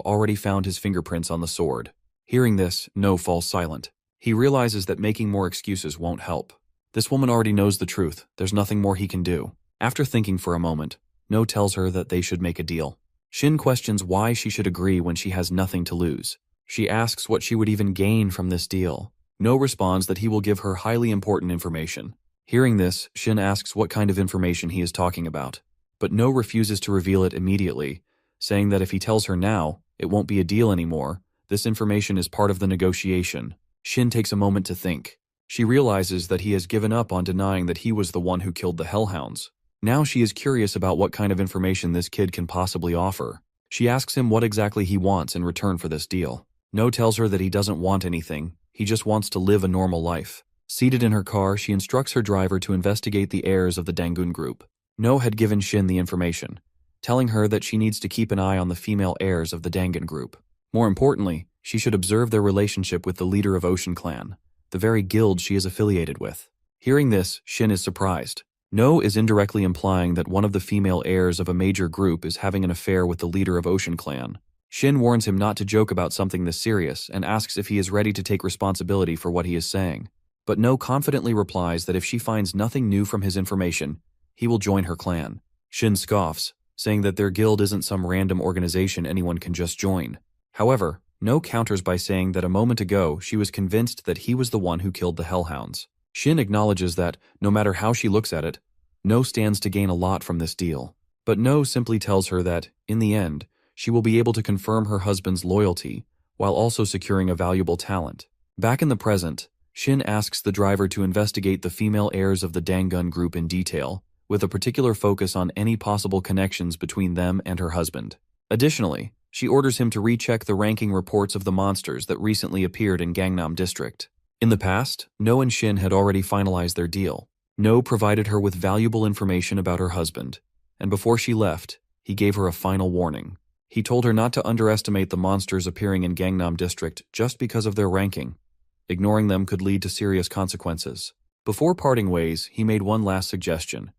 already found his fingerprints on the sword. Hearing this, No falls silent. He realizes that making more excuses won't help. This woman already knows the truth. There's nothing more he can do. After thinking for a moment, No tells her that they should make a deal. Shin questions why she should agree when she has nothing to lose. She asks what she would even gain from this deal. No responds that he will give her highly important information. Hearing this, Shin asks what kind of information he is talking about. But No refuses to reveal it immediately, saying that if he tells her now, it won't be a deal anymore. This information is part of the negotiation. Shin takes a moment to think. She realizes that he has given up on denying that he was the one who killed the hellhounds. Now she is curious about what kind of information this kid can possibly offer. She asks him what exactly he wants in return for this deal. No tells her that he doesn't want anything, he just wants to live a normal life. Seated in her car, she instructs her driver to investigate the heirs of the Dangun group. No had given Shin the information, telling her that she needs to keep an eye on the female heirs of the Dangun group. More importantly, she should observe their relationship with the leader of Ocean Clan, the very guild she is affiliated with. Hearing this, Shin is surprised. No is indirectly implying that one of the female heirs of a major group is having an affair with the leader of Ocean Clan. Shin warns him not to joke about something this serious and asks if he is ready to take responsibility for what he is saying. But No confidently replies that if she finds nothing new from his information, he will join her clan. Shin scoffs, saying that their guild isn't some random organization anyone can just join. However, No counters by saying that a moment ago she was convinced that he was the one who killed the hellhounds. Shin acknowledges that, no matter how she looks at it, No stands to gain a lot from this deal. But No simply tells her that, in the end, she will be able to confirm her husband's loyalty while also securing a valuable talent. Back in the present, Shin asks the driver to investigate the female heirs of the Dangun group in detail, with a particular focus on any possible connections between them and her husband. Additionally, she orders him to recheck the ranking reports of the monsters that recently appeared in Gangnam District. In the past, No and Shin had already finalized their deal. No provided her with valuable information about her husband, and before she left, he gave her a final warning. He told her not to underestimate the monsters appearing in Gangnam District just because of their ranking. Ignoring them could lead to serious consequences. Before parting ways, he made one last suggestion.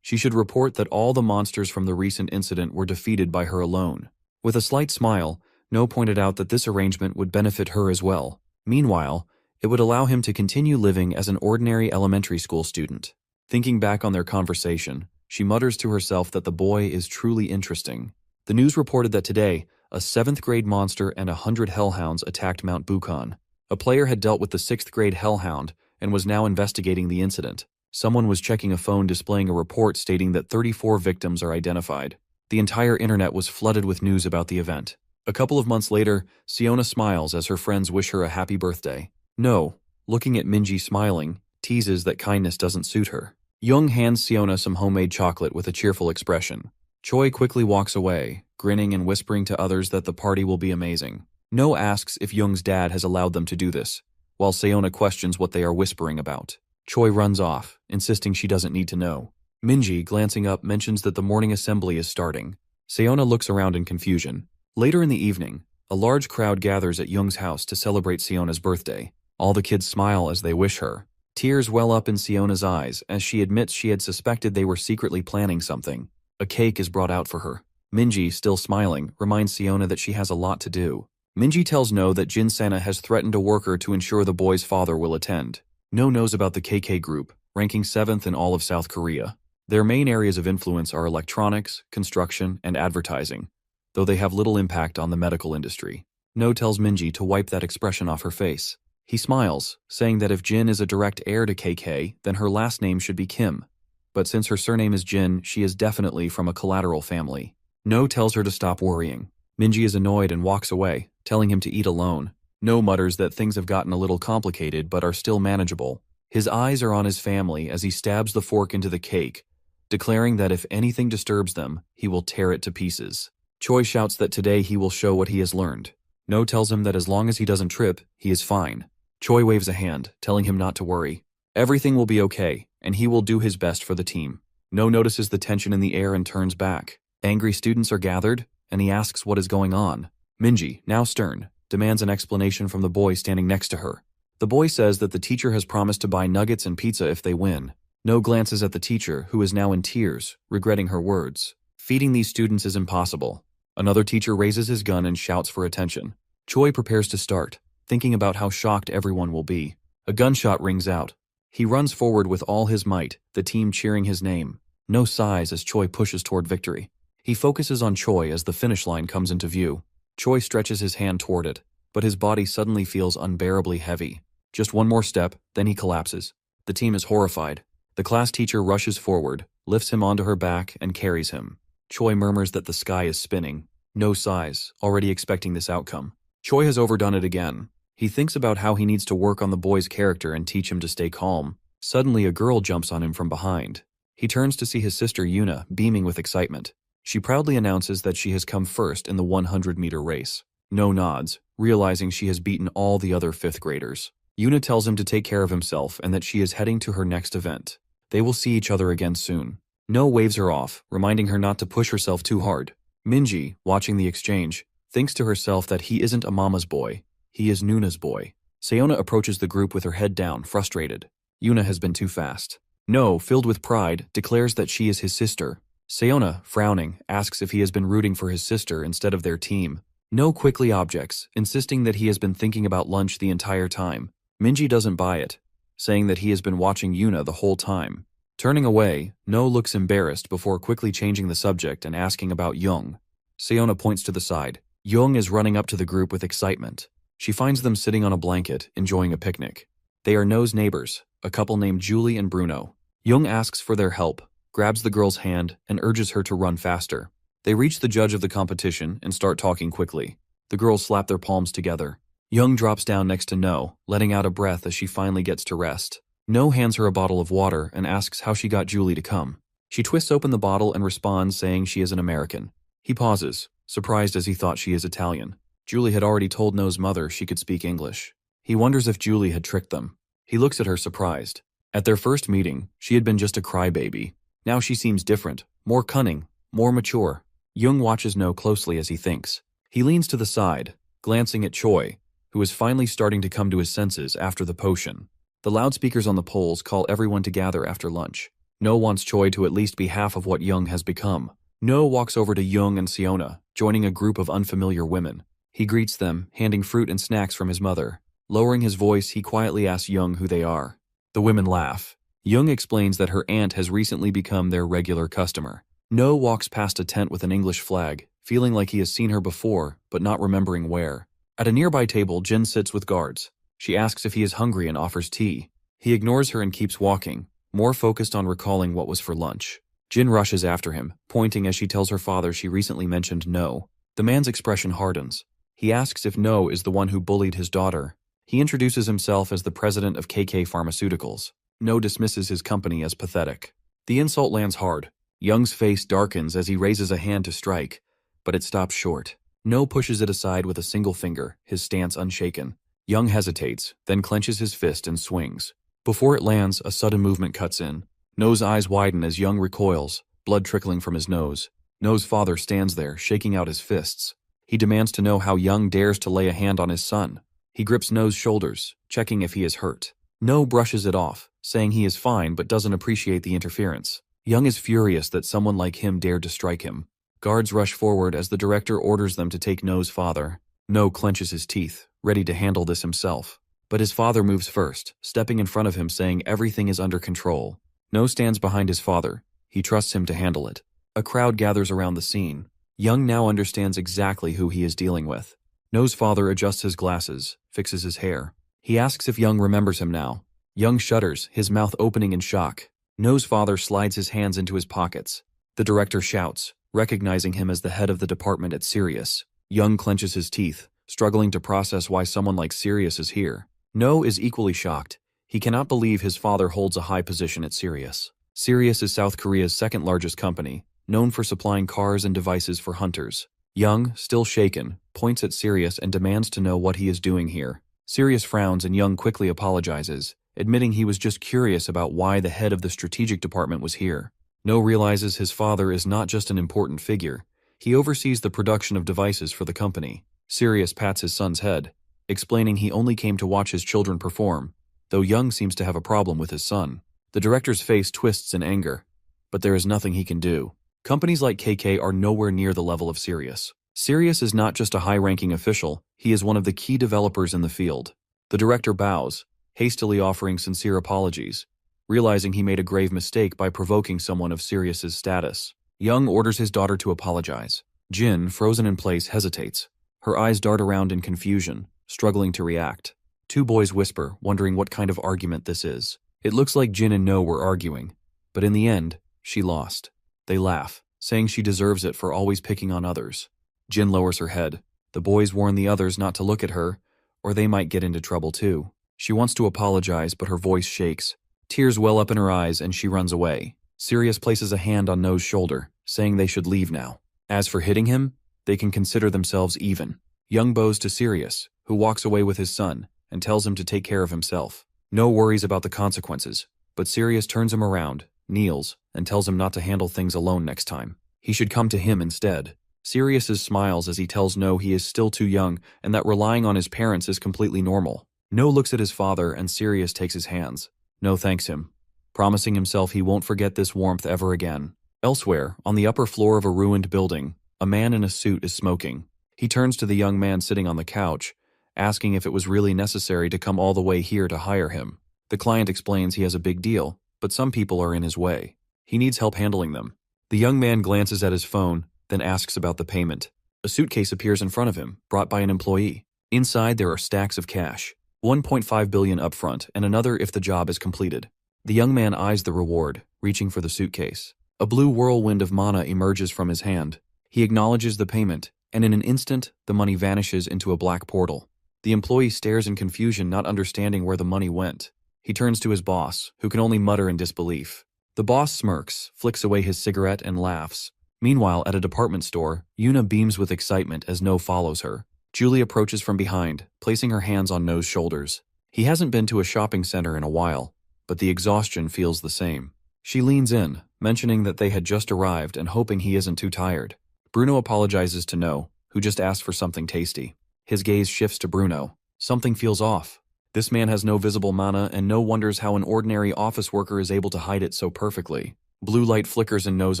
She should report that all the monsters from the recent incident were defeated by her alone. With a slight smile, No pointed out that this arrangement would benefit her as well. Meanwhile, it would allow him to continue living as an ordinary elementary school student. Thinking back on their conversation, she mutters to herself that the boy is truly interesting. The news reported that today, a 7th grade monster and 100 hellhounds attacked Mount Bukan. A player had dealt with the 6th grade hellhound and was now investigating the incident. Someone was checking a phone displaying a report stating that 34 victims are identified. The entire internet was flooded with news about the event. A couple of months later, Siona smiles as her friends wish her a happy birthday. No, looking at Minji smiling, teases that kindness doesn't suit her. Young hands Siona some homemade chocolate with a cheerful expression. Choi quickly walks away, grinning and whispering to others that the party will be amazing. No asks if Young's dad has allowed them to do this, while Siona questions what they are whispering about. Choi runs off, insisting she doesn't need to know. Minji, glancing up, mentions that the morning assembly is starting. Siona looks around in confusion. Later in the evening, a large crowd gathers at Young's house to celebrate Siona's birthday. All the kids smile as they wish her. Tears well up in Siona's eyes as she admits she had suspected they were secretly planning something. A cake is brought out for her. Minji, still smiling, reminds Siona that she has a lot to do. Minji tells No that Jin Sana has threatened a worker to ensure the boy's father will attend. No knows about the KK group, ranking 7th in all of South Korea. Their main areas of influence are electronics, construction, and advertising, though they have little impact on the medical industry. No tells Minji to wipe that expression off her face. He smiles, saying that if Jin is a direct heir to KK, then her last name should be Kim. But since her surname is Jin, she is definitely from a collateral family. No tells her to stop worrying. Minji is annoyed and walks away, telling him to eat alone. No mutters that things have gotten a little complicated but are still manageable. His eyes are on his family as he stabs the fork into the cake, declaring that if anything disturbs them, he will tear it to pieces. Choi shouts that today he will show what he has learned. No tells him that as long as he doesn't trip, he is fine. Choi waves a hand, telling him not to worry. Everything will be okay, and he will do his best for the team. No notices the tension in the air and turns back. Angry students are gathered, and he asks what is going on. Minji, now stern, demands an explanation from the boy standing next to her. The boy says that the teacher has promised to buy nuggets and pizza if they win. No glances at the teacher, who is now in tears, regretting her words. Feeding these students is impossible. Another teacher raises his gun and shouts for attention. Choi prepares to start, thinking about how shocked everyone will be. A gunshot rings out. He runs forward with all his might, the team cheering his name. No sighs as Choi pushes toward victory. He focuses on Choi as the finish line comes into view. Choi stretches his hand toward it, but his body suddenly feels unbearably heavy. Just one more step, then he collapses. The team is horrified. The class teacher rushes forward, lifts him onto her back, and carries him. Choi murmurs that the sky is spinning. No sighs, already expecting this outcome. Choi has overdone it again. He thinks about how he needs to work on the boy's character and teach him to stay calm. Suddenly, a girl jumps on him from behind. He turns to see his sister Yuna, beaming with excitement. She proudly announces that she has come first in the 100-meter race. No nods, realizing she has beaten all the other 5th graders. Yuna tells him to take care of himself and that she is heading to her next event. They will see each other again soon. No waves her off, reminding her not to push herself too hard. Minji, watching the exchange, thinks to herself that he isn't a mama's boy, he is Nuna's boy. Sayona approaches the group with her head down, frustrated. Yuna has been too fast. No, filled with pride, declares that she is his sister. Sayona, frowning, asks if he has been rooting for his sister instead of their team. No quickly objects, insisting that he has been thinking about lunch the entire time. Minji doesn't buy it, saying that he has been watching Yuna the whole time. Turning away, No looks embarrassed before quickly changing the subject and asking about Young. Sayona points to the side. Young is running up to the group with excitement. She finds them sitting on a blanket, enjoying a picnic. They are No's neighbors, a couple named Julie and Bruno. Young asks for their help, grabs the girl's hand, and urges her to run faster. They reach the judge of the competition and start talking quickly. The girls slap their palms together. Young drops down next to No, letting out a breath as she finally gets to rest. No hands her a bottle of water and asks how she got Julie to come. She twists open the bottle and responds saying she is an American. He pauses, surprised as he thought she is Italian. Julie had already told No's mother she could speak English. He wonders if Julie had tricked them. He looks at her surprised. At their first meeting, she had been just a crybaby. Now she seems different, more cunning, more mature. Young watches No closely as he thinks. He leans to the side, glancing at Choi, who is finally starting to come to his senses after the potion. The loudspeakers on the poles call everyone to gather after lunch. No wants Choi to at least be half of what Young has become. No walks over to Young and Siona, joining a group of unfamiliar women. He greets them, handing fruit and snacks from his mother. Lowering his voice, he quietly asks Young who they are. The women laugh. Young explains that her aunt has recently become their regular customer. No walks past a tent with an English flag, feeling like he has seen her before, but not remembering where. At a nearby table, Jin sits with guards. She asks if he is hungry and offers tea. He ignores her and keeps walking, more focused on recalling what was for lunch. Jin rushes after him, pointing as she tells her father she recently mentioned No. The man's expression hardens. He asks if No is the one who bullied his daughter. He introduces himself as the president of KK Pharmaceuticals. No dismisses his company as pathetic. The insult lands hard. Young's face darkens as he raises a hand to strike, but it stops short. No pushes it aside with a single finger, his stance unshaken. Young hesitates, then clenches his fist and swings. Before it lands, a sudden movement cuts in. No's eyes widen as Young recoils, blood trickling from his nose. No's father stands there, shaking out his fists. He demands to know how Young dares to lay a hand on his son. He grips No's shoulders, checking if he is hurt. No brushes it off, saying he is fine but doesn't appreciate the interference. Young is furious that someone like him dared to strike him. Guards rush forward as the director orders them to take No's father. No clenches his teeth, ready to handle this himself. But his father moves first, stepping in front of him saying everything is under control. No stands behind his father. He trusts him to handle it. A crowd gathers around the scene. Young now understands exactly who he is dealing with. No's father adjusts his glasses, fixes his hair. He asks if Young remembers him now. Young shudders, his mouth opening in shock. No's father slides his hands into his pockets. The director shouts, recognizing him as the head of the department at Sirius. Young clenches his teeth, struggling to process why someone like Sirius is here. No is equally shocked. He cannot believe his father holds a high position at Sirius. Sirius is South Korea's second largest company, known for supplying cars and devices for hunters. Young, still shaken, points at Sirius and demands to know what he is doing here. Sirius frowns and Young quickly apologizes, admitting he was just curious about why the head of the strategic department was here. No realizes his father is not just an important figure. He oversees the production of devices for the company. Sirius pats his son's head, explaining he only came to watch his children perform, though Young seems to have a problem with his son. The director's face twists in anger, but there is nothing he can do. Companies like KK are nowhere near the level of Sirius. Sirius is not just a high-ranking official, he is one of the key developers in the field. The director bows, hastily offering sincere apologies, realizing he made a grave mistake by provoking someone of Sirius's status. Young orders his daughter to apologize. Jin, frozen in place, hesitates. Her eyes dart around in confusion, struggling to react. Two boys whisper, wondering what kind of argument this is. It looks like Jin and No were arguing, but in the end, she lost. They laugh, saying she deserves it for always picking on others. Jin lowers her head. The boys warn the others not to look at her, or they might get into trouble too. She wants to apologize, but her voice shakes. Tears well up in her eyes and she runs away. Sirius places a hand on No's shoulder, saying they should leave now. As for hitting him, they can consider themselves even. Young bows to Sirius, who walks away with his son and tells him to take care of himself. No worries about the consequences, but Sirius turns him around, kneels, and tells him not to handle things alone next time. He should come to him instead. Sirius smiles as he tells No he is still too young and that relying on his parents is completely normal. No looks at his father and Sirius takes his hands. No thanks him, promising himself he won't forget this warmth ever again. Elsewhere, on the upper floor of a ruined building, a man in a suit is smoking. He turns to the young man sitting on the couch, asking if it was really necessary to come all the way here to hire him. The client explains he has a big deal, but some people are in his way. He needs help handling them. The young man glances at his phone, then asks about the payment. A suitcase appears in front of him, brought by an employee. Inside there are stacks of cash, 1.5 billion upfront and another if the job is completed. The young man eyes the reward, reaching for the suitcase. A blue whirlwind of mana emerges from his hand. He acknowledges the payment, and in an instant, the money vanishes into a black portal. The employee stares in confusion, not understanding where the money went. He turns to his boss, who can only mutter in disbelief. The boss smirks, flicks away his cigarette, and laughs. Meanwhile, at a department store, Yuna beams with excitement as No follows her. Julie approaches from behind, placing her hands on No's shoulders. He hasn't been to a shopping center in a while, but the exhaustion feels the same. She leans in, mentioning that they had just arrived and hoping he isn't too tired. Bruno apologizes to No, who just asked for something tasty. His gaze shifts to Bruno. Something feels off. This man has no visible mana, and No wonders how an ordinary office worker is able to hide it so perfectly. Blue light flickers in No's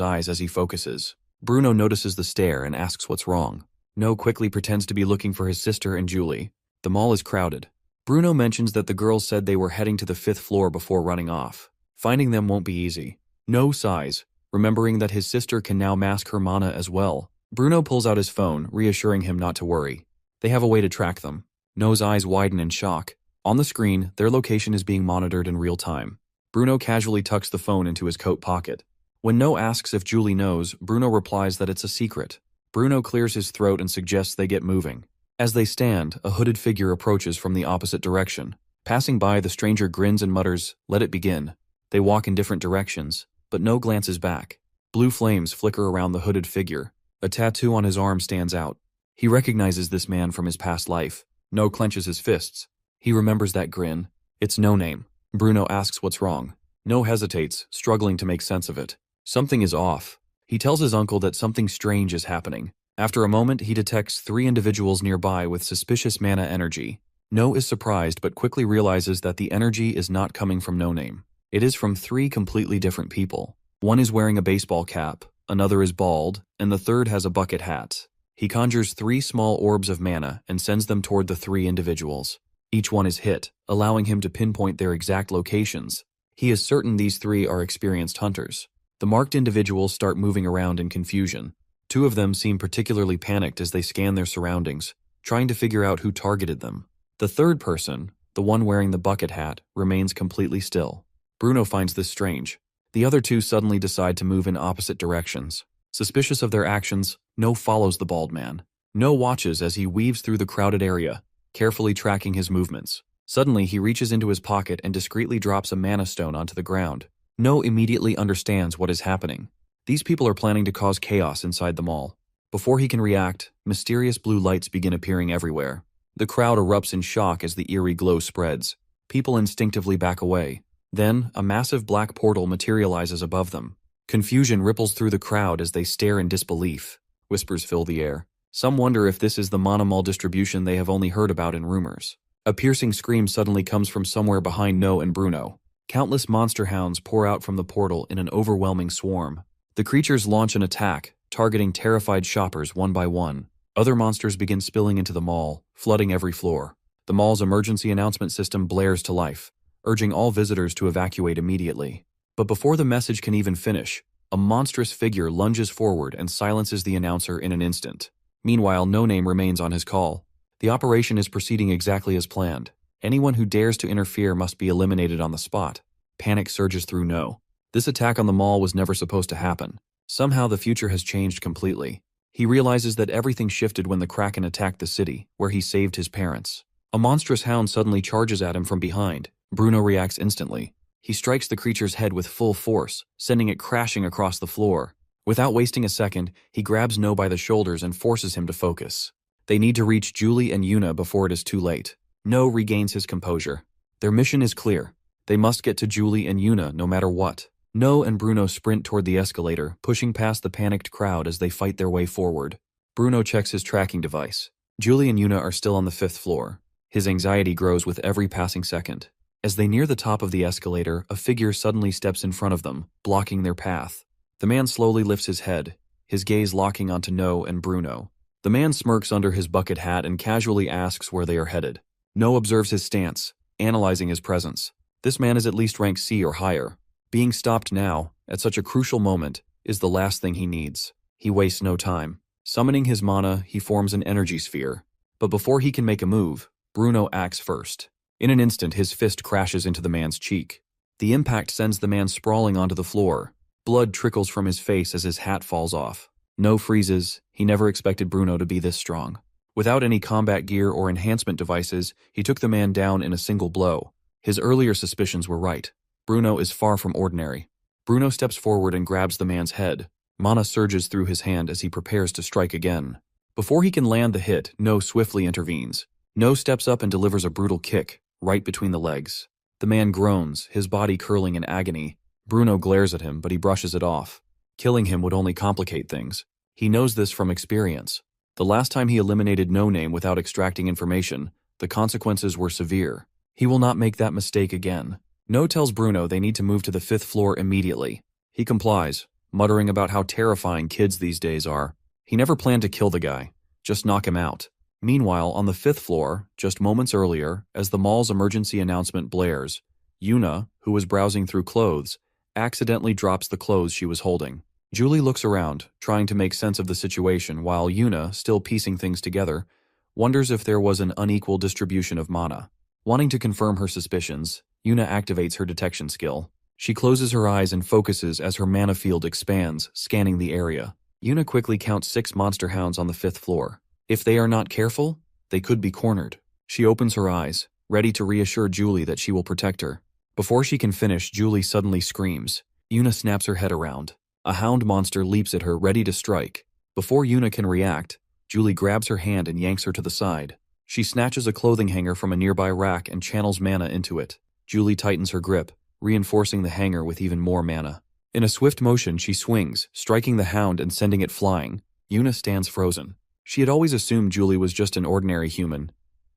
eyes as he focuses. Bruno notices the stare and asks what's wrong. No quickly pretends to be looking for his sister and Julie. The mall is crowded. Bruno mentions that the girls said they were heading to the 5th floor before running off. Finding them won't be easy. No sighs, remembering that his sister can now mask her mana as well. Bruno pulls out his phone, reassuring him not to worry. They have a way to track them. No's eyes widen in shock. On the screen, their location is being monitored in real time. Bruno casually tucks the phone into his coat pocket. When No asks if Julie knows, Bruno replies that it's a secret. Bruno clears his throat and suggests they get moving. As they stand, a hooded figure approaches from the opposite direction. Passing by, the stranger grins and mutters, "Let it begin." They walk in different directions, but No glances back. Blue flames flicker around the hooded figure. A tattoo on his arm stands out. He recognizes this man from his past life. No clenches his fists. He remembers that grin. It's No Name. Bruno asks what's wrong. No hesitates, struggling to make sense of it. Something is off. He tells his uncle that something strange is happening. After a moment, he detects 3 individuals nearby with suspicious mana energy. No is surprised but quickly realizes that the energy is not coming from No Name. It is from 3 completely different people. One is wearing a baseball cap, another is bald, and the third has a bucket hat. He conjures 3 small orbs of mana and sends them toward the 3 individuals. Each one is hit, allowing him to pinpoint their exact locations. He is certain these 3 are experienced hunters. The marked individuals start moving around in confusion. 2 of them seem particularly panicked as they scan their surroundings, trying to figure out who targeted them. The third person, the one wearing the bucket hat, remains completely still. Bruno finds this strange. The other 2 suddenly decide to move in opposite directions. Suspicious of their actions, No follows the bald man. No watches as he weaves through the crowded area, carefully tracking his movements. Suddenly, he reaches into his pocket and discreetly drops a mana stone onto the ground. No immediately understands what is happening. These people are planning to cause chaos inside the mall. Before he can react, mysterious blue lights begin appearing everywhere. The crowd erupts in shock as the eerie glow spreads. People instinctively back away. Then, a massive black portal materializes above them. Confusion ripples through the crowd as they stare in disbelief. Whispers fill the air. Some wonder if this is the Mana Mall distribution they have only heard about in rumors. A piercing scream suddenly comes from somewhere behind No and Bruno. Countless monster hounds pour out from the portal in an overwhelming swarm. The creatures launch an attack, targeting terrified shoppers one by one. Other monsters begin spilling into the mall, flooding every floor. The mall's emergency announcement system blares to life, urging all visitors to evacuate immediately. But before the message can even finish, a monstrous figure lunges forward and silences the announcer in an instant. Meanwhile, No Name remains on his call. The operation is proceeding exactly as planned. Anyone who dares to interfere must be eliminated on the spot. Panic surges through No. This attack on the mall was never supposed to happen. Somehow the future has changed completely. He realizes that everything shifted when the Kraken attacked the city, where he saved his parents. A monstrous hound suddenly charges at him from behind. Bruno reacts instantly. He strikes the creature's head with full force, sending it crashing across the floor. Without wasting a second, he grabs No by the shoulders and forces him to focus. They need to reach Julie and Yuna before it is too late. No regains his composure. Their mission is clear. They must get to Julie and Yuna no matter what. No and Bruno sprint toward the escalator, pushing past the panicked crowd as they fight their way forward. Bruno checks his tracking device. Julie and Yuna are still on the 5th floor. His anxiety grows with every passing second. As they near the top of the escalator, a figure suddenly steps in front of them, blocking their path. The man slowly lifts his head, his gaze locking onto No and Bruno. The man smirks under his bucket hat and casually asks where they are headed. No observes his stance, analyzing his presence. This man is at least rank C or higher. Being stopped now, at such a crucial moment, is the last thing he needs. He wastes no time. Summoning his mana, he forms an energy sphere. But before he can make a move, Bruno acts first. In an instant, his fist crashes into the man's cheek. The impact sends the man sprawling onto the floor. Blood trickles from his face as his hat falls off. No freezes. He never expected Bruno to be this strong. Without any combat gear or enhancement devices, he took the man down in a single blow. His earlier suspicions were right. Bruno is far from ordinary. Bruno steps forward and grabs the man's head. Mana surges through his hand as he prepares to strike again. Before he can land the hit, No swiftly intervenes. No steps up and delivers a brutal kick, right between the legs. The man groans, his body curling in agony. Bruno glares at him, but he brushes it off. Killing him would only complicate things. He knows this from experience. The last time he eliminated No Name without extracting information, the consequences were severe. He will not make that mistake again. No tells Bruno they need to move to the 5th floor immediately. He complies, muttering about how terrifying kids these days are. He never planned to kill the guy, just knock him out. Meanwhile, on the 5th floor, just moments earlier, as the mall's emergency announcement blares, Yuna, who was browsing through clothes, accidentally drops the clothes she was holding. Julie looks around, trying to make sense of the situation, while Yuna, still piecing things together, wonders if there was an unequal distribution of mana. Wanting to confirm her suspicions, Yuna activates her detection skill. She closes her eyes and focuses as her mana field expands, scanning the area. Yuna quickly counts 6 monster hounds on the 5th floor. If they are not careful, they could be cornered. She opens her eyes, ready to reassure Julie that she will protect her. Before she can finish, Julie suddenly screams. Yuna snaps her head around. A hound monster leaps at her, ready to strike. Before Yuna can react, Julie grabs her hand and yanks her to the side. She snatches a clothing hanger from a nearby rack and channels mana into it. Julie tightens her grip, reinforcing the hanger with even more mana. In a swift motion, she swings, striking the hound and sending it flying. Yuna stands frozen. She had always assumed Julie was just an ordinary human,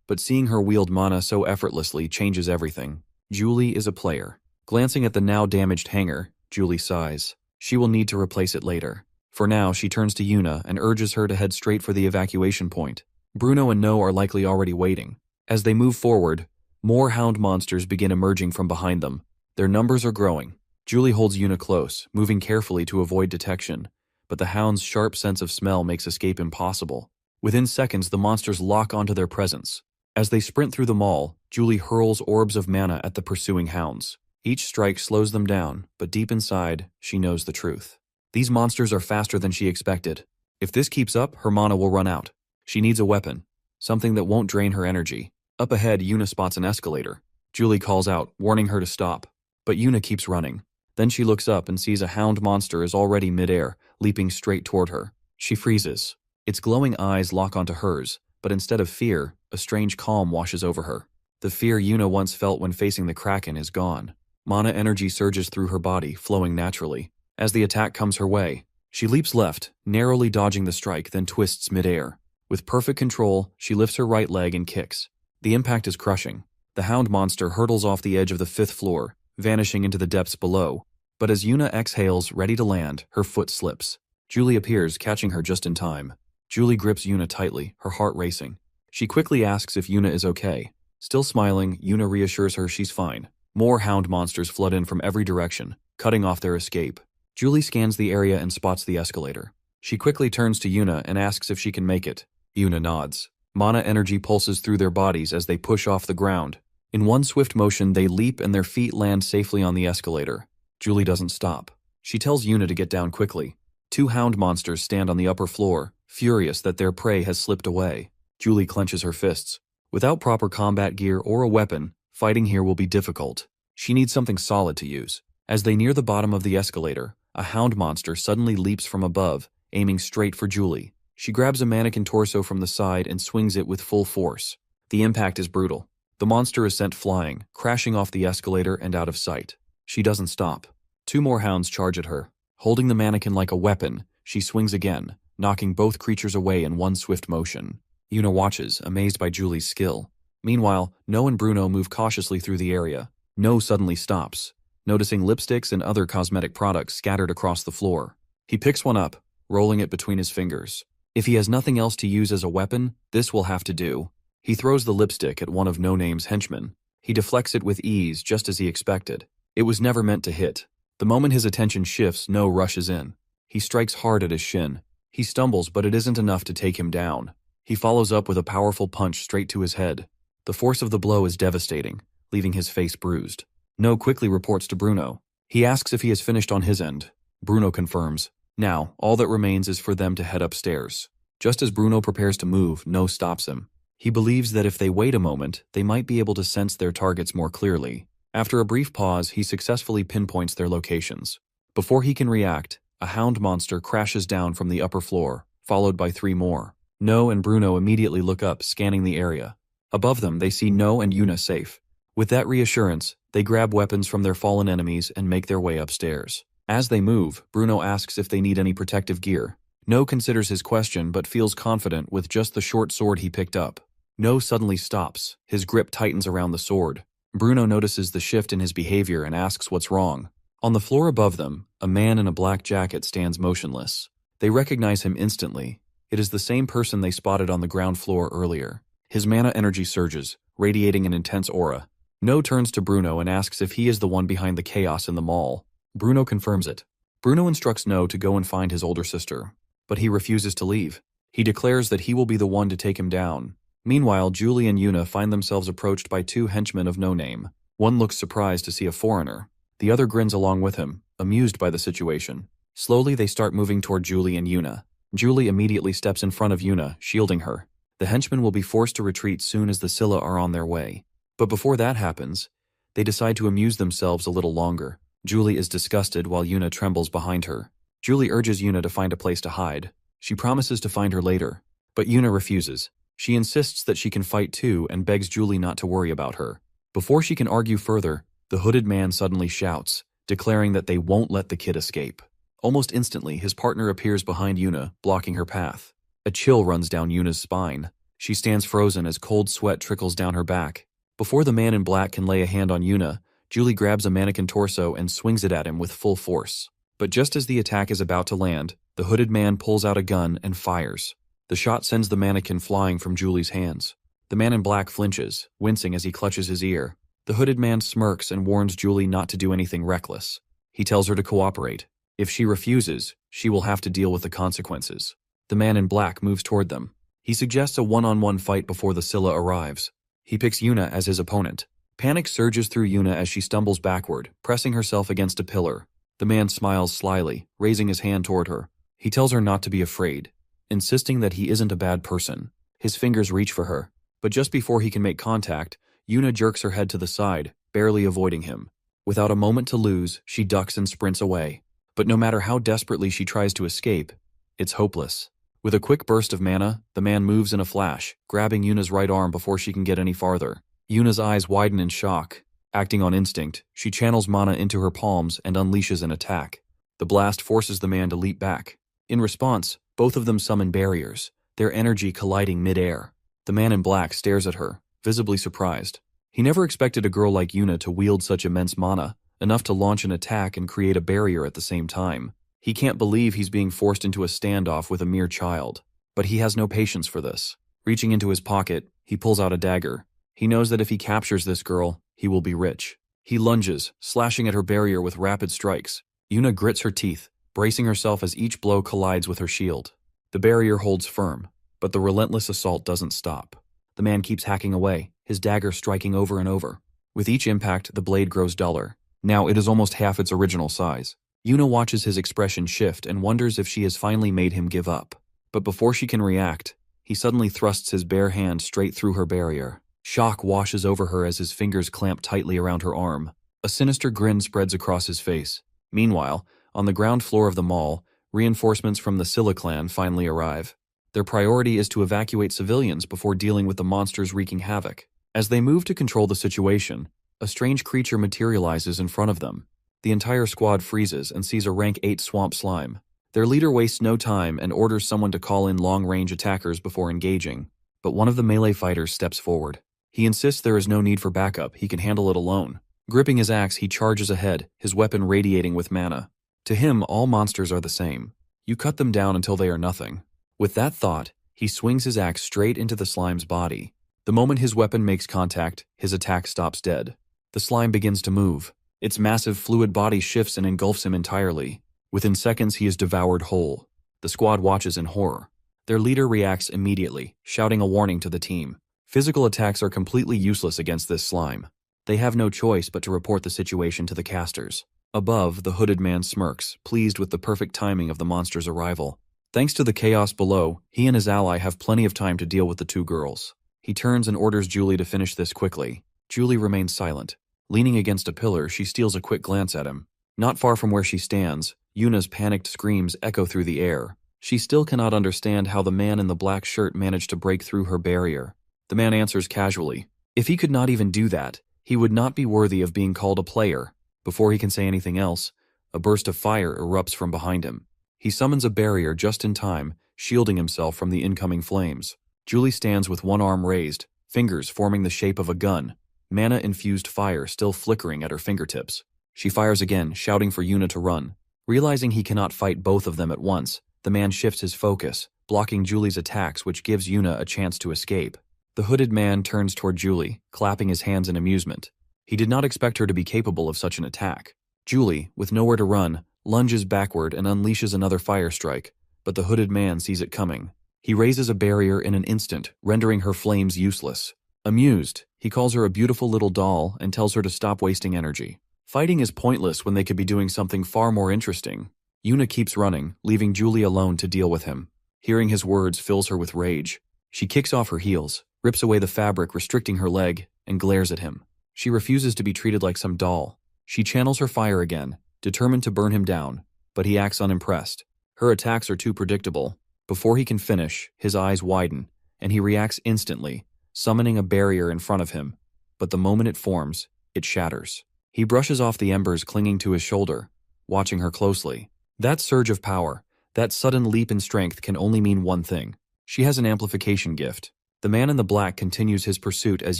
but seeing her wield mana so effortlessly changes everything. Julie is a player. Glancing at the now damaged hanger, Julie sighs. She will need to replace it later. For now, she turns to Yuna and urges her to head straight for the evacuation point. Bruno and No are likely already waiting. As they move forward, more hound monsters begin emerging from behind them. Their numbers are growing. Julie holds Yuna close, moving carefully to avoid detection, but the hound's sharp sense of smell makes escape impossible. Within seconds, the monsters lock onto their presence. As they sprint through the mall, Julie hurls orbs of mana at the pursuing hounds. Each strike slows them down, but deep inside, she knows the truth. These monsters are faster than she expected. If this keeps up, her mana will run out. She needs a weapon, something that won't drain her energy. Up ahead, Yuna spots an escalator. Julie calls out, warning her to stop. But Yuna keeps running. Then she looks up and sees a hound monster is already midair, leaping straight toward her. She freezes. Its glowing eyes lock onto hers, but instead of fear, a strange calm washes over her. The fear Yuna once felt when facing the Kraken is gone. Mana energy surges through her body, flowing naturally. As the attack comes her way, she leaps left, narrowly dodging the strike, then twists midair. With perfect control, she lifts her right leg and kicks. The impact is crushing. The hound monster hurtles off the edge of the 5th floor, vanishing into the depths below. But as Yuna exhales, ready to land, her foot slips. Julie appears, catching her just in time. Julie grips Yuna tightly, her heart racing. She quickly asks if Yuna is okay. Still smiling, Yuna reassures her she's fine. More hound monsters flood in from every direction, cutting off their escape. Julie scans the area and spots the escalator. She quickly turns to Yuna and asks if she can make it. Yuna nods. Mana energy pulses through their bodies as they push off the ground. In one swift motion, they leap and their feet land safely on the escalator. Julie doesn't stop. She tells Yuna to get down quickly. 2 hound monsters stand on the upper floor, furious that their prey has slipped away. Julie clenches her fists. Without proper combat gear or a weapon, fighting here will be difficult. She needs something solid to use. As they near the bottom of the escalator, a hound monster suddenly leaps from above, aiming straight for Julie. She grabs a mannequin torso from the side and swings it with full force. The impact is brutal. The monster is sent flying, crashing off the escalator and out of sight. She doesn't stop. 2 more hounds charge at her. Holding the mannequin like a weapon, she swings again, knocking both creatures away in one swift motion. Yuna watches, amazed by Julie's skill. Meanwhile, No and Bruno move cautiously through the area. No suddenly stops, noticing lipsticks and other cosmetic products scattered across the floor. He picks one up, rolling it between his fingers. If he has nothing else to use as a weapon, this will have to do. He throws the lipstick at one of No Name's henchmen. He deflects it with ease, just as he expected. It was never meant to hit. The moment his attention shifts, No rushes in. He strikes hard at his shin. He stumbles, but it isn't enough to take him down. He follows up with a powerful punch straight to his head. The force of the blow is devastating, leaving his face bruised. No quickly reports to Bruno. He asks if he has finished on his end. Bruno confirms. Now, all that remains is for them to head upstairs. Just as Bruno prepares to move, No stops him. He believes that if they wait a moment, they might be able to sense their targets more clearly. After a brief pause, he successfully pinpoints their locations. Before he can react, a hound monster crashes down from the upper floor, followed by 3 more. No and Bruno immediately look up, scanning the area. Above them, they see No and Yuna safe. With that reassurance, they grab weapons from their fallen enemies and make their way upstairs. As they move, Bruno asks if they need any protective gear. No considers his question but feels confident with just the short sword he picked up. No suddenly stops. His grip tightens around the sword. Bruno notices the shift in his behavior and asks what's wrong. On the floor above them, a man in a black jacket stands motionless. They recognize him instantly. It is the same person they spotted on the ground floor earlier. His mana energy surges, radiating an intense aura. No turns to Bruno and asks if he is the one behind the chaos in the mall. Bruno confirms it. Bruno instructs No to go and find his older sister, but he refuses to leave. He declares that he will be the one to take him down. Meanwhile, Julie and Yuna find themselves approached by 2 henchmen of no name. One looks surprised to see a foreigner. The other grins along with him, amused by the situation. Slowly, they start moving toward Julie and Yuna. Julie immediately steps in front of Yuna, shielding her. The henchmen will be forced to retreat soon as the Scylla are on their way. But before that happens, they decide to amuse themselves a little longer. Julie is disgusted while Yuna trembles behind her. Julie urges Yuna to find a place to hide. She promises to find her later, but Yuna refuses. She insists that she can fight too and begs Julie not to worry about her. Before she can argue further, the hooded man suddenly shouts, declaring that they won't let the kid escape. Almost instantly, his partner appears behind Yuna, blocking her path. A chill runs down Yuna's spine. She stands frozen as cold sweat trickles down her back. Before the man in black can lay a hand on Yuna, Julie grabs a mannequin torso and swings it at him with full force. But just as the attack is about to land, the hooded man pulls out a gun and fires. The shot sends the mannequin flying from Julie's hands. The man in black flinches, wincing as he clutches his ear. The hooded man smirks and warns Julie not to do anything reckless. He tells her to cooperate. If she refuses, she will have to deal with the consequences. The man in black moves toward them. He suggests a one-on-one fight before the Scylla arrives. He picks Yuna as his opponent. Panic surges through Yuna as she stumbles backward, pressing herself against a pillar. The man smiles slyly, raising his hand toward her. He tells her not to be afraid, insisting that he isn't a bad person. His fingers reach for her, but just before he can make contact, Yuna jerks her head to the side, barely avoiding him. Without a moment to lose, she ducks and sprints away. But no matter how desperately she tries to escape, it's hopeless. With a quick burst of mana, the man moves in a flash, grabbing Yuna's right arm before she can get any farther. Yuna's eyes widen in shock. Acting on instinct, she channels mana into her palms and unleashes an attack. The blast forces the man to leap back. In response, both of them summon barriers, their energy colliding mid-air. The man in black stares at her, visibly surprised. He never expected a girl like Yuna to wield such immense mana, enough to launch an attack and create a barrier at the same time. He can't believe he's being forced into a standoff with a mere child. But he has no patience for this. Reaching into his pocket, he pulls out a dagger. He knows that if he captures this girl, he will be rich. He lunges, slashing at her barrier with rapid strikes. Yuna grits her teeth, bracing herself as each blow collides with her shield. The barrier holds firm, but the relentless assault doesn't stop. The man keeps hacking away, his dagger striking over and over. With each impact, the blade grows duller. Now it is almost half its original size. Yuna watches his expression shift and wonders if she has finally made him give up. But before she can react, he suddenly thrusts his bare hand straight through her barrier. Shock washes over her as his fingers clamp tightly around her arm. A sinister grin spreads across his face. Meanwhile, on the ground floor of the mall, reinforcements from the Scylla clan finally arrive. Their priority is to evacuate civilians before dealing with the monsters wreaking havoc. As they move to control the situation, a strange creature materializes in front of them. The entire squad freezes and sees a rank 8 swamp slime. Their leader wastes no time and orders someone to call in long-range attackers before engaging. But one of the melee fighters steps forward. He insists there is no need for backup, he can handle it alone. Gripping his axe, he charges ahead, his weapon radiating with mana. To him, all monsters are the same. You cut them down until they are nothing. With that thought, he swings his axe straight into the slime's body. The moment his weapon makes contact, his attack stops dead. The slime begins to move. Its massive fluid body shifts and engulfs him entirely. Within seconds, he is devoured whole. The squad watches in horror. Their leader reacts immediately, shouting a warning to the team. Physical attacks are completely useless against this slime. They have no choice but to report the situation to the casters. Above, the hooded man smirks, pleased with the perfect timing of the monster's arrival. Thanks to the chaos below, he and his ally have plenty of time to deal with the two girls. He turns and orders Julie to finish this quickly. Julie remains silent. Leaning against a pillar, she steals a quick glance at him. Not far from where she stands, Yuna's panicked screams echo through the air. She still cannot understand how the man in the black shirt managed to break through her barrier. The man answers casually. If he could not even do that, he would not be worthy of being called a player. Before he can say anything else, a burst of fire erupts from behind him. He summons a barrier just in time, shielding himself from the incoming flames. Julie stands with one arm raised, fingers forming the shape of a gun, mana-infused fire still flickering at her fingertips. She fires again, shouting for Yuna to run. Realizing he cannot fight both of them at once, the man shifts his focus, blocking Julie's attacks, which gives Yuna a chance to escape. The hooded man turns toward Julie, clapping his hands in amusement. He did not expect her to be capable of such an attack. Julie, with nowhere to run, lunges backward and unleashes another fire strike, but the hooded man sees it coming. He raises a barrier in an instant, rendering her flames useless. Amused, he calls her a beautiful little doll and tells her to stop wasting energy. Fighting is pointless when they could be doing something far more interesting. Yuna keeps running, leaving Julie alone to deal with him. Hearing his words fills her with rage. She kicks off her heels, rips away the fabric restricting her leg, and glares at him. She refuses to be treated like some doll. She channels her fire again, determined to burn him down, but he acts unimpressed. Her attacks are too predictable. Before he can finish, his eyes widen, and he reacts instantly, summoning a barrier in front of him. But the moment it forms, it shatters. He brushes off the embers clinging to his shoulder, watching her closely. That surge of power, that sudden leap in strength can only mean one thing. She has an amplification gift. The man in the black continues his pursuit as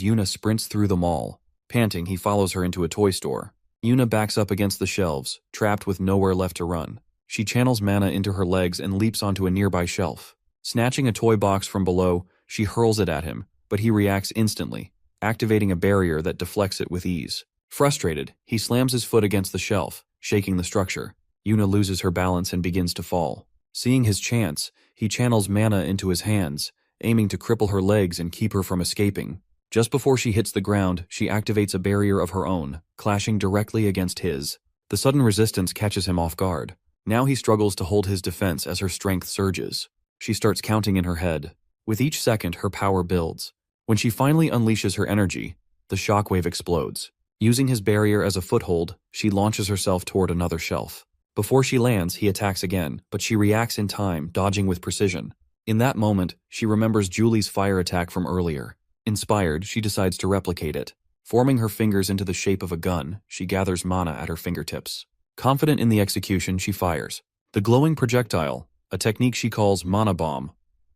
Yuna sprints through the mall. Panting, he follows her into a toy store. Yuna backs up against the shelves, trapped with nowhere left to run. She channels mana into her legs and leaps onto a nearby shelf. Snatching a toy box from below, she hurls it at him, but he reacts instantly, activating a barrier that deflects it with ease. Frustrated, he slams his foot against the shelf, shaking the structure. Yuna loses her balance and begins to fall. Seeing his chance, he channels mana into his hands, aiming to cripple her legs and keep her from escaping. Just before she hits the ground, she activates a barrier of her own, clashing directly against his. The sudden resistance catches him off guard. Now he struggles to hold his defense as her strength surges. She starts counting in her head. With each second, her power builds. When she finally unleashes her energy, the shockwave explodes. Using his barrier as a foothold, she launches herself toward another shelf. Before she lands, he attacks again, but she reacts in time, dodging with precision. In that moment, she remembers Julie's fire attack from earlier. Inspired, she decides to replicate it. Forming her fingers into the shape of a gun, she gathers mana at her fingertips. Confident in the execution, she fires. The glowing projectile, a technique she calls mana bomb,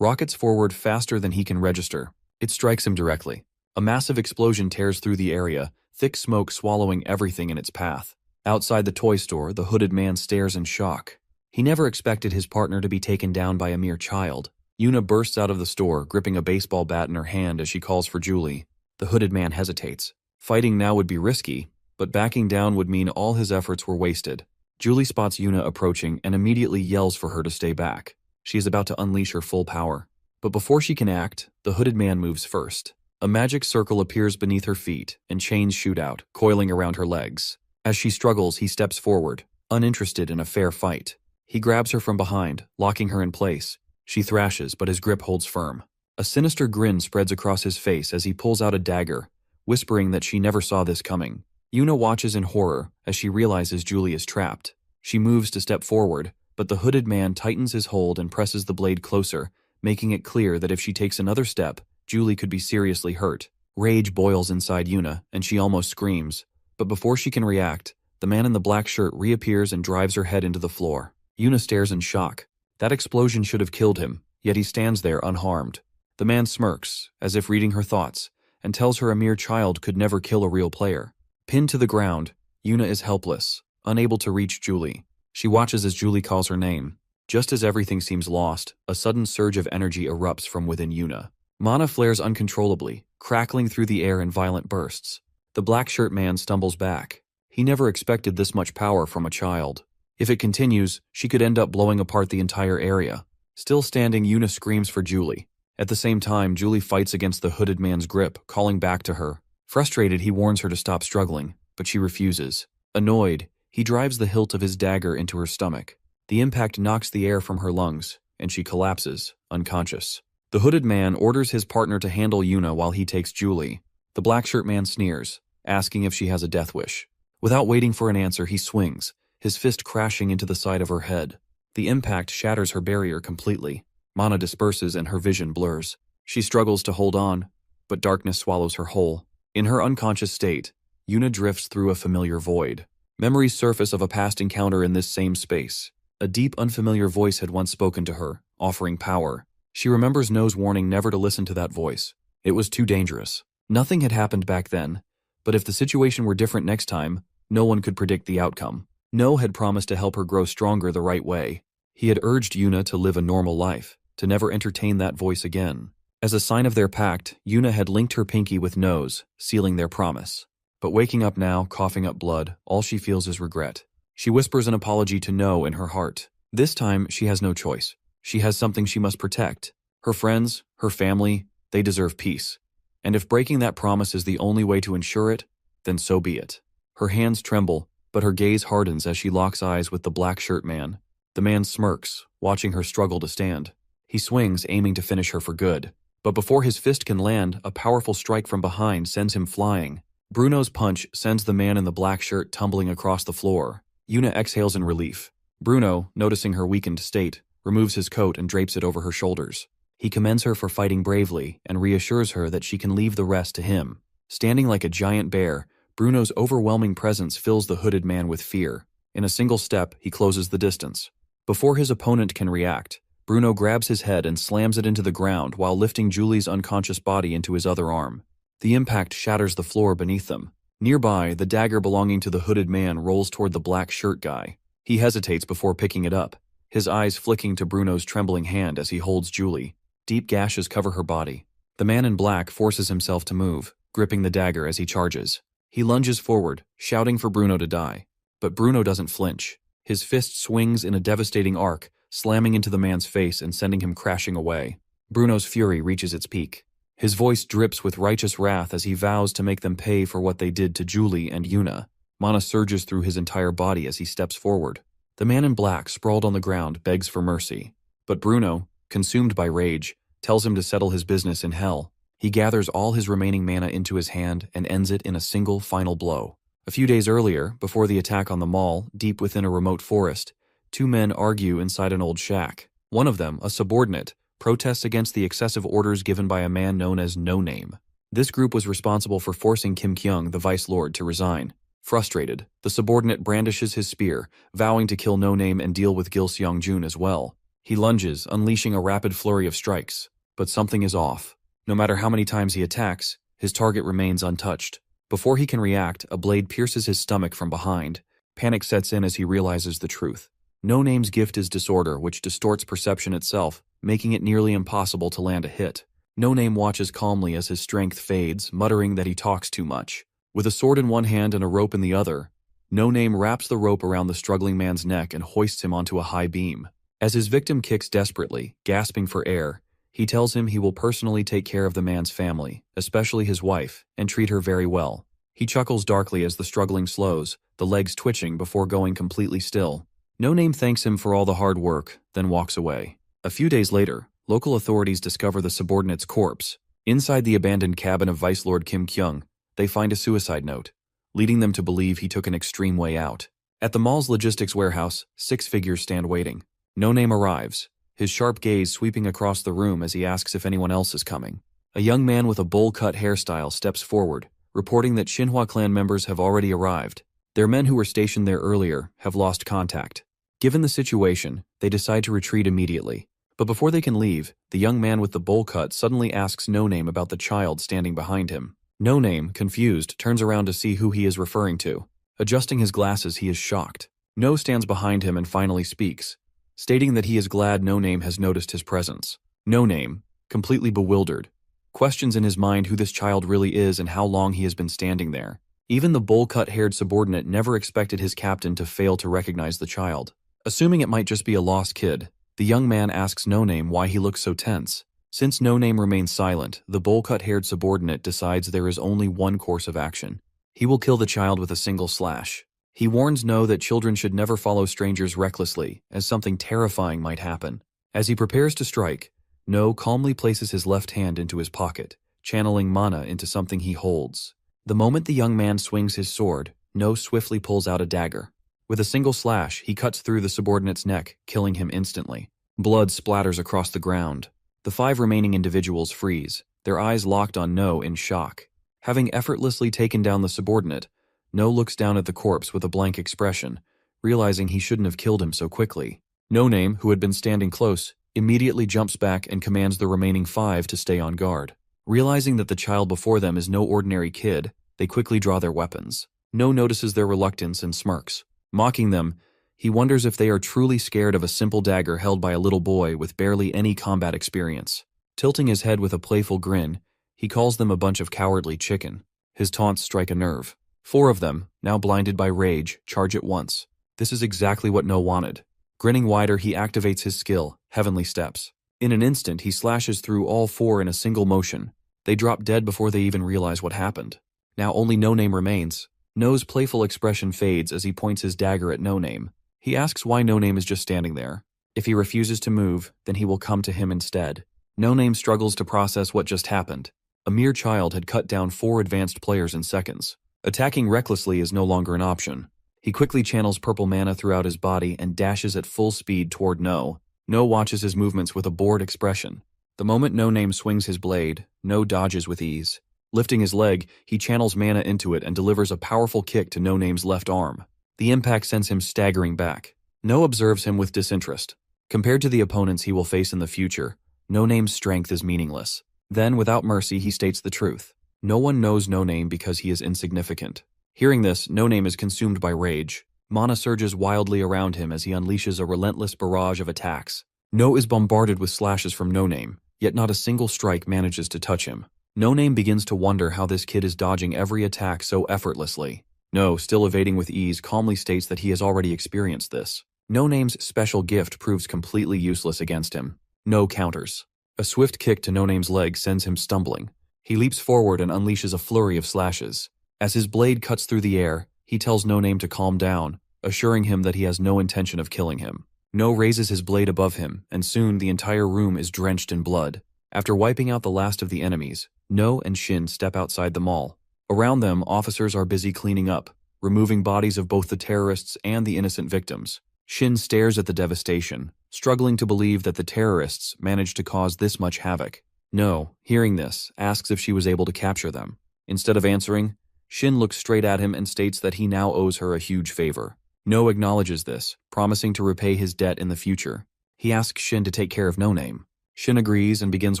rockets forward faster than he can register. It strikes him directly. A massive explosion tears through the area, thick smoke swallowing everything in its path. Outside the toy store, the hooded man stares in shock. He never expected his partner to be taken down by a mere child. Yuna bursts out of the store, gripping a baseball bat in her hand as she calls for Julie. The hooded man hesitates. Fighting now would be risky, but backing down would mean all his efforts were wasted. Julie spots Yuna approaching and immediately yells for her to stay back. She is about to unleash her full power. But before she can act, the hooded man moves first. A magic circle appears beneath her feet, and chains shoot out, coiling around her legs. As she struggles, he steps forward, uninterested in a fair fight. He grabs her from behind, locking her in place. She thrashes, but his grip holds firm. A sinister grin spreads across his face as he pulls out a dagger, whispering that she never saw this coming. Yuna watches in horror as she realizes Julie is trapped. She moves to step forward, but the hooded man tightens his hold and presses the blade closer, making it clear that if she takes another step, Julie could be seriously hurt. Rage boils inside Yuna, and she almost screams. But before she can react, the man in the black shirt reappears and drives her head into the floor. Yuna stares in shock. That explosion should have killed him, yet he stands there unharmed. The man smirks, as if reading her thoughts, and tells her a mere child could never kill a real player. Pinned to the ground, Yuna is helpless, unable to reach Julie. She watches as Julie calls her name. Just as everything seems lost, a sudden surge of energy erupts from within Yuna. Mana flares uncontrollably, crackling through the air in violent bursts. The black shirt man stumbles back. He never expected this much power from a child. If it continues, she could end up blowing apart the entire area. Still standing, Yuna screams for Julie. At the same time, Julie fights against the hooded man's grip, calling back to her. Frustrated, he warns her to stop struggling, but she refuses. Annoyed, he drives the hilt of his dagger into her stomach. The impact knocks the air from her lungs, and she collapses, unconscious. The hooded man orders his partner to handle Yuna while he takes Julie. The black shirt man sneers, asking if she has a death wish. Without waiting for an answer, he swings, his fist crashing into the side of her head. The impact shatters her barrier completely. Mana disperses and her vision blurs. She struggles to hold on, but darkness swallows her whole. In her unconscious state, Yuna drifts through a familiar void. Memories surface of a past encounter in this same space. A deep, unfamiliar voice had once spoken to her, offering power. She remembers No's warning never to listen to that voice. It was too dangerous. Nothing had happened back then, but if the situation were different next time, no one could predict the outcome. No had promised to help her grow stronger the right way. He had urged Yuna to live a normal life, to never entertain that voice again. As a sign of their pact, Yuna had linked her pinky with No's, sealing their promise. But waking up now, coughing up blood, all she feels is regret. She whispers an apology to No in her heart. This time, she has no choice. She has something she must protect. Her friends, her family, they deserve peace. And if breaking that promise is the only way to ensure it, then so be it. Her hands tremble, but her gaze hardens as she locks eyes with the black shirt man. The man smirks, watching her struggle to stand. He swings, aiming to finish her for good. But before his fist can land, a powerful strike from behind sends him flying. Bruno's punch sends the man in the black shirt tumbling across the floor. Yuna exhales in relief. Bruno, noticing her weakened state, removes his coat and drapes it over her shoulders. He commends her for fighting bravely and reassures her that she can leave the rest to him. Standing like a giant bear, Bruno's overwhelming presence fills the hooded man with fear. In a single step, he closes the distance. Before his opponent can react, Bruno grabs his head and slams it into the ground while lifting Julie's unconscious body into his other arm. The impact shatters the floor beneath them. Nearby, the dagger belonging to the hooded man rolls toward the black shirt guy. He hesitates before picking it up, his eyes flicking to Bruno's trembling hand as he holds Julie. Deep gashes cover her body. The man in black forces himself to move, gripping the dagger as he charges. He lunges forward, shouting for Bruno to die. But Bruno doesn't flinch. His fist swings in a devastating arc, slamming into the man's face and sending him crashing away. Bruno's fury reaches its peak. His voice drips with righteous wrath as he vows to make them pay for what they did to Julie and Yuna. Mana surges through his entire body as he steps forward. The man in black, sprawled on the ground, begs for mercy. But Bruno, consumed by rage, tells him to settle his business in hell. He gathers all his remaining mana into his hand and ends it in a single final blow. A few days earlier, before the attack on the mall, deep within a remote forest, two men argue inside an old shack. One of them, a subordinate, protests against the excessive orders given by a man known as No Name. This group was responsible for forcing Kim Kyung, the Vice Lord, to resign. Frustrated, the subordinate brandishes his spear, vowing to kill No Name and deal with Gil Seong-jun as well. He lunges, unleashing a rapid flurry of strikes. But something is off. No matter how many times he attacks, his target remains untouched. Before he can react, a blade pierces his stomach from behind. Panic sets in as he realizes the truth. No Name's gift is disorder, which distorts perception itself, making it nearly impossible to land a hit. No Name watches calmly as his strength fades, muttering that he talks too much. With a sword in one hand and a rope in the other, No Name wraps the rope around the struggling man's neck and hoists him onto a high beam. As his victim kicks desperately, gasping for air, he tells him he will personally take care of the man's family, especially his wife, and treat her very well. He chuckles darkly as the struggling slows, the legs twitching before going completely still. No Name thanks him for all the hard work, then walks away. A few days later, local authorities discover the subordinate's corpse. Inside the abandoned cabin of Vice Lord Kim Kyung, they find a suicide note, leading them to believe he took an extreme way out. At the mall's logistics warehouse, 6 figures stand waiting. No Name arrives, his sharp gaze sweeping across the room as he asks if anyone else is coming. A young man with a bowl-cut hairstyle steps forward, reporting that Shinhwa clan members have already arrived. Their men who were stationed there earlier have lost contact. Given the situation, they decide to retreat immediately. But before they can leave, the young man with the bowl cut suddenly asks No Name about the child standing behind him. No Name, confused, turns around to see who he is referring to. Adjusting his glasses, he is shocked. No stands behind him and finally speaks, stating that he is glad No Name has noticed his presence. No Name, completely bewildered, questions in his mind who this child really is and how long he has been standing there. Even the bowl-cut-haired subordinate never expected his captain to fail to recognize the child. Assuming it might just be a lost kid, the young man asks No Name why he looks so tense. Since No Name remains silent, the bowl-cut-haired subordinate decides there is only one course of action. He will kill the child with a single slash. He warns No that children should never follow strangers recklessly, as something terrifying might happen. As he prepares to strike, No calmly places his left hand into his pocket, channeling mana into something he holds. The moment the young man swings his sword, No swiftly pulls out a dagger. With a single slash, he cuts through the subordinate's neck, killing him instantly. Blood splatters across the ground. The 5 remaining individuals freeze, their eyes locked on No in shock. Having effortlessly taken down the subordinate, No looks down at the corpse with a blank expression, realizing he shouldn't have killed him so quickly. No Name, who had been standing close, immediately jumps back and commands the remaining 5 to stay on guard. Realizing that the child before them is no ordinary kid, they quickly draw their weapons. No notices their reluctance and smirks. Mocking them, he wonders if they are truly scared of a simple dagger held by a little boy with barely any combat experience. Tilting his head with a playful grin, he calls them a bunch of cowardly chicken. His taunts strike a nerve. 4 of them, now blinded by rage, charge at once. This is exactly what No wanted. Grinning wider, he activates his skill, Heavenly Steps. In an instant, he slashes through all 4 in a single motion. They drop dead before they even realize what happened. Now only No Name remains. No's playful expression fades as he points his dagger at No Name. He asks why No Name is just standing there. If he refuses to move, then he will come to him instead. No Name struggles to process what just happened. A mere child had cut down 4 advanced players in seconds. Attacking recklessly is no longer an option. He quickly channels purple mana throughout his body and dashes at full speed toward No. No watches his movements with a bored expression. The moment No Name swings his blade, No dodges with ease. Lifting his leg, he channels mana into it and delivers a powerful kick to No Name's left arm. The impact sends him staggering back. No observes him with disinterest. Compared to the opponents he will face in the future, No Name's strength is meaningless. Then, without mercy, he states the truth. No one knows No Name because he is insignificant. Hearing this, No Name is consumed by rage. Mana surges wildly around him as he unleashes a relentless barrage of attacks. No is bombarded with slashes from No Name, yet not a single strike manages to touch him. No Name begins to wonder how this kid is dodging every attack so effortlessly. No, still evading with ease, calmly states that he has already experienced this. No Name's special gift proves completely useless against him. No counters. A swift kick to No Name's leg sends him stumbling. He leaps forward and unleashes a flurry of slashes. As his blade cuts through the air, he tells No Name to calm down, assuring him that he has no intention of killing him. No raises his blade above him, and soon the entire room is drenched in blood. After wiping out the last of the enemies, No and Shin step outside the mall. Around them, officers are busy cleaning up, removing bodies of both the terrorists and the innocent victims. Shin stares at the devastation, struggling to believe that the terrorists managed to cause this much havoc. No, hearing this, asks if she was able to capture them. Instead of answering, Shin looks straight at him and states that he now owes her a huge favor. No acknowledges this, promising to repay his debt in the future. He asks Shin to take care of No Name. Shin agrees and begins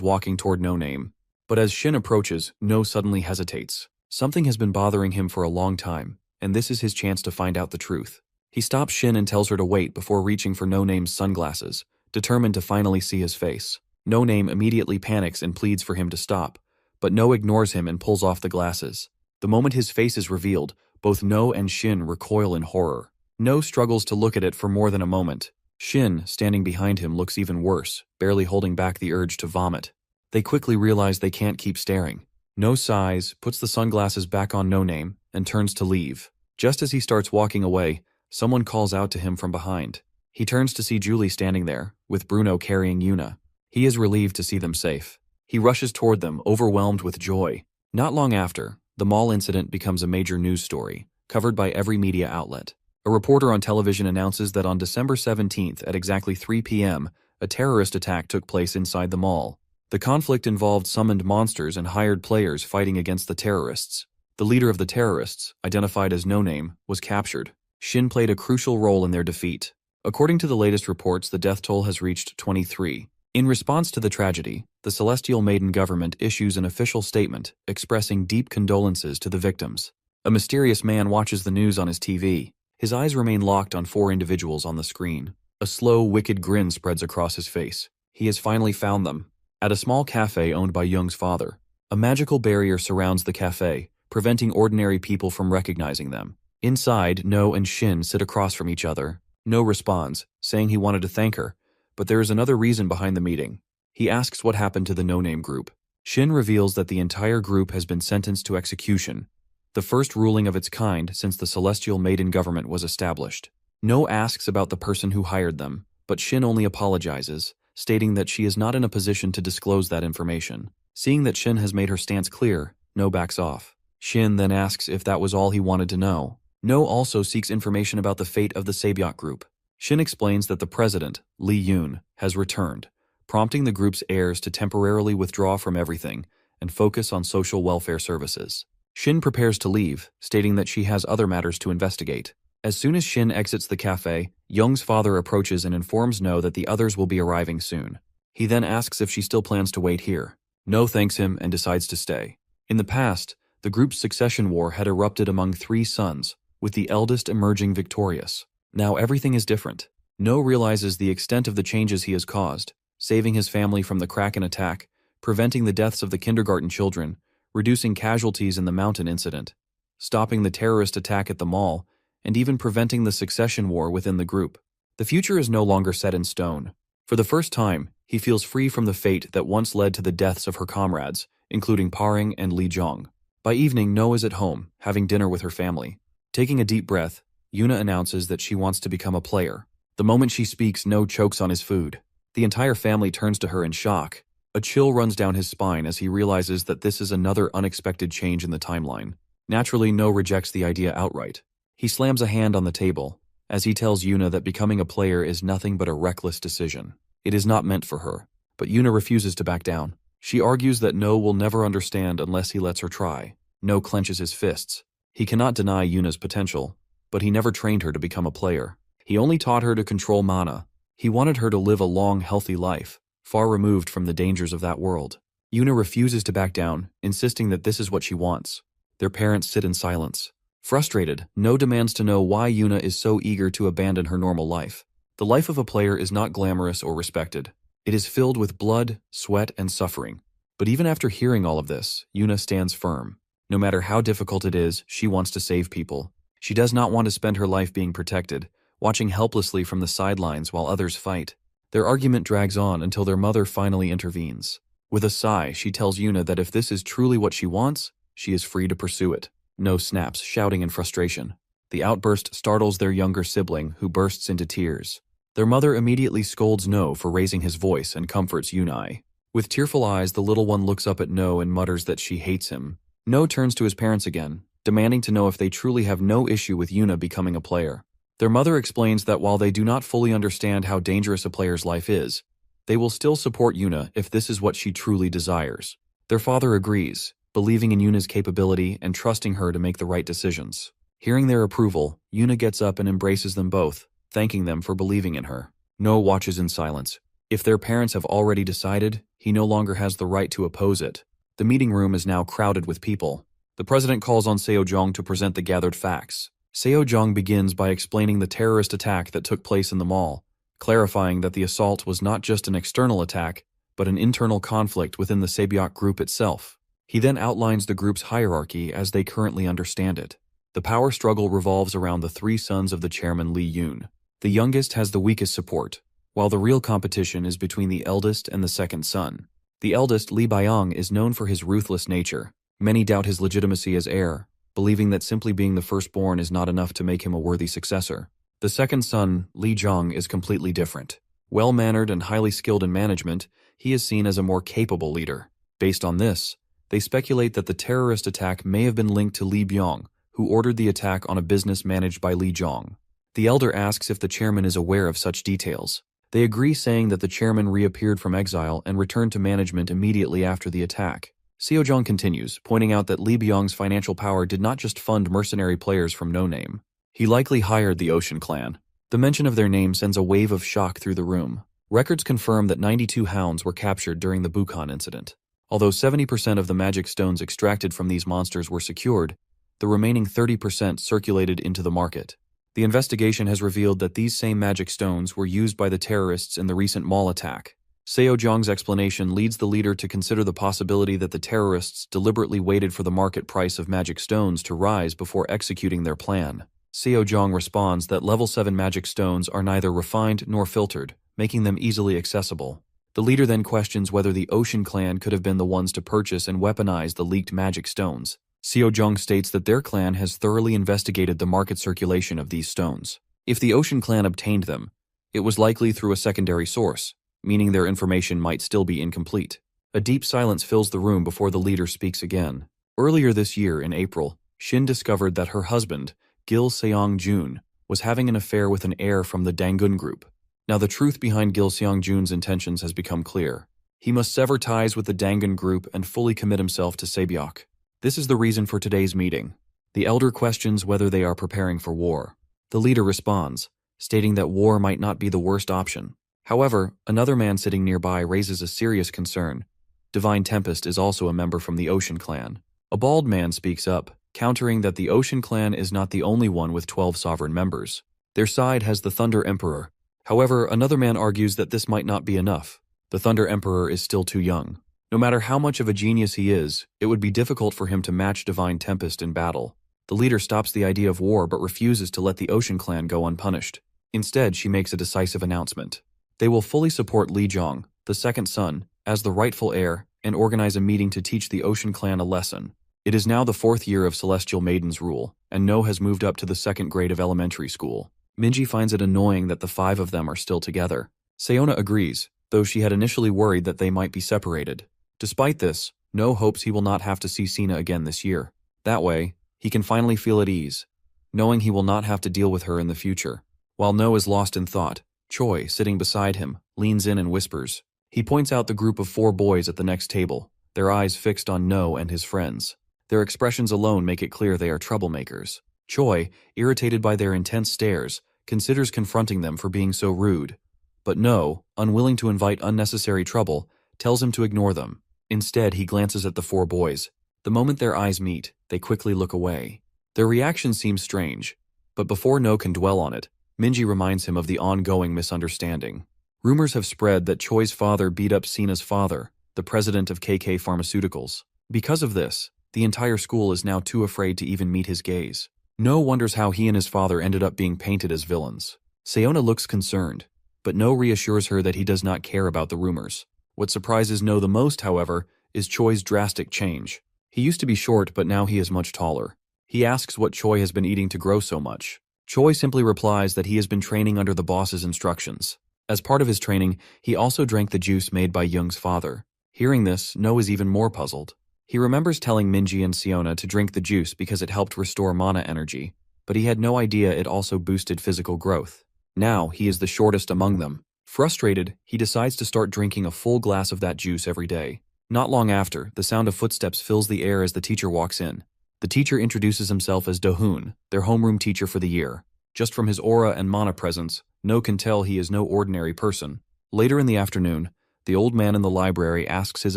walking toward No Name. But as Shin approaches, No suddenly hesitates. Something has been bothering him for a long time, and this is his chance to find out the truth. He stops Shin and tells her to wait before reaching for No Name's sunglasses, determined to finally see his face. No Name immediately panics and pleads for him to stop, but No ignores him and pulls off the glasses. The moment his face is revealed, both No and Shin recoil in horror. No struggles to look at it for more than a moment. Shin, standing behind him, looks even worse, barely holding back the urge to vomit. They quickly realize they can't keep staring. No sighs, puts the sunglasses back on No Name, and turns to leave. Just as he starts walking away, someone calls out to him from behind. He turns to see Julie standing there, with Bruno carrying Yuna. He is relieved to see them safe. He rushes toward them, overwhelmed with joy. Not long after, the mall incident becomes a major news story, covered by every media outlet. A reporter on television announces that on December 17th at exactly 3 p.m., a terrorist attack took place inside the mall. The conflict involved summoned monsters and hired players fighting against the terrorists. The leader of the terrorists, identified as No Name, was captured. Shin played a crucial role in their defeat. According to the latest reports, the death toll has reached 23. In response to the tragedy, the Celestial Maiden government issues an official statement expressing deep condolences to the victims. A mysterious man watches the news on his TV. His eyes remain locked on 4 individuals on the screen. A slow, wicked grin spreads across his face. He has finally found them. At a small cafe owned by Young's father, a magical barrier surrounds the cafe, preventing ordinary people from recognizing them. Inside, No and Shin sit across from each other. No responds, saying he wanted to thank her, but there is another reason behind the meeting. He asks what happened to the No Name group. Shin reveals that the entire group has been sentenced to execution, the first ruling of its kind since the Celestial Maiden government was established. No asks about the person who hired them, but Shin only apologizes, stating that she is not in a position to disclose that information. Seeing that Shin has made her stance clear, No backs off. Shin then asks if that was all he wanted to know. No also seeks information about the fate of the Sabyok group. Shin explains that the president, Lee Yoon, has returned, prompting the group's heirs to temporarily withdraw from everything and focus on social welfare services. Shin prepares to leave, stating that she has other matters to investigate. As soon as Shin exits the cafe, Young's father approaches and informs No that the others will be arriving soon. He then asks if she still plans to wait here. No thanks him and decides to stay. In the past, the group's succession war had erupted among 3 sons, with the eldest emerging victorious. Now everything is different. No realizes the extent of the changes he has caused, saving his family from the Kraken attack, preventing the deaths of the kindergarten children, reducing casualties in the mountain incident, stopping the terrorist attack at the mall, and even preventing the succession war within the group. The future is no longer set in stone. For the first time, he feels free from the fate that once led to the deaths of her comrades, including Paring and Lee Jong. By evening, No is at home, having dinner with her family. Taking a deep breath, Yuna announces that she wants to become a player. The moment she speaks, No chokes on his food. The entire family turns to her in shock. A chill runs down his spine as he realizes that this is another unexpected change in the timeline. Naturally, No rejects the idea outright. He slams a hand on the table, as he tells Yuna that becoming a player is nothing but a reckless decision. It is not meant for her, but Yuna refuses to back down. She argues that No will never understand unless he lets her try. No clenches his fists. He cannot deny Yuna's potential, but he never trained her to become a player. He only taught her to control mana. He wanted her to live a long, healthy life, far removed from the dangers of that world. Yuna refuses to back down, insisting that this is what she wants. Their parents sit in silence. Frustrated, No demands to know why Yuna is so eager to abandon her normal life. The life of a player is not glamorous or respected. It is filled with blood, sweat, and suffering. But even after hearing all of this, Yuna stands firm. No matter how difficult it is, she wants to save people. She does not want to spend her life being protected, watching helplessly from the sidelines while others fight. Their argument drags on until their mother finally intervenes. With a sigh, she tells Yuna that if this is truly what she wants, she is free to pursue it. No snaps, shouting in frustration. The outburst startles their younger sibling, who bursts into tears. Their mother immediately scolds No for raising his voice and comforts Yunai. With tearful eyes, the little one looks up at No and mutters that she hates him. No turns to his parents again, demanding to know if they truly have no issue with Yuna becoming a player. Their mother explains that while they do not fully understand how dangerous a player's life is, they will still support Yuna if this is what she truly desires. Their father agrees, believing in Yuna's capability and trusting her to make the right decisions. Hearing their approval, Yuna gets up and embraces them both, thanking them for believing in her. No watches in silence. If their parents have already decided, he no longer has the right to oppose it. The meeting room is now crowded with people. The president calls on Seo-jong to present the gathered facts. Seo-jong begins by explaining the terrorist attack that took place in the mall, clarifying that the assault was not just an external attack, but an internal conflict within the Sabyok group itself. He then outlines the group's hierarchy as they currently understand it. The power struggle revolves around the 3 sons of the chairman Lee Yoon. The youngest has the weakest support, while the real competition is between the eldest and the second son. The eldest, Lee Byung, is known for his ruthless nature. Many doubt his legitimacy as heir, believing that simply being the firstborn is not enough to make him a worthy successor. The second son, Lee Jong, is completely different. Well-mannered and highly skilled in management, he is seen as a more capable leader. Based on this, they speculate that the terrorist attack may have been linked to Li Byong, who ordered the attack on a business managed by Li Zhong. The elder asks if the chairman is aware of such details. They agree, saying that the chairman reappeared from exile and returned to management immediately after the attack. Seojong continues, pointing out that Li Byong's financial power did not just fund mercenary players from no name. He likely hired the Ocean Clan. The mention of their name sends a wave of shock through the room. Records confirm that 92 hounds were captured during the Bukhan incident. Although 70% of the magic stones extracted from these monsters were secured, the remaining 30% circulated into the market. The investigation has revealed that these same magic stones were used by the terrorists in the recent mall attack. Seojong's explanation leads the leader to consider the possibility that the terrorists deliberately waited for the market price of magic stones to rise before executing their plan. Seojong responds that level 7 magic stones are neither refined nor filtered, making them easily accessible. The leader then questions whether the Ocean Clan could have been the ones to purchase and weaponize the leaked magic stones. Seojong states that their clan has thoroughly investigated the market circulation of these stones. If the Ocean Clan obtained them, it was likely through a secondary source, meaning their information might still be incomplete. A deep silence fills the room before the leader speaks again. Earlier this year, in April, Shin discovered that her husband, Gil Seong-jun, was having an affair with an heir from the Dangun group. Now the truth behind Gil Seong-jun's intentions has become clear. He must sever ties with the Dangun group and fully commit himself to Saebyok. This is the reason for today's meeting. The elder questions whether they are preparing for war. The leader responds, stating that war might not be the worst option. However, another man sitting nearby raises a serious concern. Divine Tempest is also a member from the Ocean Clan. A bald man speaks up, countering that the Ocean Clan is not the only one with 12 sovereign members. Their side has the Thunder Emperor. However, another man argues that this might not be enough. The Thunder Emperor is still too young. No matter how much of a genius he is, it would be difficult for him to match Divine Tempest in battle. The leader stops the idea of war but refuses to let the Ocean Clan go unpunished. Instead, she makes a decisive announcement. They will fully support Li Zhong, the second son, as the rightful heir, and organize a meeting to teach the Ocean Clan a lesson. It is now the 4th year of Celestial Maiden's rule, and No has moved up to the 2nd grade of elementary school. Minji finds it annoying that the 5 of them are still together. Seona agrees, though she had initially worried that they might be separated. Despite this, No hopes he will not have to see Sina again this year. That way, he can finally feel at ease, knowing he will not have to deal with her in the future. While No is lost in thought, Choi, sitting beside him, leans in and whispers. He points out the group of 4 boys at the next table, their eyes fixed on No and his friends. Their expressions alone make it clear they are troublemakers. Choi, irritated by their intense stares, considers confronting them for being so rude. But No, unwilling to invite unnecessary trouble, tells him to ignore them. Instead, he glances at the 4 boys. The moment their eyes meet, they quickly look away. Their reaction seems strange, but before No can dwell on it, Minji reminds him of the ongoing misunderstanding. Rumors have spread that Choi's father beat up Sina's father, the president of KK Pharmaceuticals. Because of this, the entire school is now too afraid to even meet his gaze. No wonders how he and his father ended up being painted as villains. Seona looks concerned, but No reassures her that he does not care about the rumors. What surprises No the most, however, is Choi's drastic change. He used to be short, but now he is much taller. He asks what Choi has been eating to grow so much. Choi simply replies that he has been training under the boss's instructions. As part of his training, he also drank the juice made by Young's father. Hearing this, No is even more puzzled. He remembers telling Minji and Seona to drink the juice because it helped restore mana energy, but he had no idea it also boosted physical growth. Now, he is the shortest among them. Frustrated, he decides to start drinking a full glass of that juice every day. Not long after, the sound of footsteps fills the air as the teacher walks in. The teacher introduces himself as Do-hoon, their homeroom teacher for the year. Just from his aura and mana presence, No can tell he is no ordinary person. Later in the afternoon, the old man in the library asks his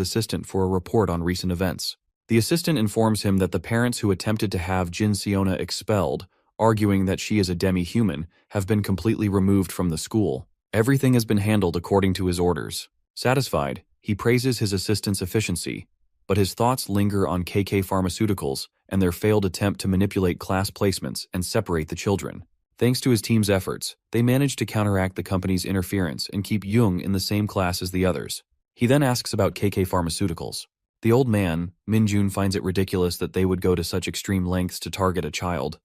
assistant for a report on recent events. The assistant informs him that the parents who attempted to have Jin Seona expelled, arguing that she is a demi-human, have been completely removed from the school. Everything has been handled according to his orders. Satisfied, he praises his assistant's efficiency, but his thoughts linger on KK Pharmaceuticals and their failed attempt to manipulate class placements and separate the children. Thanks to his team's efforts, they managed to counteract the company's interference and keep Jung in the same class as the others. He then asks about KK Pharmaceuticals. The old man, Min-jun, finds it ridiculous that they would go to such extreme lengths to target a child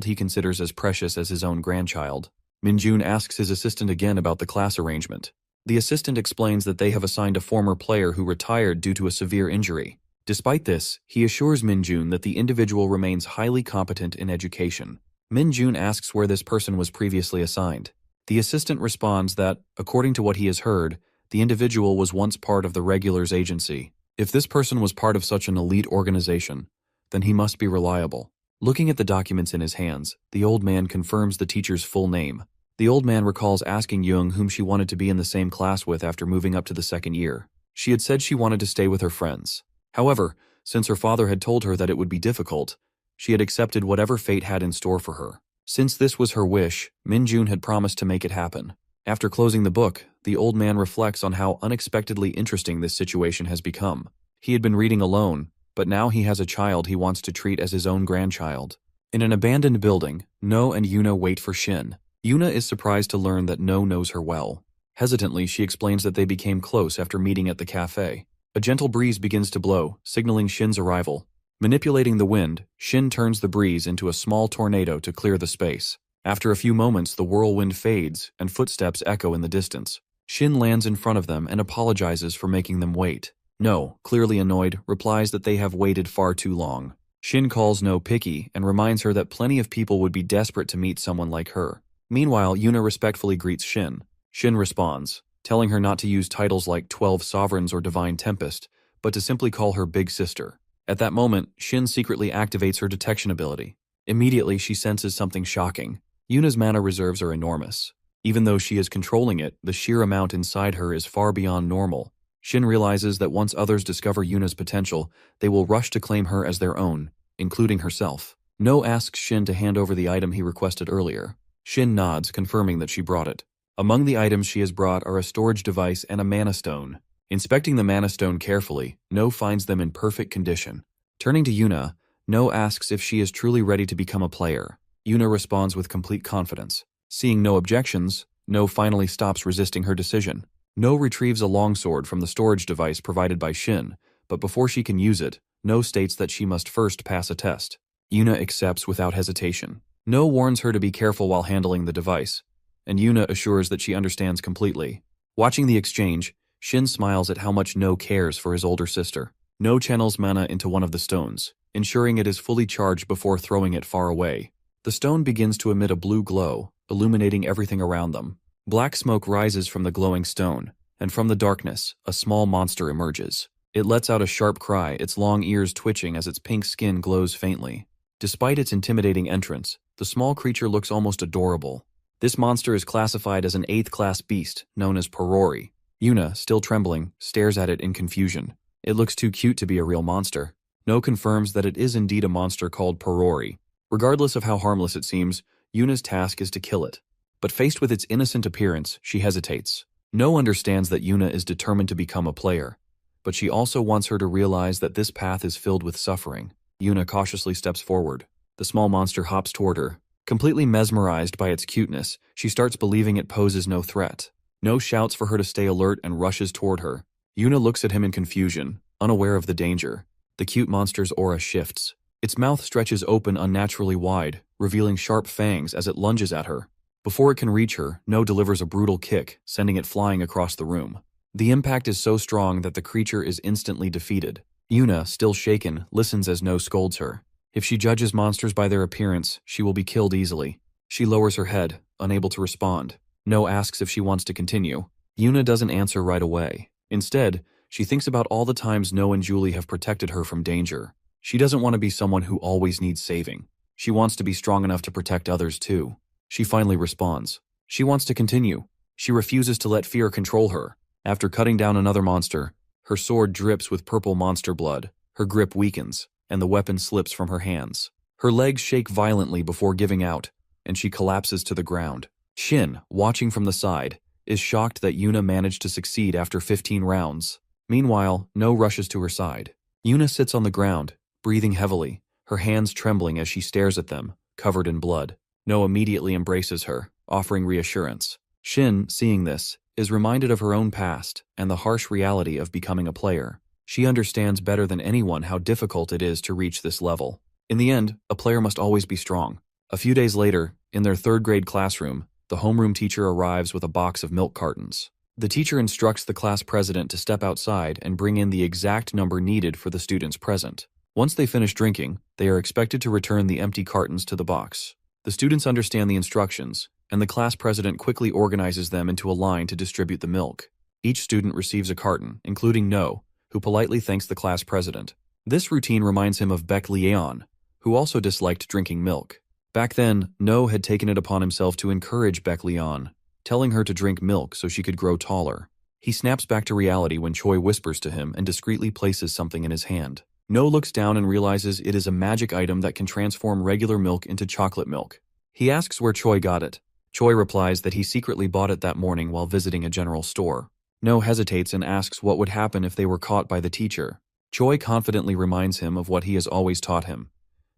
he considers as precious as his own grandchild. Minjun asks his assistant again about the class arrangement. The assistant explains that they have assigned a former player who retired due to a severe injury. Despite this, he assures Minjun that the individual remains highly competent in education. Minjun asks where this person was previously assigned. The assistant responds that, according to what he has heard, the individual was once part of the regulars agency. If this person was part of such an elite organization, then he must be reliable. Looking at the documents in his hands, the old man confirms the teacher's full name. The old man recalls asking Jung whom she wanted to be in the same class with after moving up to the second year. She had said she wanted to stay with her friends. However, since her father had told her that it would be difficult, she had accepted whatever fate had in store for her. Since this was her wish, Minjun had promised to make it happen. After closing the book, the old man reflects on how unexpectedly interesting this situation has become. He had been reading alone, but now he has a child he wants to treat as his own grandchild. In an abandoned building, No and Yuna wait for Shin. Yuna is surprised to learn that No knows her well. Hesitantly, she explains that they became close after meeting at the cafe. A gentle breeze begins to blow, signaling Shin's arrival. Manipulating the wind, Shin turns the breeze into a small tornado to clear the space. After a few moments, the whirlwind fades, and footsteps echo in the distance. Shin lands in front of them and apologizes for making them wait. No, clearly annoyed, replies that they have waited far too long. Shin calls No picky and reminds her that plenty of people would be desperate to meet someone like her. Meanwhile, Yuna respectfully greets Shin. Shin responds, telling her not to use titles like 12 Sovereigns or Divine Tempest, but to simply call her Big Sister. At that moment, Shin secretly activates her detection ability. Immediately, she senses something shocking. Yuna's mana reserves are enormous. Even though she is controlling it, the sheer amount inside her is far beyond normal. Shin realizes that once others discover Yuna's potential, they will rush to claim her as their own, including herself. No asks Shin to hand over the item he requested earlier. Shin nods, confirming that she brought it. Among the items she has brought are a storage device and a mana stone. Inspecting the mana stone carefully, No finds them in perfect condition. Turning to Yuna, No asks if she is truly ready to become a player. Yuna responds with complete confidence. Seeing no objections, No finally stops resisting her decision. No retrieves a longsword from the storage device provided by Shin, but before she can use it, No states that she must first pass a test. Yuna accepts without hesitation. No warns her to be careful while handling the device, and Yuna assures that she understands completely. Watching the exchange, Shin smiles at how much No cares for his older sister. No channels mana into one of the stones, ensuring it is fully charged before throwing it far away. The stone begins to emit a blue glow, illuminating everything around them. Black smoke rises from the glowing stone, and from the darkness, a small monster emerges. It lets out a sharp cry, its long ears twitching as its pink skin glows faintly. Despite its intimidating entrance, the small creature looks almost adorable. This monster is classified as an 8th-class beast, known as Porori. Yuna, still trembling, stares at it in confusion. It looks too cute to be a real monster. No confirms that it is indeed a monster called Porori. Regardless of how harmless it seems, Yuna's task is to kill it. But faced with its innocent appearance, she hesitates. No understands that Yuna is determined to become a player, but she also wants her to realize that this path is filled with suffering. Yuna cautiously steps forward. The small monster hops toward her. Completely mesmerized by its cuteness, she starts believing it poses no threat. No shouts for her to stay alert and rushes toward her. Yuna looks at him in confusion, unaware of the danger. The cute monster's aura shifts. Its mouth stretches open unnaturally wide, revealing sharp fangs as it lunges at her. Before it can reach her, No delivers a brutal kick, sending it flying across the room. The impact is so strong that the creature is instantly defeated. Yuna, still shaken, listens as No scolds her. If she judges monsters by their appearance, she will be killed easily. She lowers her head, unable to respond. No asks if she wants to continue. Yuna doesn't answer right away. Instead, she thinks about all the times No and Julie have protected her from danger. She doesn't want to be someone who always needs saving. She wants to be strong enough to protect others too. She finally responds. She wants to continue. She refuses to let fear control her. After cutting down another monster, her sword drips with purple monster blood. Her grip weakens, and the weapon slips from her hands. Her legs shake violently before giving out, and she collapses to the ground. Shin, watching from the side, is shocked that Yuna managed to succeed after 15 rounds. Meanwhile, No rushes to her side. Yuna sits on the ground, breathing heavily, her hands trembling as she stares at them, covered in blood. No immediately embraces her, offering reassurance. Shin, seeing this, is reminded of her own past and the harsh reality of becoming a player. She understands better than anyone how difficult it is to reach this level. In the end, a player must always be strong. A few days later, in their 3rd grade classroom, the homeroom teacher arrives with a box of milk cartons. The teacher instructs the class president to step outside and bring in the exact number needed for the students present. Once they finish drinking, they are expected to return the empty cartons to the box. The students understand the instructions, and the class president quickly organizes them into a line to distribute the milk. Each student receives a carton, including No, who politely thanks the class president. This routine reminds him of Baek Leon, who also disliked drinking milk. Back then, No had taken it upon himself to encourage Baek Leon, telling her to drink milk so she could grow taller. He snaps back to reality when Choi whispers to him and discreetly places something in his hand. No looks down and realizes it is a magic item that can transform regular milk into chocolate milk. He asks where Choi got it. Choi replies that he secretly bought it that morning while visiting a general store. No hesitates and asks what would happen if they were caught by the teacher. Choi confidently reminds him of what he has always taught him,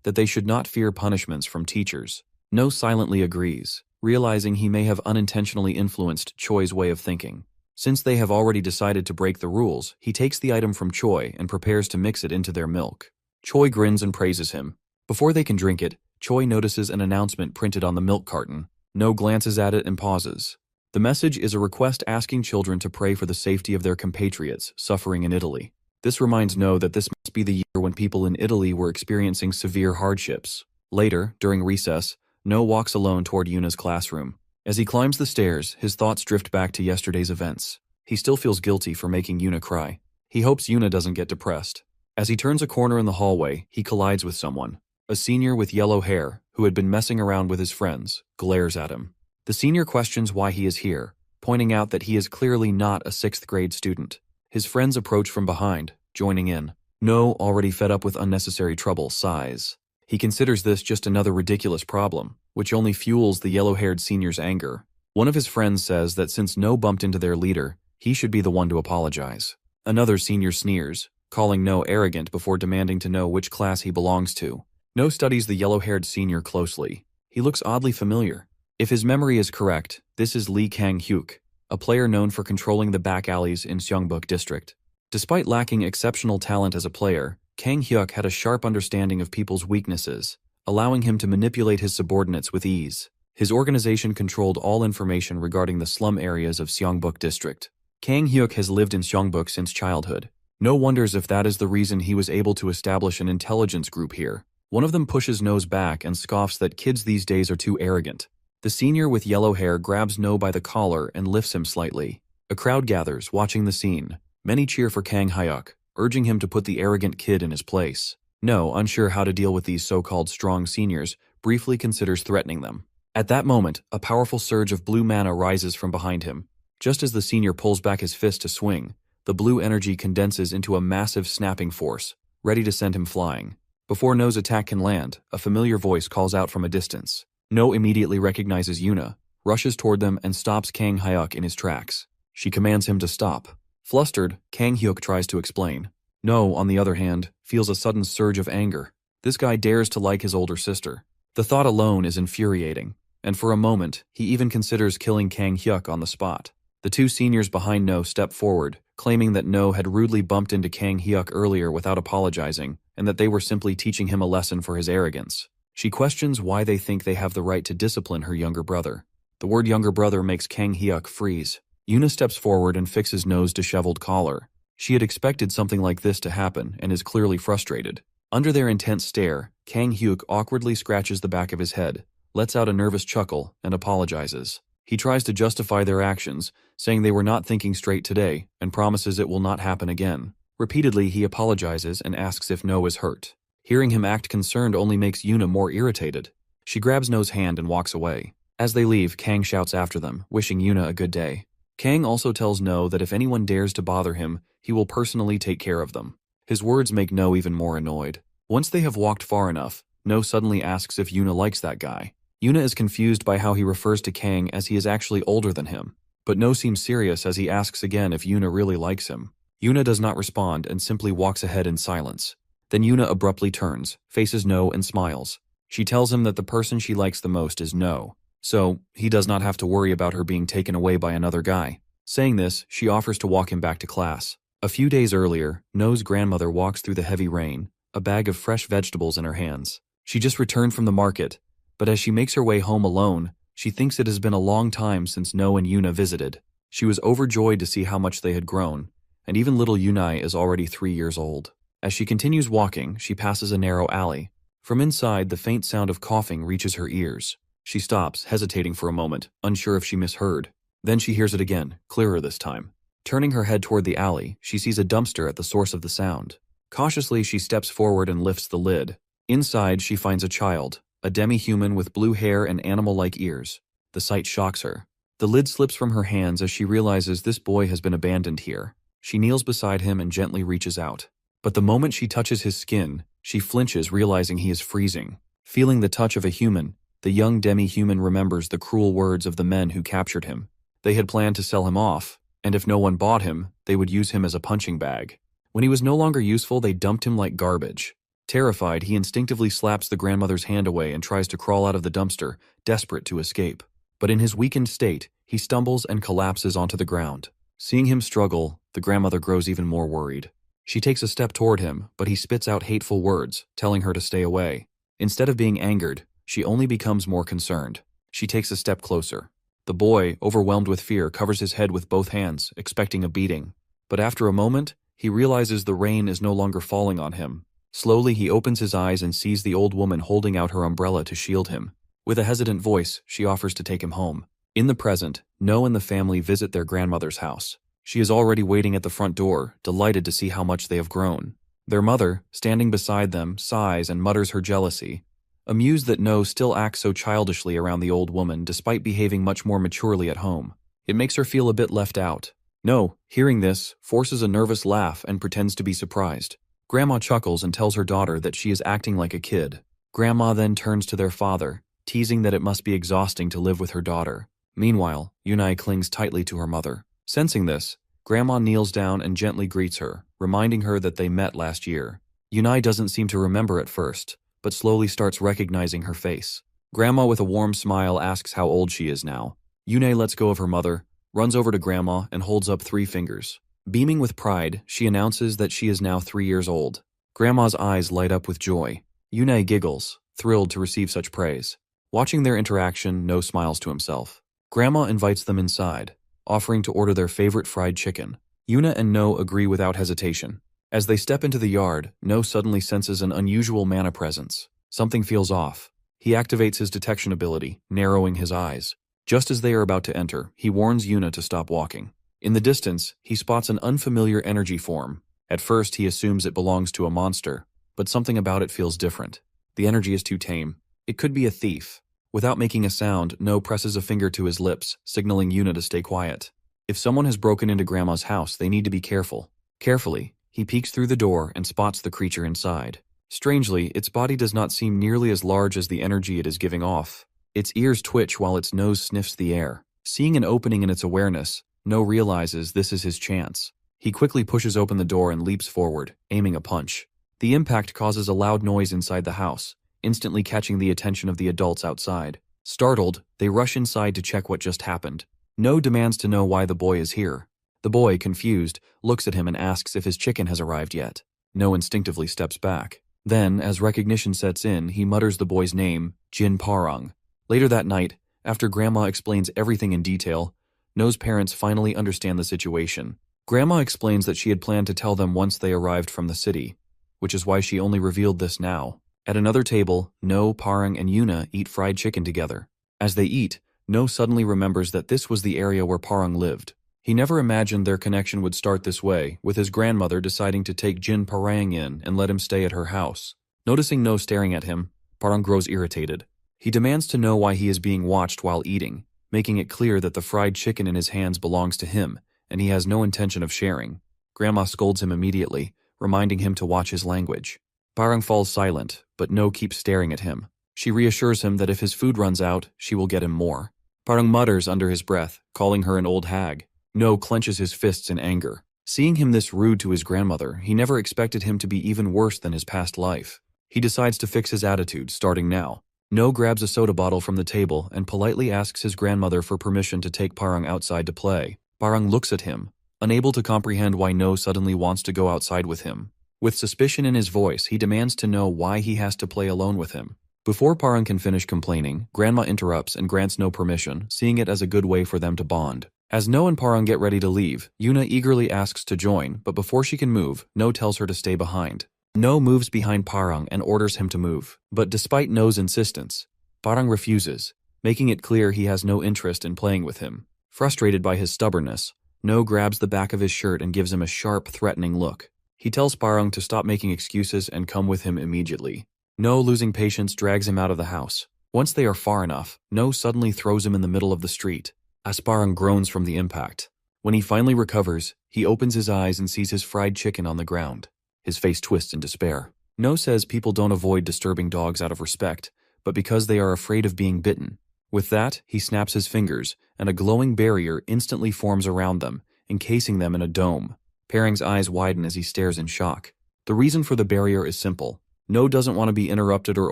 that they should not fear punishments from teachers. No silently agrees, realizing he may have unintentionally influenced Choi's way of thinking. Since they have already decided to break the rules, he takes the item from Choi and prepares to mix it into their milk. Choi grins and praises him. Before they can drink it, Choi notices an announcement printed on the milk carton. No glances at it and pauses. The message is a request asking children to pray for the safety of their compatriots suffering in Italy. This reminds No that this must be the year when people in Italy were experiencing severe hardships. Later, during recess, No walks alone toward Yuna's classroom. As he climbs the stairs, his thoughts drift back to yesterday's events. He still feels guilty for making Yuna cry. He hopes Yuna doesn't get depressed. As he turns a corner in the hallway, he collides with someone. A senior with yellow hair, who had been messing around with his friends, glares at him. The senior questions why he is here, pointing out that he is clearly not a 6th grade student. His friends approach from behind, joining in. No, already fed up with unnecessary trouble, sighs. He considers this just another ridiculous problem, which only fuels the yellow-haired senior's anger. One of his friends says that since No bumped into their leader, he should be the one to apologize. Another senior sneers, calling No arrogant before demanding to know which class he belongs to. No studies the yellow-haired senior closely. He looks oddly familiar. If his memory is correct, this is Lee Kang-hyuk, a player known for controlling the back alleys in Seongbuk District. Despite lacking exceptional talent as a player, Kang-hyuk had a sharp understanding of people's weaknesses, allowing him to manipulate his subordinates with ease. His organization controlled all information regarding the slum areas of Seongbuk District. Kang-hyuk has lived in Seongbuk since childhood. No wonders if that is the reason he was able to establish an intelligence group here. One of them pushes No's back and scoffs that kids these days are too arrogant. The senior with yellow hair grabs No by the collar and lifts him slightly. A crowd gathers, watching the scene. Many cheer for Kang-hyuk, urging him to put the arrogant kid in his place. No, unsure how to deal with these so-called strong seniors, briefly considers threatening them. At that moment, a powerful surge of blue mana rises from behind him. Just as the senior pulls back his fist to swing, the blue energy condenses into a massive snapping force, ready to send him flying. Before No's attack can land, a familiar voice calls out from a distance. No immediately recognizes Yuna, rushes toward them and stops Kang-hyuk in his tracks. She commands him to stop. Flustered, Kang-hyuk tries to explain. No, on the other hand, feels a sudden surge of anger. This guy dares to like his older sister. The thought alone is infuriating, and for a moment, he even considers killing Kang-hyuk on the spot. The two seniors behind No step forward, claiming that No had rudely bumped into Kang-hyuk earlier without apologizing, and that they were simply teaching him a lesson for his arrogance. She questions why they think they have the right to discipline her younger brother. The word younger brother makes Kang-hyuk freeze. Yuna steps forward and fixes No's disheveled collar. She had expected something like this to happen and is clearly frustrated. Under their intense stare, Kang-hyuk awkwardly scratches the back of his head, lets out a nervous chuckle, and apologizes. He tries to justify their actions, saying they were not thinking straight today, and promises it will not happen again. Repeatedly, he apologizes and asks if No is hurt. Hearing him act concerned only makes Yuna more irritated. She grabs No's hand and walks away. As they leave, Kang shouts after them, wishing Yuna a good day. Kang also tells No that if anyone dares to bother him, he will personally take care of them. His words make No even more annoyed. Once they have walked far enough, No suddenly asks if Yuna likes that guy. Yuna is confused by how he refers to Kang as he is actually older than him. But No seems serious as he asks again if Yuna really likes him. Yuna does not respond and simply walks ahead in silence. Then Yuna abruptly turns, faces No and smiles. She tells him that the person she likes the most is No, so he does not have to worry about her being taken away by another guy. Saying this, she offers to walk him back to class. A few days earlier, No's grandmother walks through the heavy rain, a bag of fresh vegetables in her hands. She just returned from the market, but as she makes her way home alone, She thinks it has been a long time since No and Yuna visited. She was overjoyed to see how much they had grown, and even little Yunai is already 3 years old. As she continues walking, she passes a narrow alley. From inside, the faint sound of coughing reaches her ears. She stops, hesitating for a moment, unsure if she misheard. Then she hears it again, clearer this time. Turning her head toward the alley, she sees a dumpster at the source of the sound. Cautiously, she steps forward and lifts the lid. Inside, she finds a child, a demi-human with blue hair and animal-like ears. The sight shocks her. The lid slips from her hands as she realizes this boy has been abandoned here. She kneels beside him and gently reaches out. But the moment she touches his skin, she flinches, realizing he is freezing. Feeling the touch of a human, the young demi-human remembers the cruel words of the men who captured him. They had planned to sell him off, and if no one bought him, they would use him as a punching bag. When he was no longer useful, they dumped him like garbage. Terrified, he instinctively slaps the grandmother's hand away and tries to crawl out of the dumpster, desperate to escape. But in his weakened state, he stumbles and collapses onto the ground. Seeing him struggle, the grandmother grows even more worried. She takes a step toward him, but he spits out hateful words, telling her to stay away. Instead of being angered, she only becomes more concerned. She takes a step closer. The boy, overwhelmed with fear, covers his head with both hands, expecting a beating. But after a moment, he realizes the rain is no longer falling on him. Slowly, he opens his eyes and sees the old woman holding out her umbrella to shield him. With a hesitant voice, she offers to take him home. In the present, No and the family visit their grandmother's house. She is already waiting at the front door, delighted to see how much they have grown. Their mother, standing beside them, sighs and mutters her jealousy, amused that No still acts so childishly around the old woman despite behaving much more maturely at home. It makes her feel a bit left out. No, hearing this, forces a nervous laugh and pretends to be surprised. Grandma chuckles and tells her daughter that she is acting like a kid. Grandma then turns to their father, teasing that it must be exhausting to live with her daughter. Meanwhile, Yunai clings tightly to her mother. Sensing this, Grandma kneels down and gently greets her, reminding her that they met last year. Yunai doesn't seem to remember at first, but slowly starts recognizing her face. Grandma with a warm smile asks how old she is now. Yunai lets go of her mother, runs over to Grandma and holds up 3 fingers. Beaming with pride, she announces that she is now 3 years old. Grandma's eyes light up with joy. Yunai giggles, thrilled to receive such praise. Watching their interaction, No smiles to himself. Grandma invites them inside, offering to order their favorite fried chicken. Yuna and No agree without hesitation. As they step into the yard, No suddenly senses an unusual mana presence. Something feels off. He activates his detection ability, narrowing his eyes. Just as they are about to enter, he warns Yuna to stop walking. In the distance, he spots an unfamiliar energy form. At first, he assumes it belongs to a monster, but something about it feels different. The energy is too tame. It could be a thief. Without making a sound, No presses a finger to his lips, signaling Yuna to stay quiet. If someone has broken into Grandma's house, they need to be careful. Carefully, he peeks through the door and spots the creature inside. Strangely, its body does not seem nearly as large as the energy it is giving off. Its ears twitch while its nose sniffs the air. Seeing an opening in its awareness, No realizes this is his chance. He quickly pushes open the door and leaps forward, aiming a punch. The impact causes a loud noise inside the house, instantly catching the attention of the adults outside. Startled, they rush inside to check what just happened. No demands to know why the boy is here. The boy, confused, looks at him and asks if his chicken has arrived yet. No instinctively steps back. Then, as recognition sets in, he mutters the boy's name, Jin Parang. Later that night, after Grandma explains everything in detail, No's parents finally understand the situation. Grandma explains that she had planned to tell them once they arrived from the city, which is why she only revealed this now. At another table, No, Parang, and Yuna eat fried chicken together. As they eat, No suddenly remembers that this was the area where Parang lived. He never imagined their connection would start this way, with his grandmother deciding to take Jin Parang in and let him stay at her house. Noticing No staring at him, Parang grows irritated. He demands to know why he is being watched while eating, making it clear that the fried chicken in his hands belongs to him, and he has no intention of sharing. Grandma scolds him immediately, reminding him to watch his language. Parang falls silent, but No keeps staring at him. She reassures him that if his food runs out, she will get him more. Parang mutters under his breath, calling her an old hag. No clenches his fists in anger. Seeing him this rude to his grandmother, he never expected him to be even worse than his past life. He decides to fix his attitude, starting now. No grabs a soda bottle from the table and politely asks his grandmother for permission to take Parang outside to play. Parang looks at him, unable to comprehend why No suddenly wants to go outside with him. With suspicion in his voice, he demands to know why he has to play alone with him. Before Parang can finish complaining, Grandma interrupts and grants No permission, seeing it as a good way for them to bond. As No and Parang get ready to leave, Yuna eagerly asks to join, but before she can move, No tells her to stay behind. No moves behind Parang and orders him to move, but despite No's insistence, Parang refuses, making it clear he has no interest in playing with him. Frustrated by his stubbornness, No grabs the back of his shirt and gives him a sharp, threatening look. He tells Parang to stop making excuses and come with him immediately. No, losing patience, drags him out of the house. Once they are far enough, No suddenly throws him in the middle of the street. As Parang groans from the impact. When he finally recovers, he opens his eyes and sees his fried chicken on the ground. His face twists in despair. No says people don't avoid disturbing dogs out of respect, but because they are afraid of being bitten. With that, he snaps his fingers, and a glowing barrier instantly forms around them, encasing them in a dome. Parang's eyes widen as he stares in shock. The reason for the barrier is simple. No doesn't want to be interrupted or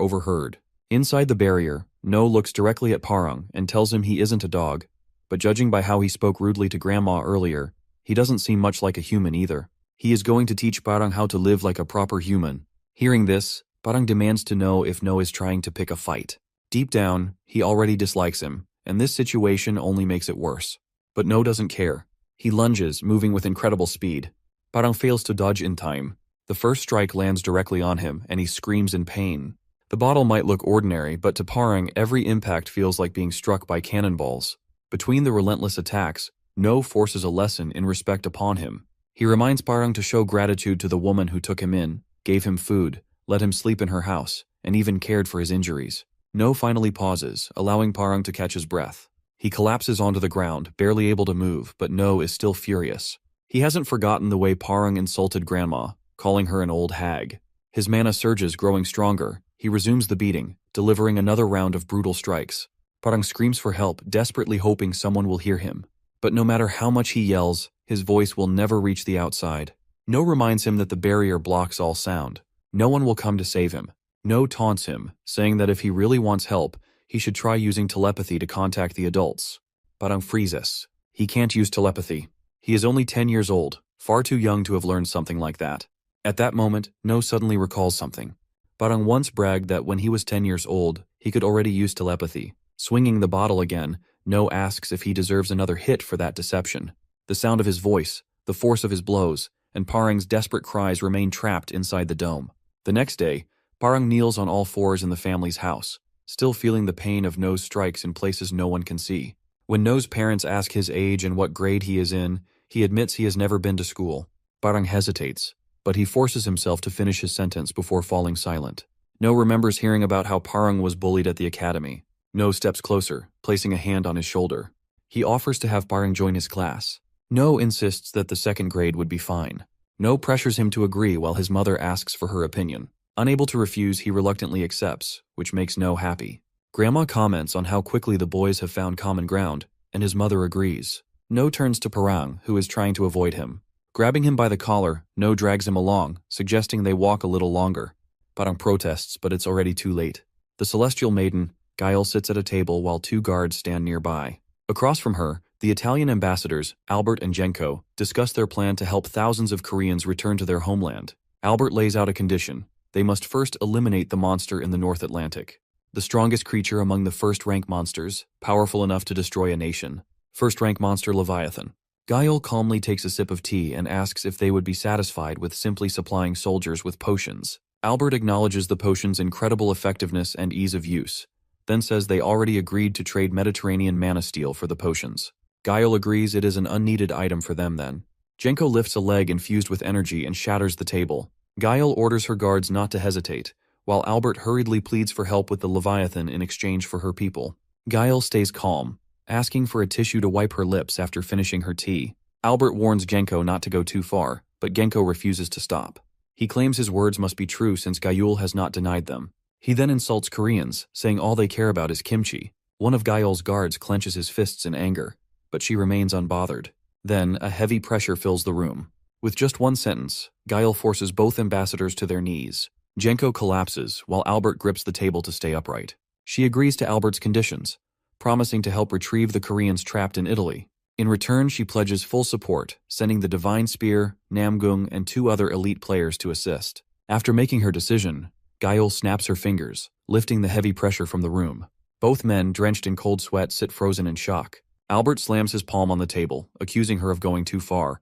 overheard. Inside the barrier, No looks directly at Parang and tells him he isn't a dog, but judging by how he spoke rudely to Grandma earlier, he doesn't seem much like a human either. He is going to teach Parang how to live like a proper human. Hearing this, Parang demands to know if No is trying to pick a fight. Deep down, he already dislikes him, and this situation only makes it worse. But No doesn't care. He lunges, moving with incredible speed. Parang fails to dodge in time. The first strike lands directly on him, and he screams in pain. The bottle might look ordinary, but to Parang, every impact feels like being struck by cannonballs. Between the relentless attacks, No forces a lesson in respect upon him. He reminds Parang to show gratitude to the woman who took him in, gave him food, let him sleep in her house, and even cared for his injuries. No finally pauses, allowing Parang to catch his breath. He collapses onto the ground, barely able to move, but No is still furious. He hasn't forgotten the way Parang insulted Grandma, calling her an old hag. His mana surges, growing stronger. He resumes the beating, delivering another round of brutal strikes. Parang screams for help, desperately hoping someone will hear him. But no matter how much he yells, his voice will never reach the outside. No reminds him that the barrier blocks all sound. No one will come to save him. No taunts him, saying that if he really wants help, he should try using telepathy to contact the adults. Parang freezes. He can't use telepathy. He is only 10 years old, far too young to have learned something like that. At that moment, No suddenly recalls something. Parang once bragged that when he was 10 years old, he could already use telepathy. Swinging the bottle again, No asks if he deserves another hit for that deception. The sound of his voice, the force of his blows, and Parang's desperate cries remain trapped inside the dome. The next day, Parang kneels on all fours in the family's house, still feeling the pain of No's strikes in places no one can see. When No's parents ask his age and what grade he is in, he admits he has never been to school. Parang hesitates, but he forces himself to finish his sentence before falling silent. No remembers hearing about how Parang was bullied at the academy. No steps closer, placing a hand on his shoulder. He offers to have Parang join his class. No insists that the second grade would be fine. No pressures him to agree while his mother asks for her opinion. Unable to refuse, he reluctantly accepts, which makes No happy. Grandma comments on how quickly the boys have found common ground, and his mother agrees. No turns to Parang, who is trying to avoid him. Grabbing him by the collar, No drags him along, suggesting they walk a little longer. Parang protests, but it's already too late. The celestial maiden, Gael, sits at a table while two guards stand nearby. Across from her, the Italian ambassadors, Albert and Genko, discuss their plan to help thousands of Koreans return to their homeland. Albert lays out a condition. They must first eliminate the monster in the North Atlantic. The strongest creature among the first-rank monsters, powerful enough to destroy a nation. First-rank monster Leviathan. Gael calmly takes a sip of tea and asks if they would be satisfied with simply supplying soldiers with potions. Albert acknowledges the potion's incredible effectiveness and ease of use, then says they already agreed to trade Mediterranean mana steel for the potions. Gael agrees it is an unneeded item for them then. Genko lifts a leg infused with energy and shatters the table. Gael orders her guards not to hesitate, while Albert hurriedly pleads for help with the Leviathan in exchange for her people. Gael stays calm, asking for a tissue to wipe her lips after finishing her tea. Albert warns Genko not to go too far, but Genko refuses to stop. He claims his words must be true since Gael has not denied them. He then insults Koreans, saying all they care about is kimchi. One of Gael's guards clenches his fists in anger, but she remains unbothered. Then, a heavy pressure fills the room. With just one sentence, Gael forces both ambassadors to their knees. Genko collapses, while Albert grips the table to stay upright. She agrees to Albert's conditions, promising to help retrieve the Koreans trapped in Italy. In return, she pledges full support, sending the Divine Spear, Namgung, and 2 other elite players to assist. After making her decision, Gael snaps her fingers, lifting the heavy pressure from the room. Both men, drenched in cold sweat, sit frozen in shock. Albert slams his palm on the table, accusing her of going too far,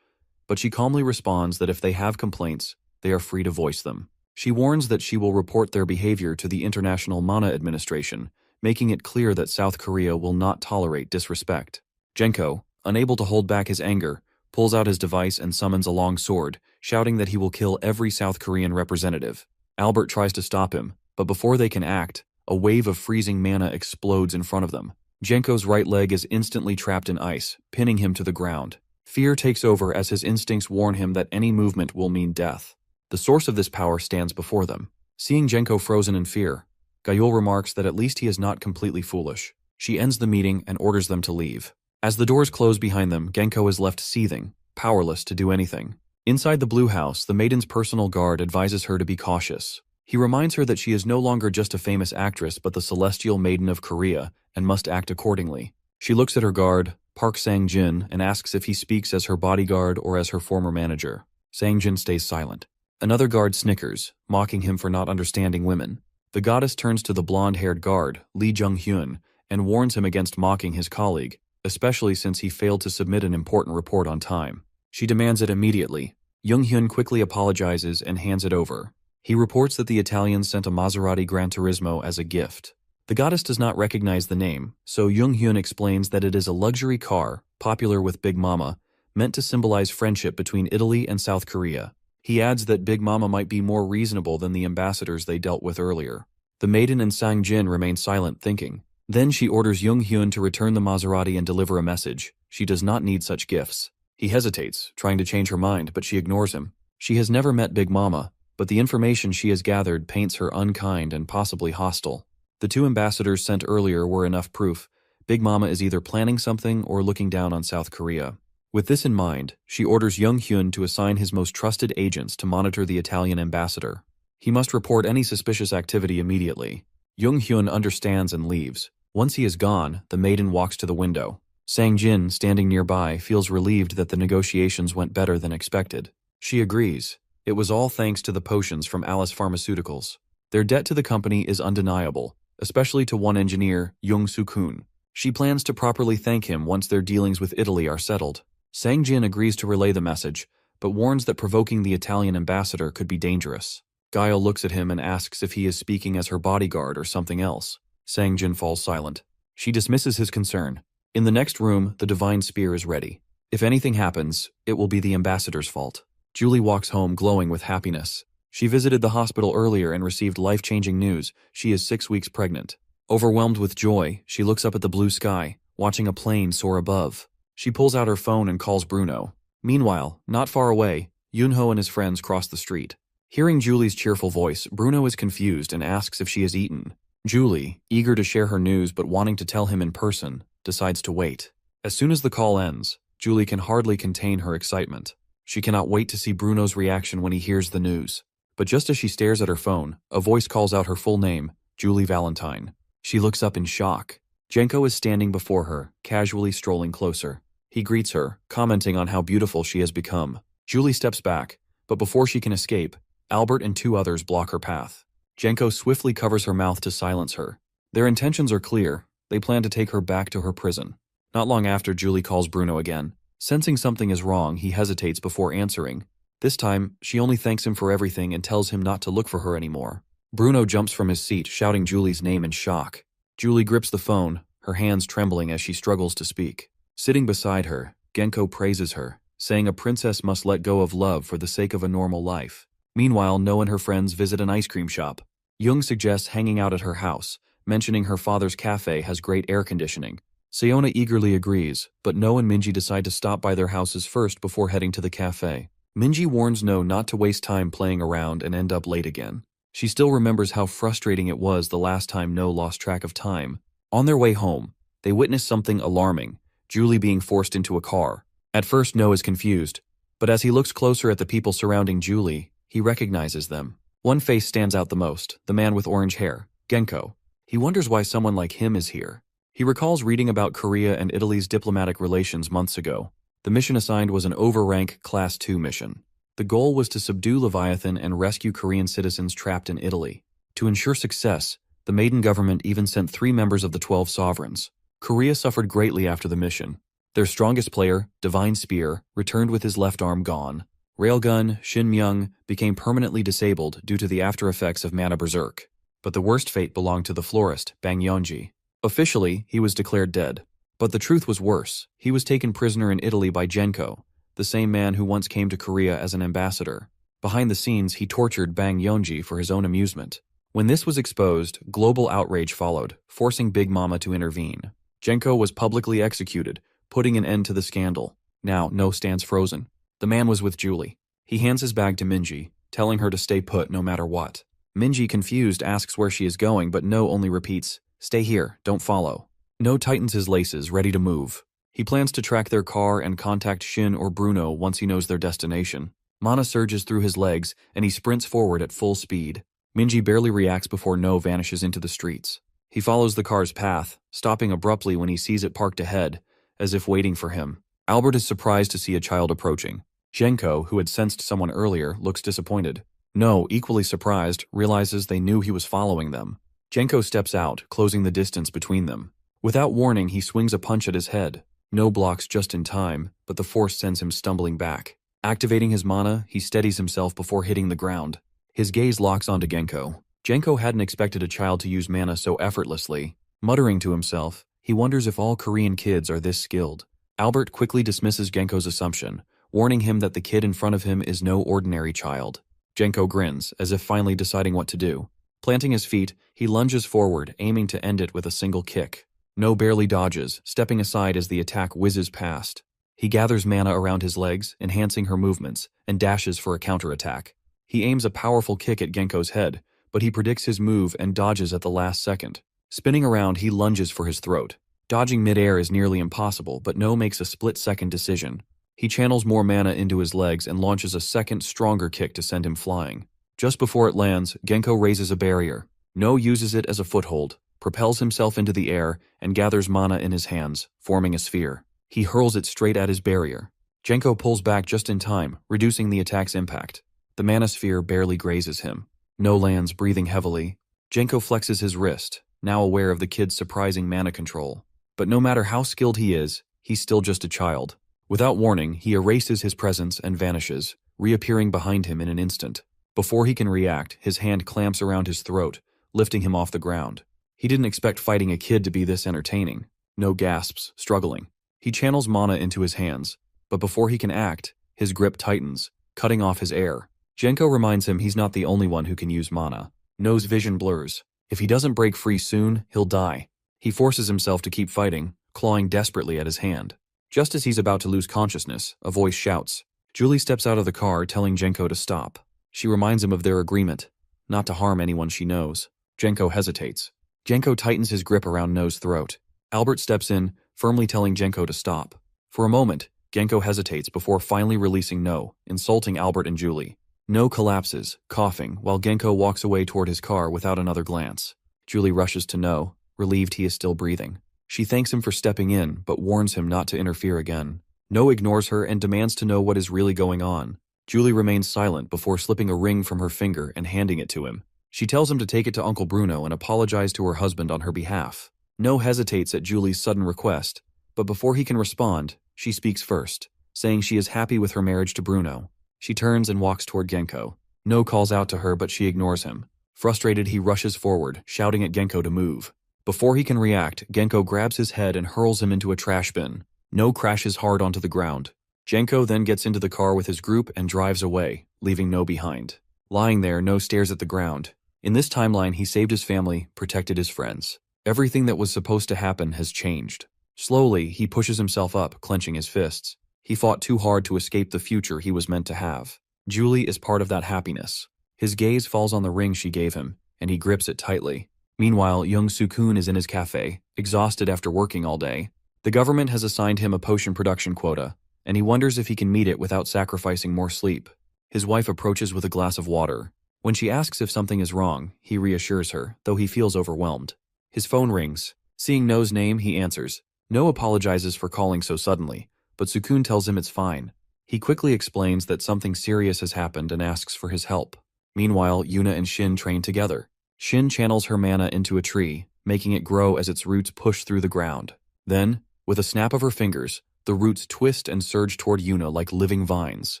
but she calmly responds that if they have complaints, they are free to voice them. She warns that she will report their behavior to the International Mana Administration, making it clear that South Korea will not tolerate disrespect. Genko, unable to hold back his anger, pulls out his device and summons a long sword, shouting that he will kill every South Korean representative. Albert tries to stop him, but before they can act, a wave of freezing mana explodes in front of them. Genko's right leg is instantly trapped in ice, pinning him to the ground. Fear takes over as his instincts warn him that any movement will mean death. The source of this power stands before them. Seeing Genko frozen in fear, Gayul remarks that at least he is not completely foolish. She ends the meeting and orders them to leave. As the doors close behind them, Genko is left seething, powerless to do anything. Inside the Blue House, the maiden's personal guard advises her to be cautious. He reminds her that she is no longer just a famous actress but the celestial maiden of Korea and must act accordingly. She looks at her guard, Park Sang-jin, and asks if he speaks as her bodyguard or as her former manager. Sang-jin stays silent. Another guard snickers, mocking him for not understanding women. The goddess turns to the blonde-haired guard, Lee Jung-hyun, and warns him against mocking his colleague, especially since he failed to submit an important report on time. She demands it immediately. Jung-hyun quickly apologizes and hands it over. He reports that the Italians sent a Maserati Gran Turismo as a gift. The goddess does not recognize the name, so Jung-hyun explains that it is a luxury car, popular with Big Mama, meant to symbolize friendship between Italy and South Korea. He adds that Big Mama might be more reasonable than the ambassadors they dealt with earlier. The maiden and Sang-jin remain silent, thinking. Then she orders Jung-hyun to return the Maserati and deliver a message. She does not need such gifts. He hesitates, trying to change her mind, but she ignores him. She has never met Big Mama, but the information she has gathered paints her unkind and possibly hostile. The two ambassadors sent earlier were enough proof. Big Mama is either planning something or looking down on South Korea. With this in mind, she orders Jung-hyun to assign his most trusted agents to monitor the Italian ambassador. He must report any suspicious activity immediately. Jung-hyun understands and leaves. Once he is gone, the maiden walks to the window. Sang-jin, standing nearby, feels relieved that the negotiations went better than expected. She agrees. It was all thanks to the potions from Alice Pharmaceuticals. Their debt to the company is undeniable, especially to one engineer, Jung Soo-kun. She plans to properly thank him once their dealings with Italy are settled. Sang-jin agrees to relay the message, but warns that provoking the Italian ambassador could be dangerous. Gail looks at him and asks if he is speaking as her bodyguard or something else. Sang-jin falls silent. She dismisses his concern. In the next room, the divine spear is ready. If anything happens, it will be the ambassador's fault. Julie walks home glowing with happiness. She visited the hospital earlier and received life-changing news. She is 6 weeks pregnant. Overwhelmed with joy, she looks up at the blue sky, watching a plane soar above. She pulls out her phone and calls Bruno. Meanwhile, not far away, Yunho and his friends cross the street. Hearing Julie's cheerful voice, Bruno is confused and asks if she has eaten. Julie, eager to share her news but wanting to tell him in person, decides to wait. As soon as the call ends, Julie can hardly contain her excitement. She cannot wait to see Bruno's reaction when he hears the news. But just as she stares at her phone, a voice calls out her full name, Julie Valentine. She looks up in shock. Genko is standing before her, casually strolling closer. He greets her, commenting on how beautiful she has become. Julie steps back, but before she can escape, Albert and 2 others block her path. Genko swiftly covers her mouth to silence her. Their intentions are clear. They plan to take her back to her prison. Not long after, Julie calls Bruno again. Sensing something is wrong, he hesitates before answering. This time, she only thanks him for everything and tells him not to look for her anymore. Bruno jumps from his seat, shouting Julie's name in shock. Julie grips the phone, her hands trembling as she struggles to speak. Sitting beside her, Genko praises her, saying a princess must let go of love for the sake of a normal life. Meanwhile, No and her friends visit an ice cream shop. Jung suggests hanging out at her house, mentioning her father's cafe has great air conditioning. Seona eagerly agrees, but No and Minji decide to stop by their houses first before heading to the cafe. Minji warns No not to waste time playing around and end up late again. She still remembers how frustrating it was the last time No lost track of time. On their way home, they witness something alarming, Julie being forced into a car. At first, No is confused, but as he looks closer at the people surrounding Julie, he recognizes them. One face stands out the most, the man with orange hair, Genko. He wonders why someone like him is here. He recalls reading about Korea and Italy's diplomatic relations months ago. The mission assigned was an overrank Class 2 mission. The goal was to subdue Leviathan and rescue Korean citizens trapped in Italy. To ensure success, The maiden government even sent 3 members of the 12 sovereigns. Korea suffered greatly after the mission. Their strongest player, Divine Spear, returned with his left arm gone. Railgun, Shin Myung, became permanently disabled due to the after effects of Mana Berserk. But the worst fate belonged to the florist, Bang Yeonji. Officially, he was declared dead. But the truth was worse. He was taken prisoner in Italy by Genko, the same man who once came to Korea as an ambassador. Behind the scenes, he tortured Bang Yeonji for his own amusement. When this was exposed, global outrage followed, forcing Big Mama to intervene. Genko was publicly executed, putting an end to the scandal. Now, No stands frozen. The man was with Julie. He hands his bag to Minji, telling her to stay put no matter what. Minji, confused, asks where she is going, but No only repeats, "Stay here, don't follow." No tightens his laces, ready to move. He plans to track their car and contact Shin or Bruno once he knows their destination. Mana surges through his legs, and he sprints forward at full speed. Minji barely reacts before No vanishes into the streets. He follows the car's path, stopping abruptly when he sees it parked ahead, as if waiting for him. Albert is surprised to see a child approaching. Genko, who had sensed someone earlier, looks disappointed. No, equally surprised, realizes they knew he was following them. Genko steps out, closing the distance between them. Without warning, he swings a punch at his head. No blocks just in time, but the force sends him stumbling back. Activating his mana, he steadies himself before hitting the ground. His gaze locks onto Genko. Genko hadn't expected a child to use mana so effortlessly. Muttering to himself, he wonders if all Korean kids are this skilled. Albert quickly dismisses Genko's assumption, warning him that the kid in front of him is no ordinary child. Genko grins, as if finally deciding what to do. Planting his feet, he lunges forward, aiming to end it with a single kick. No barely dodges, stepping aside as the attack whizzes past. He gathers mana around his legs, enhancing her movements, and dashes for a counterattack. He aims a powerful kick at Genko's head, but he predicts his move and dodges at the last second. Spinning around, he lunges for his throat. Dodging midair is nearly impossible, but No makes a split-second decision. He channels more mana into his legs and launches a second, stronger kick to send him flying. Just before it lands, Genko raises a barrier. No uses it as a foothold, propels himself into the air, and gathers mana in his hands, forming a sphere. He hurls it straight at his barrier. Genko pulls back just in time, reducing the attack's impact. The mana sphere barely grazes him. No lands, breathing heavily. Genko flexes his wrist, now aware of the kid's surprising mana control. But no matter how skilled he is, he's still just a child. Without warning, he erases his presence and vanishes, reappearing behind him in an instant. Before he can react, his hand clamps around his throat, lifting him off the ground. He didn't expect fighting a kid to be this entertaining. No gasps, struggling. He channels mana into his hands, but before he can act, his grip tightens, cutting off his air. Genko reminds him he's not the only one who can use mana. No's vision blurs. If he doesn't break free soon, he'll die. He forces himself to keep fighting, clawing desperately at his hand. Just as he's about to lose consciousness, a voice shouts. Julie steps out of the car, telling Genko to stop. She reminds him of their agreement, not to harm anyone she knows. Genko hesitates. Genko tightens his grip around No's throat. Albert steps in, firmly telling Genko to stop. For a moment, Genko hesitates before finally releasing No, insulting Albert and Julie. No collapses, coughing, while Genko walks away toward his car without another glance. Julie rushes to No, relieved he is still breathing. She thanks him for stepping in, but warns him not to interfere again. No ignores her and demands to know what is really going on. Julie remains silent before slipping a ring from her finger and handing it to him. She tells him to take it to Uncle Bruno and apologize to her husband on her behalf. No hesitates at Julie's sudden request, but before he can respond, she speaks first, saying she is happy with her marriage to Bruno. She turns and walks toward Genko. No calls out to her, but she ignores him. Frustrated, he rushes forward, shouting at Genko to move. Before he can react, Genko grabs his head and hurls him into a trash bin. No crashes hard onto the ground. Genko then gets into the car with his group and drives away, leaving No behind. Lying there, No stares at the ground. In this timeline, he saved his family, protected his friends. Everything that was supposed to happen has changed. Slowly, he pushes himself up, clenching his fists. He fought too hard to escape the future he was meant to have. Julie is part of that happiness. His gaze falls on the ring she gave him, and he grips it tightly. Meanwhile, young Sukun is in his cafe, exhausted after working all day. The government has assigned him a potion production quota, and he wonders if he can meet it without sacrificing more sleep. His wife approaches with a glass of water. When she asks if something is wrong, he reassures her, though he feels overwhelmed. His phone rings. Seeing No's name, he answers. No apologizes for calling so suddenly, but Sukun tells him it's fine. He quickly explains that something serious has happened and asks for his help. Meanwhile, Yuna and Shin train together. Shin channels her mana into a tree, making it grow as its roots push through the ground. Then, with a snap of her fingers, the roots twist and surge toward Yuna like living vines.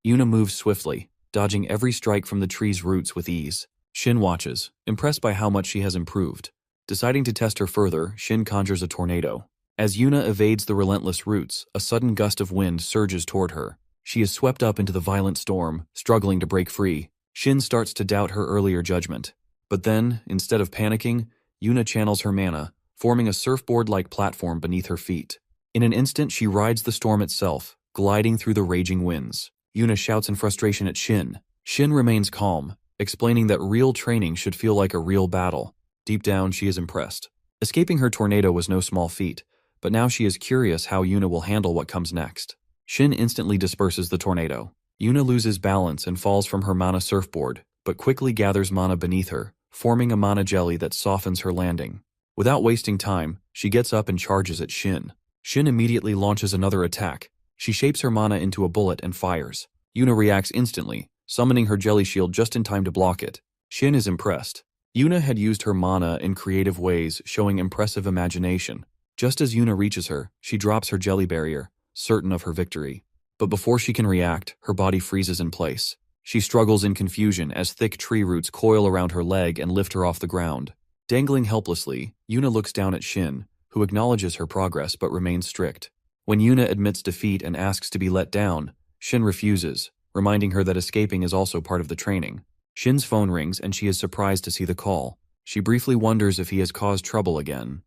Yuna moves swiftly, dodging every strike from the tree's roots with ease. Shin watches, impressed by how much she has improved. Deciding to test her further, Shin conjures a tornado. As Yuna evades the relentless roots, a sudden gust of wind surges toward her. She is swept up into the violent storm, struggling to break free. Shin starts to doubt her earlier judgment. But then, instead of panicking, Yuna channels her mana, forming a surfboard-like platform beneath her feet. In an instant, she rides the storm itself, gliding through the raging winds. Yuna shouts in frustration at Shin. Shin remains calm, explaining that real training should feel like a real battle. Deep down, she is impressed. Escaping her tornado was no small feat, but now she is curious how Yuna will handle what comes next. Shin instantly disperses the tornado. Yuna loses balance and falls from her mana surfboard, but quickly gathers mana beneath her, forming a mana jelly that softens her landing. Without wasting time, she gets up and charges at Shin. Shin immediately launches another attack. She shapes her mana into a bullet and fires. Yuna reacts instantly, summoning her jelly shield just in time to block it. Shin is impressed. Yuna had used her mana in creative ways, showing impressive imagination. Just as Yuna reaches her, she drops her jelly barrier, certain of her victory. But before she can react, her body freezes in place. She struggles in confusion as thick tree roots coil around her leg and lift her off the ground. Dangling helplessly, Yuna looks down at Shin, who acknowledges her progress but remains strict. When Yuna admits defeat and asks to be let down, Shin refuses, reminding her that escaping is also part of the training. Shin's phone rings and she is surprised to see the call. She briefly wonders if he has caused trouble again.